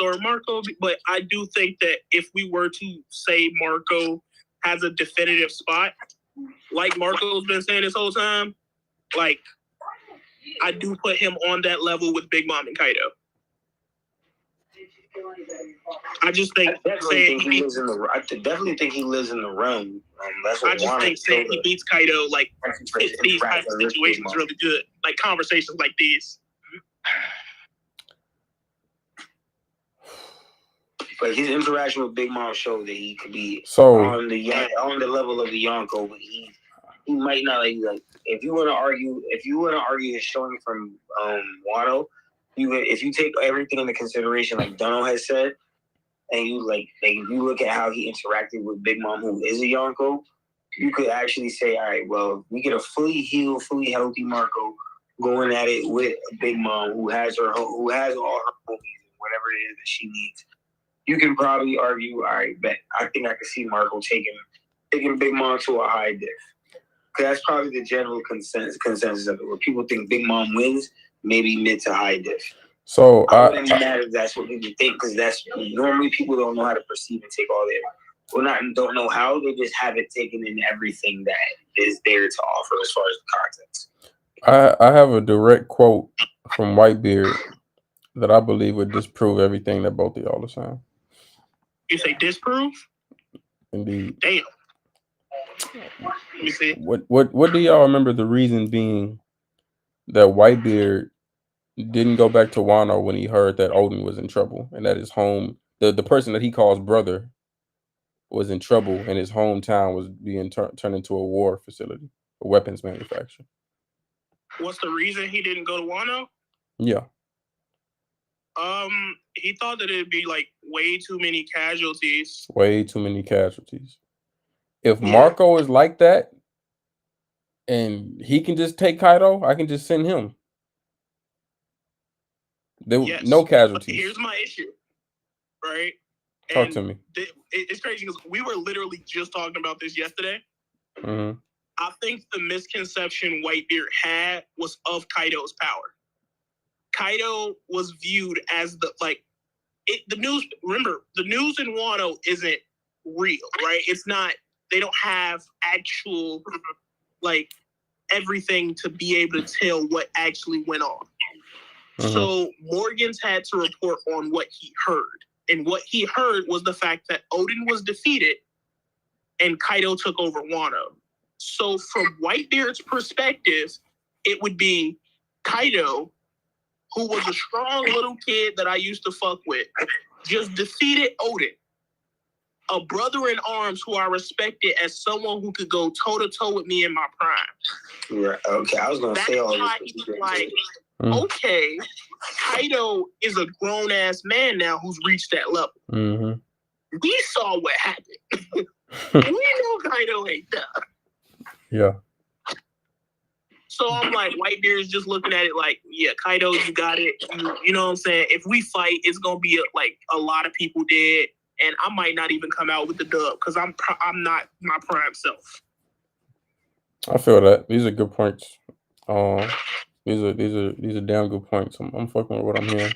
Speaker 4: but I do think that if we were to say Marco has a definitive spot, like Marco's been saying this whole time, like I do put him on that level with Big Mom and Kaido. I just think
Speaker 5: I definitely think he lives in the realm. That's what
Speaker 4: I just think saying he beats Kaido like these types of situations really good, like conversations like these.
Speaker 5: But his interaction with Big Mom showed that he could be on the level of the Yonko, but he might not like if you want to argue his showing from Wano, if you take everything into consideration, like Dono has said, and you if you look at how he interacted with Big Mom, who is a Yonko, you could actually say, all right, well, we get a fully healed, fully healthy Marco going at it with Big Mom, who has all her homies and whatever it is that she needs. You can probably argue, all right, bet I think I can see Marco taking Big Mom to a high diff. Because that's probably the general consensus of it, where people think Big Mom wins, maybe mid to high diff.
Speaker 1: So
Speaker 5: I wouldn't imagine if that's what people think, because that's normally people don't know how to perceive and take all their, don't know how, they just haven't taken in everything that is there to offer as far as the context.
Speaker 1: I have a direct quote from Whitebeard that I believe would disprove everything that both of y'all are saying.
Speaker 4: You say disprove?
Speaker 1: Indeed.
Speaker 4: Damn. Let me see.
Speaker 1: What do y'all remember the reason being that Whitebeard didn't go back to Wano when he heard that Odin was in trouble and that his home, the person that he calls brother, was in trouble and his hometown was being turned into a war facility, a weapons manufacturer?
Speaker 4: What's the reason he didn't go to Wano?
Speaker 1: Yeah.
Speaker 4: He thought that it'd be like way too many casualties.
Speaker 1: Way too many casualties. If Marco is like that and he can just take Kaido, I can just send him. No casualties.
Speaker 4: Here's my issue, right?
Speaker 1: Talk to me.
Speaker 4: It's crazy because we were literally just talking about this yesterday.
Speaker 1: Mm-hmm.
Speaker 4: I think the misconception Whitebeard had was of Kaido's power. Kaido was viewed as the news. Remember, the news in Wano isn't real, right? It's not. They don't have actual everything to be able to tell what actually went on. Mm-hmm. So Morgan's had to report on what he heard, and what he heard was the fact that Odin was defeated, and Kaido took over Wano. So from Whitebeard's perspective, it would be Kaido, who was a strong little kid that I used to fuck with, just defeated Odin, a brother in arms who I respected as someone who could go toe-to-toe with me in my prime.
Speaker 5: Right. Okay, I was going to say all
Speaker 4: this. Okay, Kaido is a grown-ass man now who's reached that level.
Speaker 1: Mm-hmm.
Speaker 4: We saw what happened. We know Kaido ain't done.
Speaker 1: Yeah.
Speaker 4: So I'm like, Whitebeard's just looking at it like, yeah, Kaido, you got it. You know what I'm saying? If we fight, it's gonna be a lot of people dead, and I might not even come out with the dub because I'm not my prime self.
Speaker 1: I feel that these are good points. These are damn good points. I'm fucking with what I'm hearing.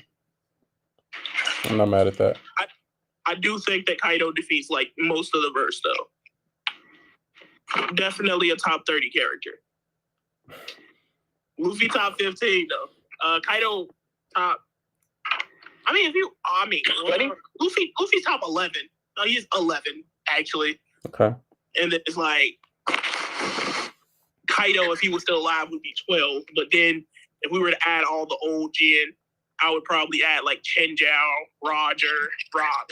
Speaker 1: I'm not mad at that.
Speaker 4: I do think that Kaido defeats most of the verse though. Definitely a top 30 character. Luffy top 15 though. Kaido top. Luffy's top 11. No, he's 11 actually.
Speaker 1: Okay.
Speaker 4: And then it's Kaido, if he was still alive, would be 12. But then if we were to add all the old gen, I would probably add Chen Zhao, Roger, Brock.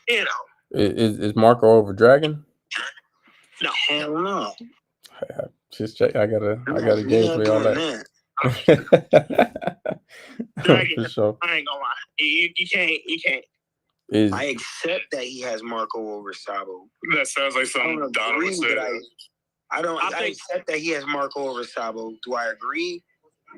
Speaker 4: You know.
Speaker 1: Is Marco over Dragon?
Speaker 5: No, hell no.
Speaker 1: Just check. I gotta gauge where y'all at.
Speaker 4: Dragon,
Speaker 1: For sure.
Speaker 4: I ain't gonna lie. You can't.
Speaker 5: I accept that he has Marco over Sabo.
Speaker 7: That sounds like something Donald would say.
Speaker 5: I accept that he has Marco over Sabo. Do I agree?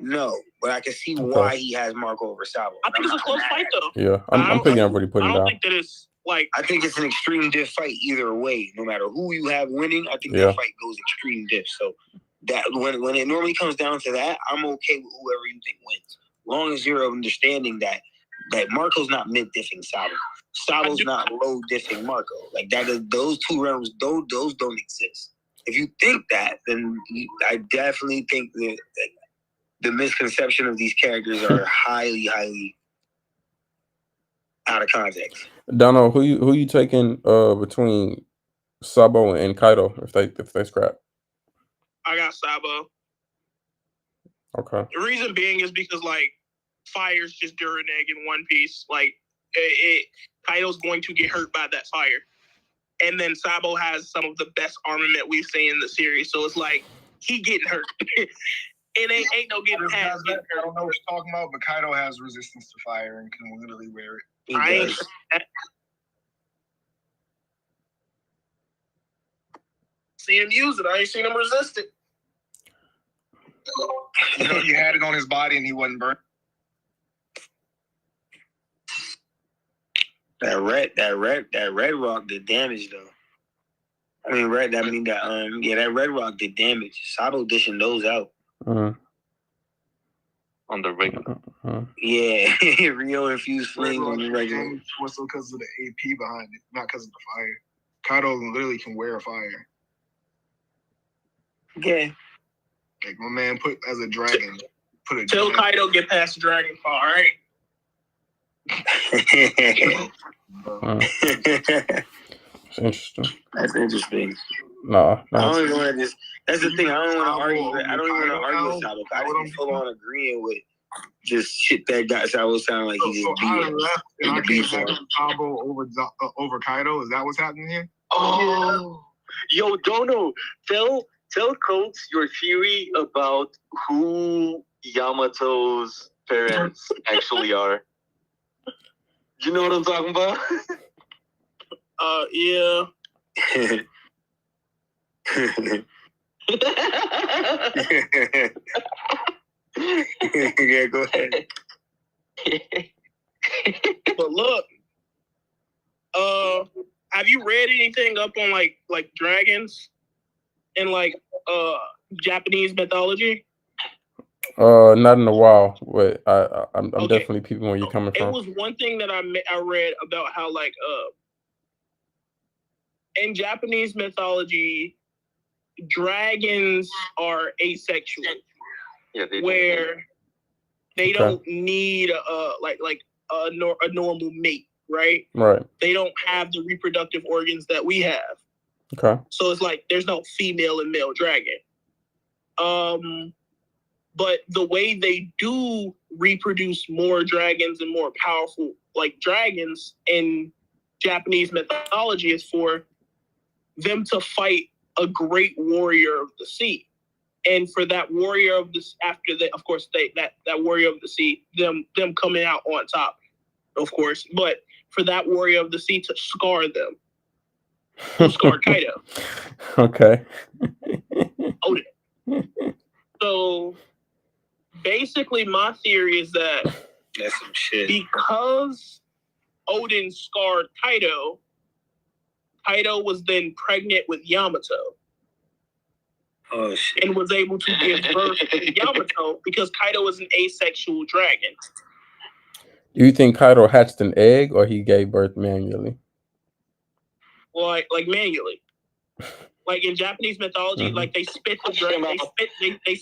Speaker 5: No, but I can see why he has Marco over Sabo.
Speaker 4: I think it's a close fight, though.
Speaker 1: Yeah, I'm picking up what he put down.
Speaker 4: I don't think that it's like.
Speaker 5: I think it's an extreme diff fight either way. No matter who you have winning, I think that fight goes extreme diff. So that when it normally comes down to that, I'm okay with whoever you think wins, as long as you're understanding that Marco's not mid diffing Sabo. Sabo's not low diffing Marco. Like that is those two realms. Those don't exist. If you think that, then I definitely think that the misconception of these characters are highly, highly out of context.
Speaker 1: Dono, who you taking between Sabo and Kaido if they scrap?
Speaker 4: I got Sabo.
Speaker 1: Okay.
Speaker 4: The reason being is because like fire's just Duran Egg in One Piece. Like Kaido's going to get hurt by that fire. And then Sabo has some of the best armament we've seen in the series. So it's like he getting hurt. It ain't no getting past.
Speaker 3: I don't know what you're talking about, but Kaido has resistance to fire and can literally wear it.
Speaker 4: I ain't seen him use it. I ain't seen him resist it.
Speaker 3: You know, he had it on his body and he wasn't burnt.
Speaker 5: That red rock did damage though. That red rock did damage. Sabo dishing those out.
Speaker 8: On the regular.
Speaker 5: Yeah, Rio infused flames on the regular.
Speaker 3: More so because of the AP behind it, not because of the fire. Kaido literally can wear fire.
Speaker 5: Okay.
Speaker 3: Like my man put as a dragon.
Speaker 4: Till Kaido get past the dragon fall, right?
Speaker 1: It's interesting.
Speaker 5: That's interesting.
Speaker 1: No.
Speaker 5: I don't even want to just. That's the thing. I don't want to argue. I don't even want to argue with Sabo. I just be full on agreeing with just shit that got Sabo sound like he just beat
Speaker 3: Sabo over Kaido. Is that what's happening here?
Speaker 8: Oh, yo, Dono, tell Coates your theory about who Yamato's parents actually are. Do you know what I'm talking about?
Speaker 4: Yeah.
Speaker 5: Yeah, go ahead.
Speaker 4: But look, have you read anything up on like dragons and like Japanese mythology?
Speaker 1: Not in a while, but I'm definitely peeping where you're coming from.
Speaker 4: It was one thing that I read about how like in Japanese mythology, dragons are asexual.
Speaker 8: Yeah,
Speaker 4: where they don't need a normal mate, right?
Speaker 1: Right.
Speaker 4: They don't have the reproductive organs that we have.
Speaker 1: Okay.
Speaker 4: So it's like there's no female and male dragon. But the way they do reproduce more dragons and more powerful like dragons in Japanese mythology is for them to fight a great warrior of the sea. And for that warrior of the after that, of course, that warrior of the sea, them coming out on top, of course. But for that warrior of the sea to scar them, who scarred Kaido?
Speaker 1: Okay.
Speaker 4: Odin. So basically, my theory is that
Speaker 5: that's some shit.
Speaker 4: Because Odin scarred Kaido, Kaido was then pregnant with Yamato.
Speaker 5: Oh, shit.
Speaker 4: And was able to give birth to Yamato because Kaido is an asexual dragon.
Speaker 1: Do you think Kaido hatched an egg or he gave birth manually?
Speaker 4: Well, like manually. Like in Japanese mythology, like they spit the dragon, they spit they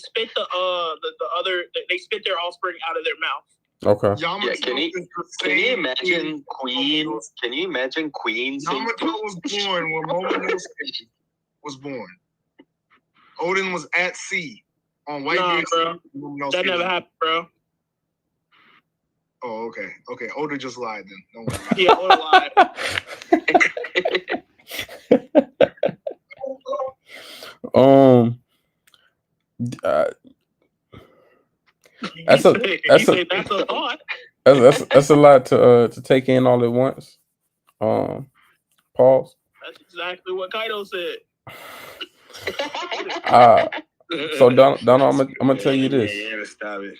Speaker 4: spit their offspring out of their mouth.
Speaker 1: Okay.
Speaker 8: Yeah, can you imagine Queen? Can you imagine Queen?
Speaker 3: Yamato was born when Momonosuke was born. Odin was at sea on Whitebeard.
Speaker 4: Bro. That never happened, bro.
Speaker 3: Oh, okay. Oda just lied then. Don't worry.
Speaker 4: Yeah, Oda lied.
Speaker 1: Uh, that's a
Speaker 4: that's a thought.
Speaker 1: That's a lot to take in all at once. Pause.
Speaker 4: That's exactly what Kaido said.
Speaker 1: So Donald, I'm gonna tell you this.
Speaker 5: Yeah, stop it.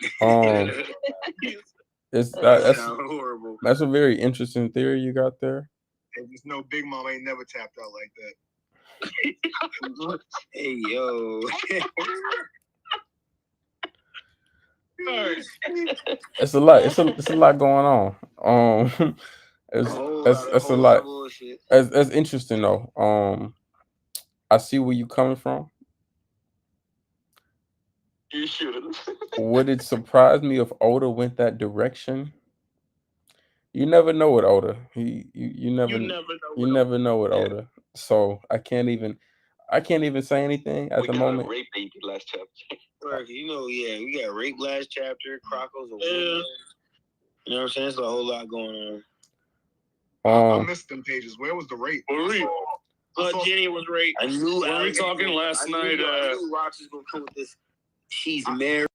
Speaker 1: That's
Speaker 5: horrible.
Speaker 1: That's a very interesting theory you got there.
Speaker 3: And just know Big Mom ain't never tapped out like that.
Speaker 5: Hey yo.
Speaker 1: It's a lot. It's a lot going on. That's a lot. That's interesting though. I see where you coming from.
Speaker 8: You shouldn't.
Speaker 1: Would it surprise me if Oda went that direction? You never know with Oda. You never know with Oda. So I can't even say anything at the moment.
Speaker 8: Rape baby last chapter.
Speaker 5: You know, yeah, we got rape last chapter. Crocos, you know what I'm saying? There's a whole lot going
Speaker 3: on. I missed them pages. Where was the rape?
Speaker 4: Jenny was raped.
Speaker 5: I knew.
Speaker 7: Were we talking last night?
Speaker 5: I knew Rox was gonna come with this. She's married.